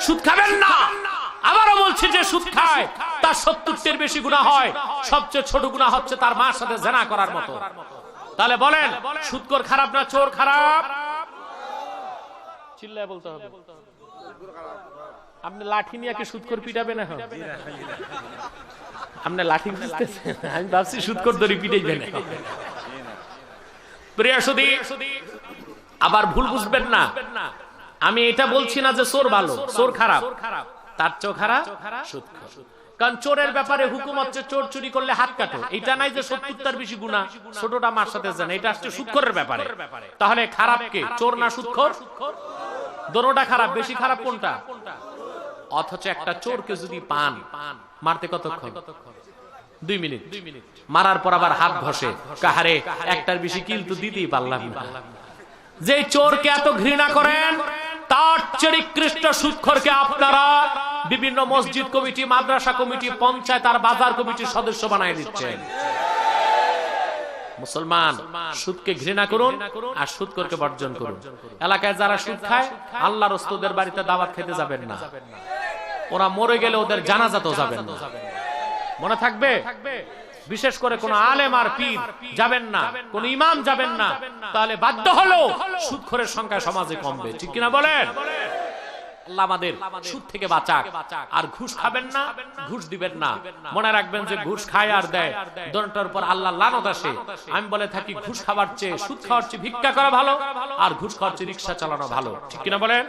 সুদ খাবেন না। আবারও বলছি, যে সুদ খায় তার 70-টির বেশি গুনাহ হয়। সবচেয়ে ছোট গুনাহ হচ্ছে তার মার সাথে জেনা করার মতো। তাহলে বলেন, সুদখোর খারাপ না চোর খারাপ? চিল্লায় বলতে হবে। আপনি লাঠি নিয়ে কি সুদখোর পিটাবেন? এখন আপনি লাঠি বুঝতেছেন, আমি ভাবছি সুদখোর ধরে পিটাইবেন। প্রিয় সুধী, আবার ভুল বুঝবেন না, আমি এটা বলছি না যে চোর ভালো, চোর খারাপ। তার চেয়েও খারাপ সুদখোর। কারণ চোরের ব্যাপারে হুকুম হচ্ছে চোর চুরি করলে হাত কাটো। এটা নাই যে 70-টার বেশি গুনাহ, ছোটটা মার সাথে জানে। এটা আসছে সুদখোরের ব্যাপারে। তাহলে খারাপ কে, চোর না সুদখোর? দোনোটা খারাপ। বেশি খারাপ কোনটা? অথচ একটা চোরকে যদি পান, মারতে কতক্ষণ? 2 মিনিট। মারার পর আবার হাত ঘষে, কাহারে একটার বেশি কিল তো দিতেই পারলাম না। যে চোরকে এত ঘৃণা করেন, তার চেয়ে নিকৃষ্ট সুদখোরকে আপনারা বিভিন্ন মসজিদ কমিটি, মাদ্রাসা কমিটি, পঞ্চায়েত আর বাজার কমিটির সদস্য বানায় দিচ্ছেন। মুসলমান, সুদকে ঘৃণা করুন আর সুদখোরকে বর্জন করুন। এলাকায় যারা সুদ খায়, আল্লাহর ওস্তাদের বাড়িতে দাওয়াত খেতে যাবেন না। ওরা মরে গেলে ওদের জানাজা তো যাবেন না, মনে থাকবে। বিশেষ করে কোন আলেম আর পীর যাবেন না, কোন ইমাম যাবেন না। তাহলে বাধ্য হলো সুদখোরের সংখ্যা সমাজে কমবে, ঠিক কিনা বলেন? আল্লাহ আমাদের সুদ থেকে বাঁচাক। আর ঘুষ খাবেন না, ঘুষ দিবেন না। মনে রাখবেন যে ঘুষ খায় আর দেয়, দুটোর উপর আল্লাহ লানত আসে। আমি বলে থাকি, ঘুষ খাবার চেয়ে, সুদ খাওয়ার চেয়ে ভিক্ষা করা ভালো, আর ঘুষ খাওয়ার চেয়ে রিকশা চালানো ভালো, ঠিক কিনা বলেন?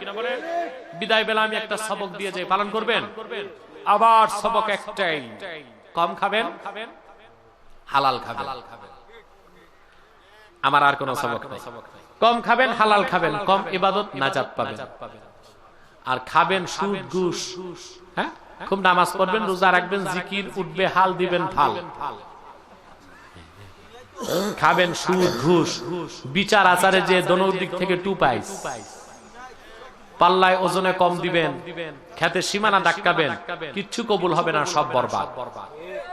বিদায় বেলা আমি একটা সবক দিয়ে যাই, পালন করবেন? আবার সবক একটাই, কম খাবেন, হালাল খাবেন। আমার আর কোন সবক নাই। কম খাবেন, হালাল খাবেন, কম ইবাদত, নাজাত পাবেন। আর খাবেন সুদ ঘুষ, হ্যাঁ, খুব নামাজ পড়বেন, রোজা রাখবেন, জিকির উঠবে, হাল দিবেন ফাল। খাবেন সুদ ঘুষ, বিচার আচারে যে দোনো দিক থেকে টু পাইস। পাল্লায় ওজনে কম দিবেন, খেতে সীমানা ধাক্কাবেন, কিচ্ছু কবুল হবে না, সব বরবাদ।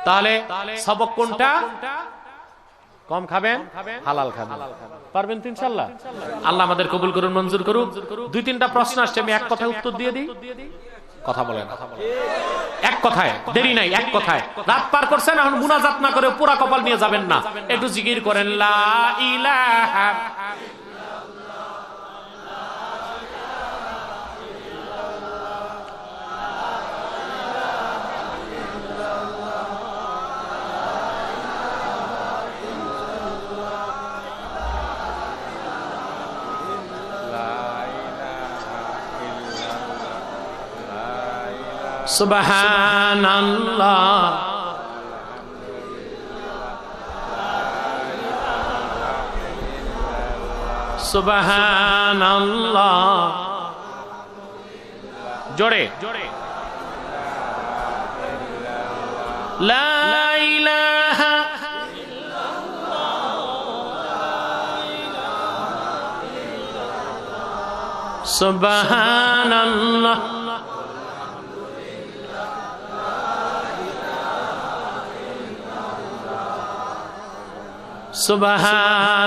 তাহলে সবক কোনটা? কম খাবেন, হালাল খাবেন। পারবেন তো ইনশাআল্লাহ? আল্লাহ আমাদের কবুল করুন, মঞ্জুর করুন। 2-3টা প্রশ্ন আসছে, আমি এক কথায় উত্তর দিয়ে দিই। কথা বলেন, এক কথায়, দেরি নাই, এক কথায়। রাত পার করছেন, এখন মুনাজাত না করে পুরা কপাল নিয়ে যাবেন না, একটু জিকির করেন লা ইলাহা সুবহানাল্লাহ সুবহানাল্লাহ, জোরে লা ইলাহা সুবহানাল্লাহ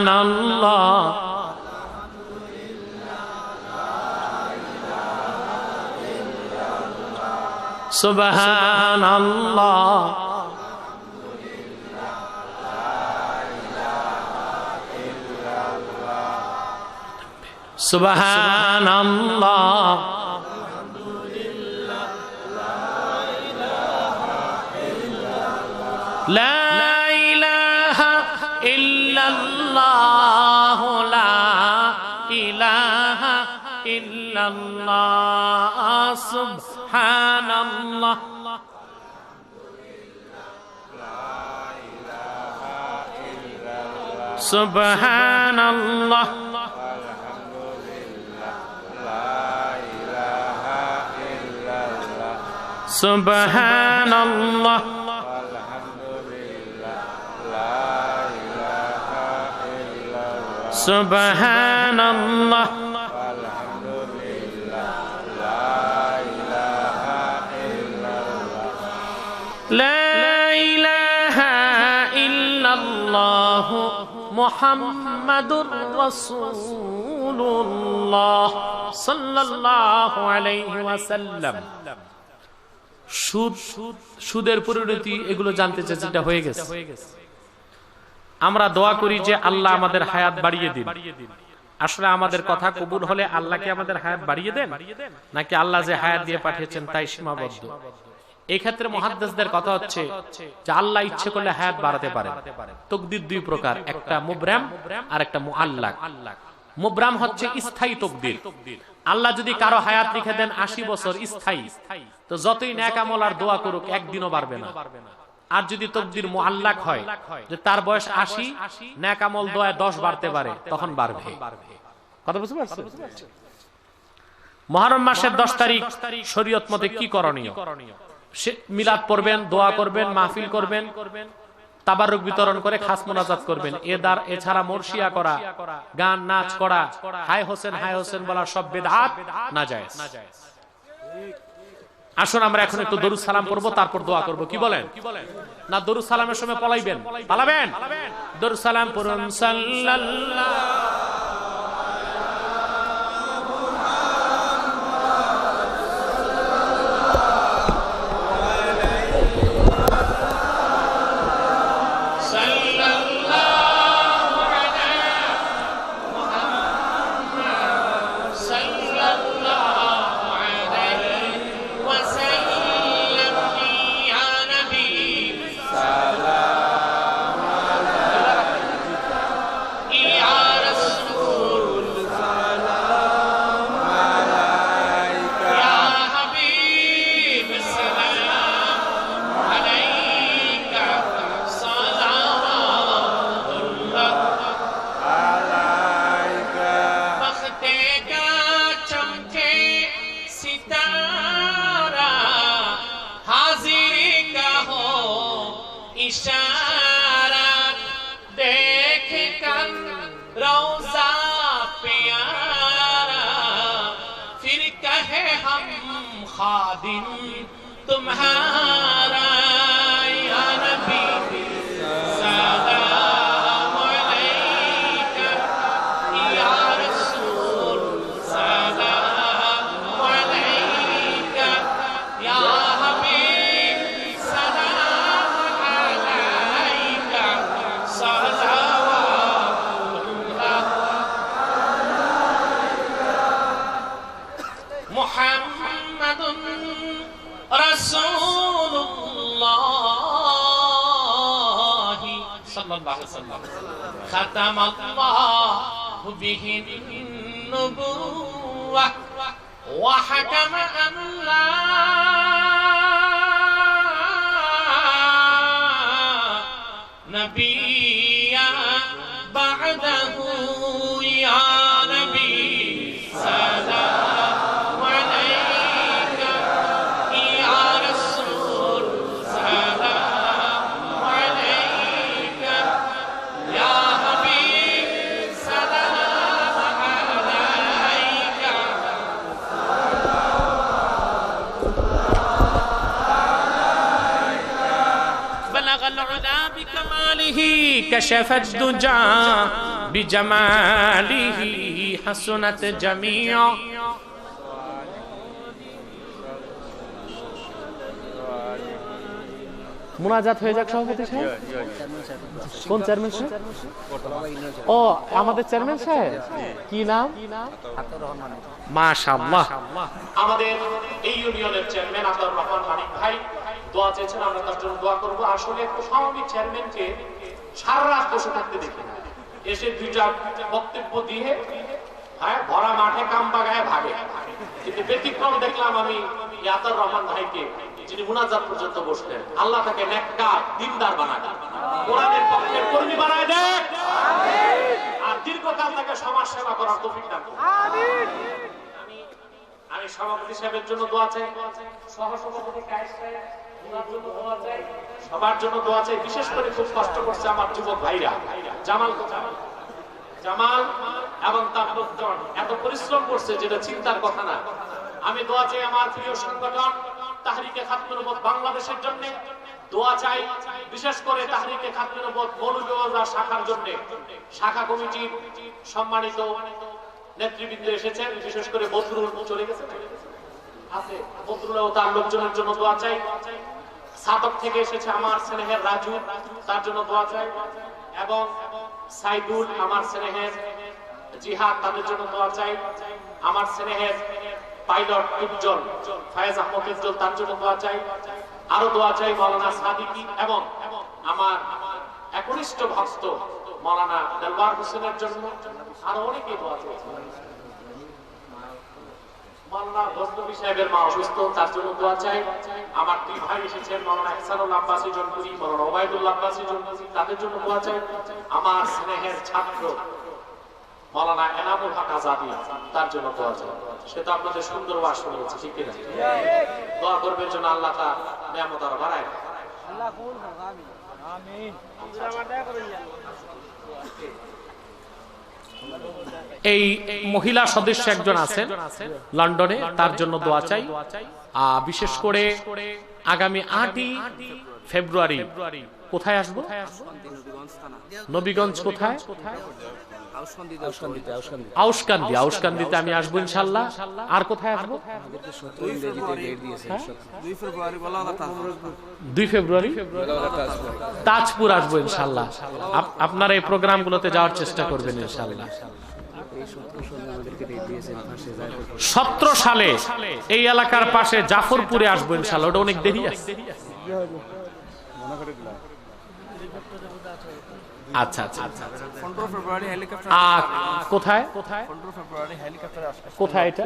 সুবহানাল্লাহ সুবহানাল্লাহ সুবহানাল্লাহ লা ইলাহা ইল্লাল্লাহ লা ইলাহা ইল্লাল্লাহ সুবহানাল্লাহ সুবহানাল্লাহ সুবহানাল্লাহ সুবহানাল্লাহ লা ইলাহা ইল্লাল্লাহ মুহাম্মাদুর রাসূলুল্লাহ সাল্লাল্লাহু আলাইহি ওয়াসাল্লাম। সুদের পরিণতি এগুলো জানতে চাই, যেটা হয়ে গেছে। আমরা দোয়া করি যে আল্লাহ আমাদের হায়াত বাড়িয়ে দিন। আসলে আমাদের কথা কবুল হলে আল্লাহ কি আমাদের হায়াত বাড়িয়ে দেন, নাকি আল্লাহ যে হায়াত দিয়ে পাঠিয়েছেন তাই সীমাবদ্ধ? এই ক্ষেত্রে মুহাদ্দিসদের কথা হচ্ছে যে আল্লাহ ইচ্ছে করলে হায়াত বাড়াতে পারেন। তাকদীর দুই প্রকার, একটা মুবরাম আর একটা মুআল্লাক। মুবরাম হচ্ছে স্থায়ী তাকদীর। আল্লাহ যদি কারো হায়াত লিখে দেন 80 বছর স্থায়ী, তো যতই নেক আমল আর দোয়া করুক একদিনও বাড়বে না। আর যদি তাকদীর মুআল্লাক হয় যে তার বয়স 80, নেক আমল দোয়া 10 বাড়তে পারে, তখন বাড়বে। কথা বুঝতে পারছেন? মুহররম মাসের 10 তারিখ শরীয়ত মতে কি করণীয়? মিলাদ পড়বেন, দোয়া করবেন, মাহফিল করবেন, তাবাররুক বিতরণ করে খাস মুনাজাত করবেন। এছাড়া মরশিয়া করা, গান নাচ করা, হায় হোসেন বলা সব বিদআত নাজায়েজ। আসুন আমরা এখন একটু দরুদ সালাম পড়ব, তারপর দোয়া করব। কি বলেন? না দরুদ সালামের সময় পালাবেন? দরুদ সালাম পড়ুন। সাল্লাল্লাহু फिर तुम्हारा या नबी सलाम अलैका या रसूल सलाम अलैका या हबीब सलाम अलैका सलावतुल्लाह मुहम्मदुन रसूलुल्लाह सल्लल्लाहु अलैहि वसल्लम खतमल्लाहु बिहि नुबुव्वह व हकम अन ला नबिय्या बअदहु या नबी सलाम अलैका या रसूल सलाम अलैका या हबीब सलाम अलैका بلغ العلا بكماله كشف الدجى بجماله حسنت جميع মুনাজাত হয়ে যাক সভাপতি সাহেব। কোন চেয়ারম্যান সাহেব? ও আমাদের চেয়ারম্যান সাহেব, কি নাম? মাশাআল্লাহ। আমাদের এই ইউনিয়নের চেয়ারম্যান আতাউর রহমান মানিক ভাই দোয়া চেয়েছেন, আমরা তার জন্য দোয়া করব। আসলে স্বাভাবিক চেয়ারম্যানকে সারা রাত বসে থাকতে দেখি না, এসে দুইটা বক্তব্য দিয়ে ভরা মাঠে কাম বাগায় ভাগে। কিন্তু ব্যতিক্রম দেখলাম আমি আতাউর রহমান ভাইকে, যিনি মুনাজাত পর্যন্ত বসলেন। আল্লাহ তাকে নেককার দ্বীনদার বানায়, কোরআনের পক্ষের কর্মী বানায় দেন, আর দীর্ঘকাল তাকে সমাজ সেবা করার তৌফিক দান করুন। আমি সভাপতি সাহেবের জন্য দোয়া চাই, সহসভাপতি কায়েস সাহেব ওনার জন্য দোয়া চাই, সবার জন্য দোয়া চাই। বিশেষ করে খুব কষ্ট করছে আমার যুবক ভাইরা, জামাল এবং তার লোকজন এত পরিশ্রম করছে যেটা চিন্তার কথা না। আমি দোয়া চাই আমার প্রিয় সংগঠন তাহরিকে খাতমে নবুওয়াত বাংলাদেশের জন্য, দোয়া চাই বিশেষ করে তাহরিকে খাতমে নবুওয়াত মৌলভীবাজার শাখার জন্য। শাখা কমিটির সম্মানিত নেতৃবৃন্দ এসেছেন, বিশেষ করে বদরুল চলে গেছে আছে, বদরুল ও তার লোকজনের জন্য দোয়া চাই। সাতক থেকে এসেছে আমার স্নেহের রাজু, তার জন্য দোয়া চাই। এবং সাইদুল আমার স্নেহের জিহাদ, তাদের জন্য দোয়া চাই। আমার স্নেহের পাইলট উজ্জ্বল ফায়েজ আহমদ উজ্জ্বল, তার জন্য দোয়া চাই। আরো দোয়া চাই মাওলানা সাদিকি এবং আমার একনিষ্ঠ ভক্ত মাওলানা দেলওয়ার হোসেনের জন্য। আরো অনেকেই দোয়া চাই। মাওলানা গজনবী সাহেবের মা অসুস্থ, তার জন্য দোয়া চাই। আমার দুই ভাই এসেছেন, মাওলানা ইহসানুল আব্বাসী জনপুরি, মাওলানা ওবায়দুল্লাহ আব্বাসী জনপুরি, তাদের জন্য দোয়া চাই। আমার স্নেহের ছাত্র মাওলানা এনামুল হক আজাদি, তার জন্য দোয়া চাই। সে তো আপনাদের সুন্দর ওয়াজ শুনিয়েছে, ঠিক কিনা? দোয়া করবেন যেন আল্লাহ তার নিয়ামত আরো বাড়ায়। আমিন। এই মহিলা সদস্য একজন আছেন লন্ডনে, তার জন্য দোয়া চাই। বিশেষ করে আগামী 8ই ফেব্রুয়ারি কোথায় আসবো? নবীগঞ্জ। কোথায়? আউশকান্দিতে আমি আসবো ইনশাআল্লাহ। আর কোথায় আসবো? 2 ফেব্রুয়ারি তাজপুর আসবো ইনশাআল্লাহ। আপনারা এই প্রোগ্রামগুলোতে যাওয়ার চেষ্টা করবেন ইনশাআল্লাহ। 17 সালে এই এলাকার পাশে জাফরপুরে আসবো ইনশাআল্লাহ। ওটা অনেক দেরি আছে। আচ্ছা আচ্ছা। 15 ফেব্রুয়ারি হেলিকপ্টার। কোথায়? 15 ফেব্রুয়ারি হেলিকপ্টার আসবে। কোথায় এটা?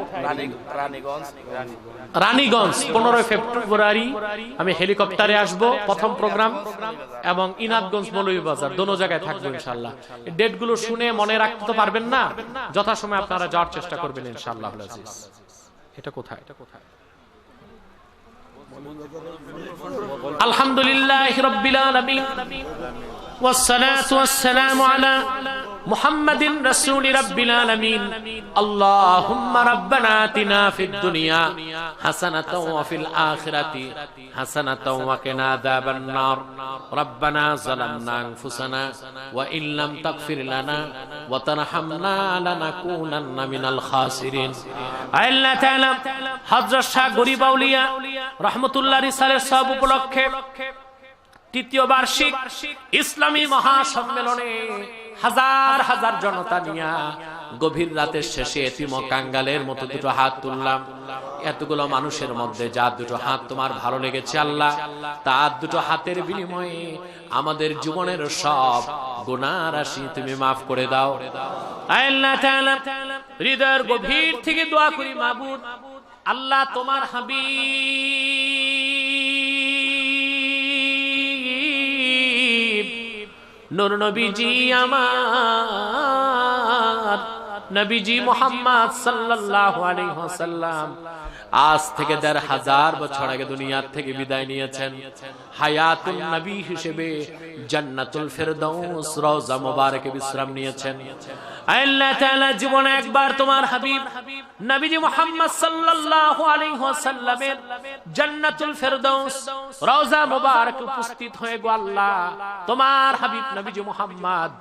রানীগঞ্জ। 15 ফেব্রুয়ারি আমি হেলিকপ্টারে আসব, প্রথম প্রোগ্রাম। এবং ইনাদগঞ্জ মৌলভীবাজার, দোনো জায়গায় থাকবো ইনশাআল্লাহ। ডেটগুলো শুনে মনে রাখতে তো পারবেন না, যথাসময়ে আপনারা যাওয়ার চেষ্টা করবেন ইনশাআল্লাহ। এটা কোথায়? আলহামদুলিল্লাহি রাব্বিল আলামিন والصلاة والسلام على মুহাম্মাদিন রাসূলি রাব্বিল আলামিন আল্লাহুম্মা রাব্বানা আতিনা ফিদ দুনিয়া হাসানাতাও ওয়া ফিল আখিরাতি হাসানাতাও ওয়া কিনা আযাবান নার রব্বানা যালামনা আনফুসানা ওয়া ইন লাম তাগফির লানা ওয়া তারহামনা লানাকুনান্না মিনাল খাসিরিন। আল্লাহ তাআলা হযরত শাহ গরিব আউলিয়া রাহমাতুল্লাহ রিসালের সব উপলক্ষে তৃতীয় বার্ষিক ইসলামী মহাসম্মেলনে হাজার হাজার জনতা নিয়া গভীর রাতের শেষে এতিম ও কাঙ্গালের মতো দুটো হাত তুললাম। এতগুলো মানুষের মধ্যে যার দুটো হাত তোমার ভালো লেগেছে আল্লাহ, তার দুটো হাতের বিনিময়ে আমাদের জীবনের সব গুনাহ রাশি তুমি মাফ করে দাও। আল্লাহ তাআলা হৃদয়ের গভীর থেকে দোয়া করি, মাবুদ আল্লাহ তোমার হাবিব নূর নবীজি আমার নবীজি মুহাম্মদ সাল্লাল্লাহু আলাইহি ওয়াসাল্লাম আজ থেকে ১৫০০ বছর আগে দুনিয়ার থেকে বিদায় নিয়েছেন। হায়াতুন নবী হিসেবে জান্নাতুল ফেরদাউস রওজা মুবারকে বিশ্রাম নিয়েছেন। আল্লাহ তাআলা জীবনে একবার তোমার হাবিব নবীজি মুহাম্মদ সাল্লাল্লাহু আলাইহি ওয়াসাল্লামের জান্নাতুল ফেরদাউস রওজা মুবারকে উপস্থিত হয়ে গো আল্লাহ তোমার হাবিব নবীজি মুহাম্মদ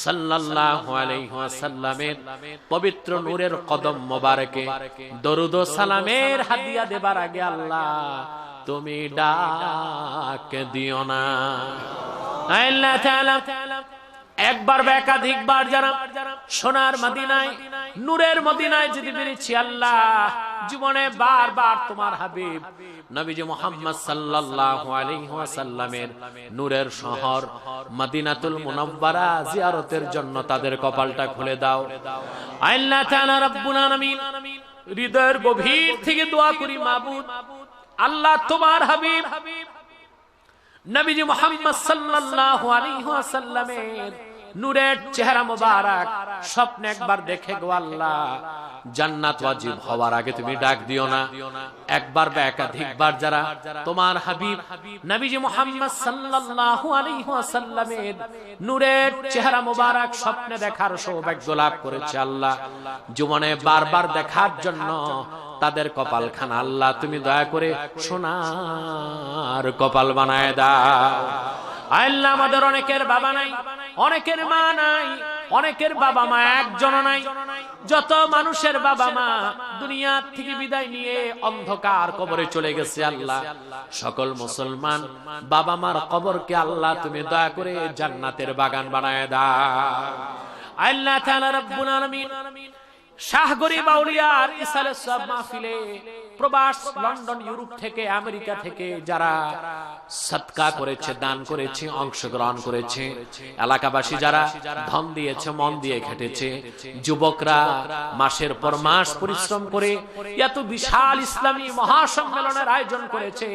সাল্লাল্লাহু আলাইহি ওয়াসাল্লামের পবিত্র নূরের কদম মোবারকে দরুদ ও সালামের হাদিয়া দেবার আগে আল্লাহ তুমি ডাক দিও না। আল্লাহ তাআলা একবার বা একাধিকবার যারা সোনার মদিনায় নূরের মদিনায় যেতে পেরেছি আল্লাহ জীবনে বারবার তোমার হাবিব নবীজি মুহাম্মদ সাল্লাল্লাহু আলাইহি ওয়াসাল্লামের নূরের শহর মদিনাতুল মুনাওয়ারা জিয়ারতের জন্য তাদের কপালটা খুলে দাও। আল্লাহ তাআলা রব্বুল আলামিন হৃদয়ের গভীর থেকে দোয়া করি, মাবুদ আল্লাহ তোমার হাবিব নবীজি মুহাম্মদ সাল্লাল্লাহু আলাইহি ওয়াসাল্লামের নূরের চেহারা মোবারক স্বপ্নে একবার দেখে গো আল্লাহ জান্নাত ওয়াজিব হওয়ার আগে তুমি ডাক দিও না। একবার বা একাধিকবার যারা তোমার হাবিব নবীজি মুহাম্মদ সাল্লাল্লাহু আলাইহি ওয়াসাল্লামের নূরের চেহারা মোবারক স্বপ্নে দেখার সৌভাগ্য লাভ করেছে আল্লাহ জীবনে বারবার দেখার জন্য তাদের কপালখানা আল্লাহ তুমি দয়া করে সোনার কপাল বানায় দাও। আল্লাহ আমাদের অনেকের বাবা নাই, অনেকের মা নাই, অনেকের বাবা মা একজন নাই। যত মানুষের বাবা মা দুনিয়া থেকে বিদায় নিয়ে অন্ধকার কবরে চলে গেছে আল্লাহ সকল মুসলমান বাবা মার কবরকে আল্লাহ তুমি দয়া করে জান্নাতের বাগান বানায় দাও। আল্লাহ তাআলা রব্বুল আলামিন শাহ গরিব আউলিয়ার ইসালে সব মাহফিলে প্রবাস লন্ডন ইউরোপ থেকে আমেরিকা থেকে যারা সদকা করেছে দান করেছে অংশগ্রহণ করেছে এলাকাবাসী যারা ধন দিয়েছে মন দিয়ে খেটেছে যুবকরা মাসের পর মাস পরিশ্রম করে এত বিশাল ইসলামী মহাসম্মেলনের আয়োজন করেছে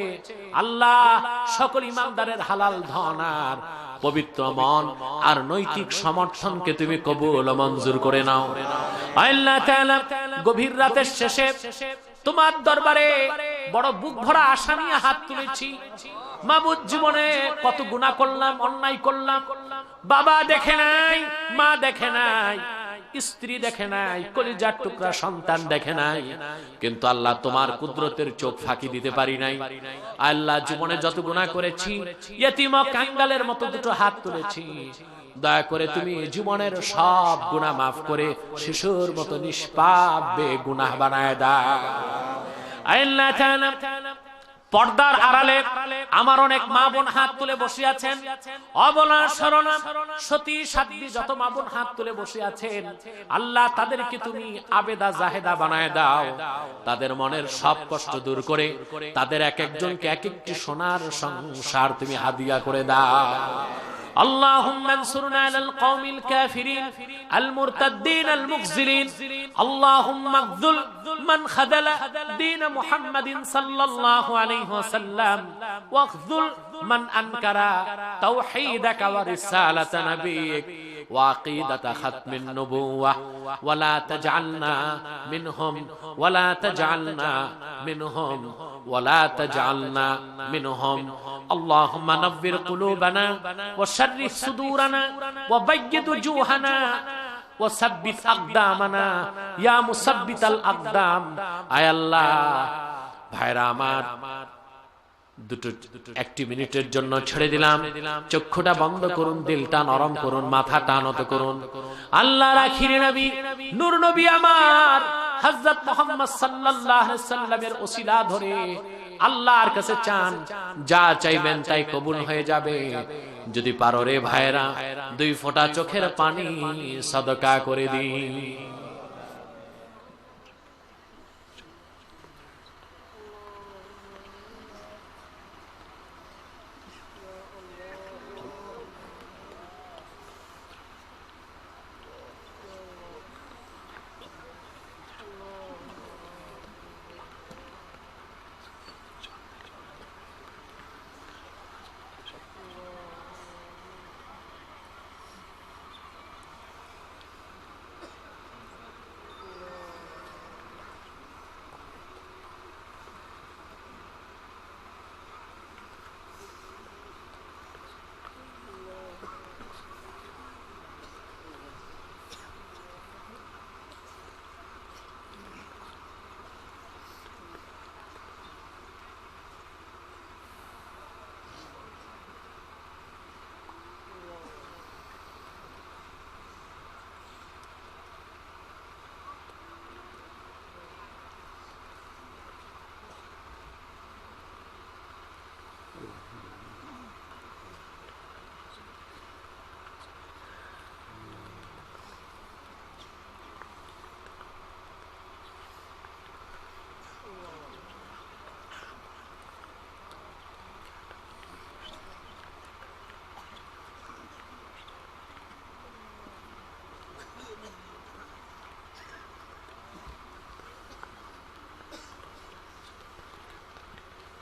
আল্লাহ সকল ইমানদারের হালাল ধন আর পবিত্র মন আর নৈতিক সমর্থনকে তুমি কবুল ও মঞ্জুর করে নাও। আল্লাহ তাআলা গভীর রাতের শেষে তোমার দরবারে বড় বুক ভরা আশা নিয়ে হাত তুলেছি। মাবুদ জীবনে কত গুনাহ করলাম, অন্যায় করলাম, বাবা দেখে নাই, মা দেখে নাই, স্ত্রী দেখে নাই, কলিজার টুকরা সন্তান দেখে নাই, কিন্তু আল্লাহ তোমার কুদরতের চোখ ফাঁকি দিতে পারি নাই। আল্লাহ জীবনে যত গুনাহ করেছি ইয়েতিম ও কাঙ্গালের মতো দুটো হাত তুলেছি, দয়া করে তুমি জীবনের সব গুনাহ মাফ করে শিশুর মতো নিষ্পাপ বেগুনাহ বানায় দাও। আল্লাহ তাআলা পর্দার আড়ালে আমার অনেক মা বোন হাত তুলে বসে আছেন, অবলা শরণা সতী সাধ্বী যত মা বোন হাত তুলে বসে আছেন আল্লাহ তাদেরকে তুমি আবেদা জাহেদা বানায় দাও, তাদের মনের সব কষ্ট দূর করে তাদের এক একজনকে এক একটি সোনার সংসার তুমি হাদিয়া করে দাও। اللهم انصرنا على القوم الكافرين المرتدين المخذلين اللهم اخذل من خذل دين محمد صلى الله عليه وسلم واخذل من انكر توحيدك ورسالة نبيك وعقيدة ختم النبوة ولا تجعلنا منهم ولا تجعلنا منهم ولا تجعلنا منهم اللهم نور قلوبنا وشرح صدورنا وبيض وجوهنا ওয়াসাব্বিত আকদামানা ইয়া মুসাব্বিতাল আকদাম। আয় আল্লাহ, ভাইরা আমার, দুটো একটি মিনিটের জন্য ছেড়ে দিলাম, চক্ষুটা বন্ধ করুন, দিলটা নরম করুন, মাথাটা নত করুন। আল্লাহর আখিরি নবী নূর নবী আমার হযরত মুহাম্মদ সাল্লাল্লাহু আলাইহি সাল্লামের ওসিলা ধরে আল্লাহর কাছে চান, যা চাইবেন তাই কবুল হয়ে যাবে। যদি পারো রে ভাইরা, 2 ফোঁটা চোখের পানি সদকা করে দিন।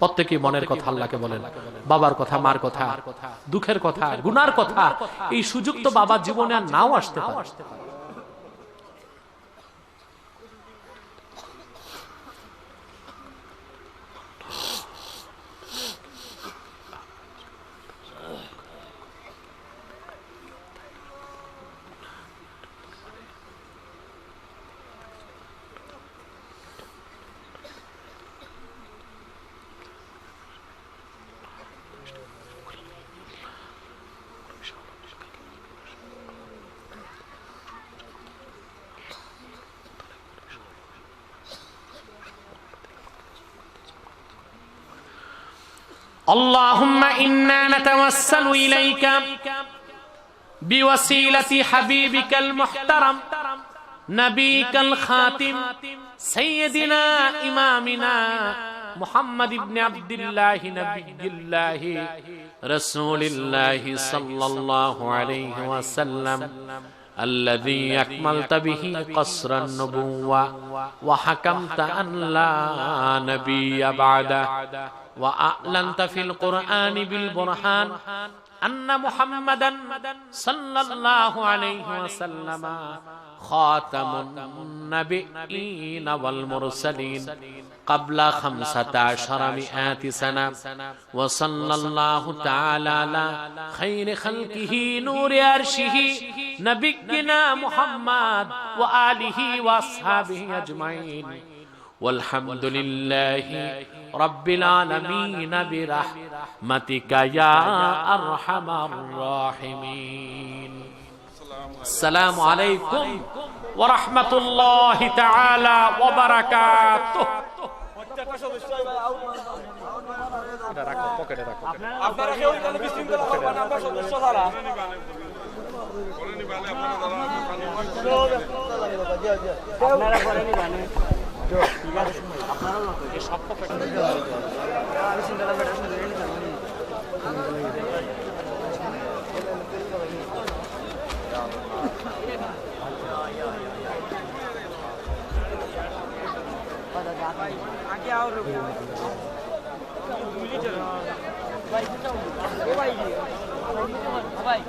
প্রত্যেকে মনের কথা আল্লাহকে বলেন, বাবার কথা, মার কথা, দুঃখের কথা, গুনার কথা। এই সুযোগ তো বাবার জীবনে আর নাও আসতে পারে। اللهم إنا نتوسل إليك بوسيلة حبيبك المحترم نبيك الخاتم سيدنا إمامنا محمد بن عبد الله نبي الله رسول الله صلى الله عليه وسلم الذي أكملت به قصر النبوة وحكمت أن لا نبي بعده وأعلنت في القرآن بالبرهان أن محمدا صلى الله عليه وسلم خاتم النبيين والمرسلين قبل 1500 سنة وصلى الله تعالى على خير خلقه نور عرشه نبينا محمد وآله وأصحابه أجمعين والحمد لله رب العالمين برحمتك يا أرحم الراحمين السلام عليكم ورحمة الله تعالى وبركاته আপনারা কেউ এখানে বিশৃঙ্খলা করবেন না, আমরা সদস্য যারা আপনারা করেনি জানেন আপনারা এই সব বিশৃঙ্খলা বেটা শুনে आगे आओ भाई भाई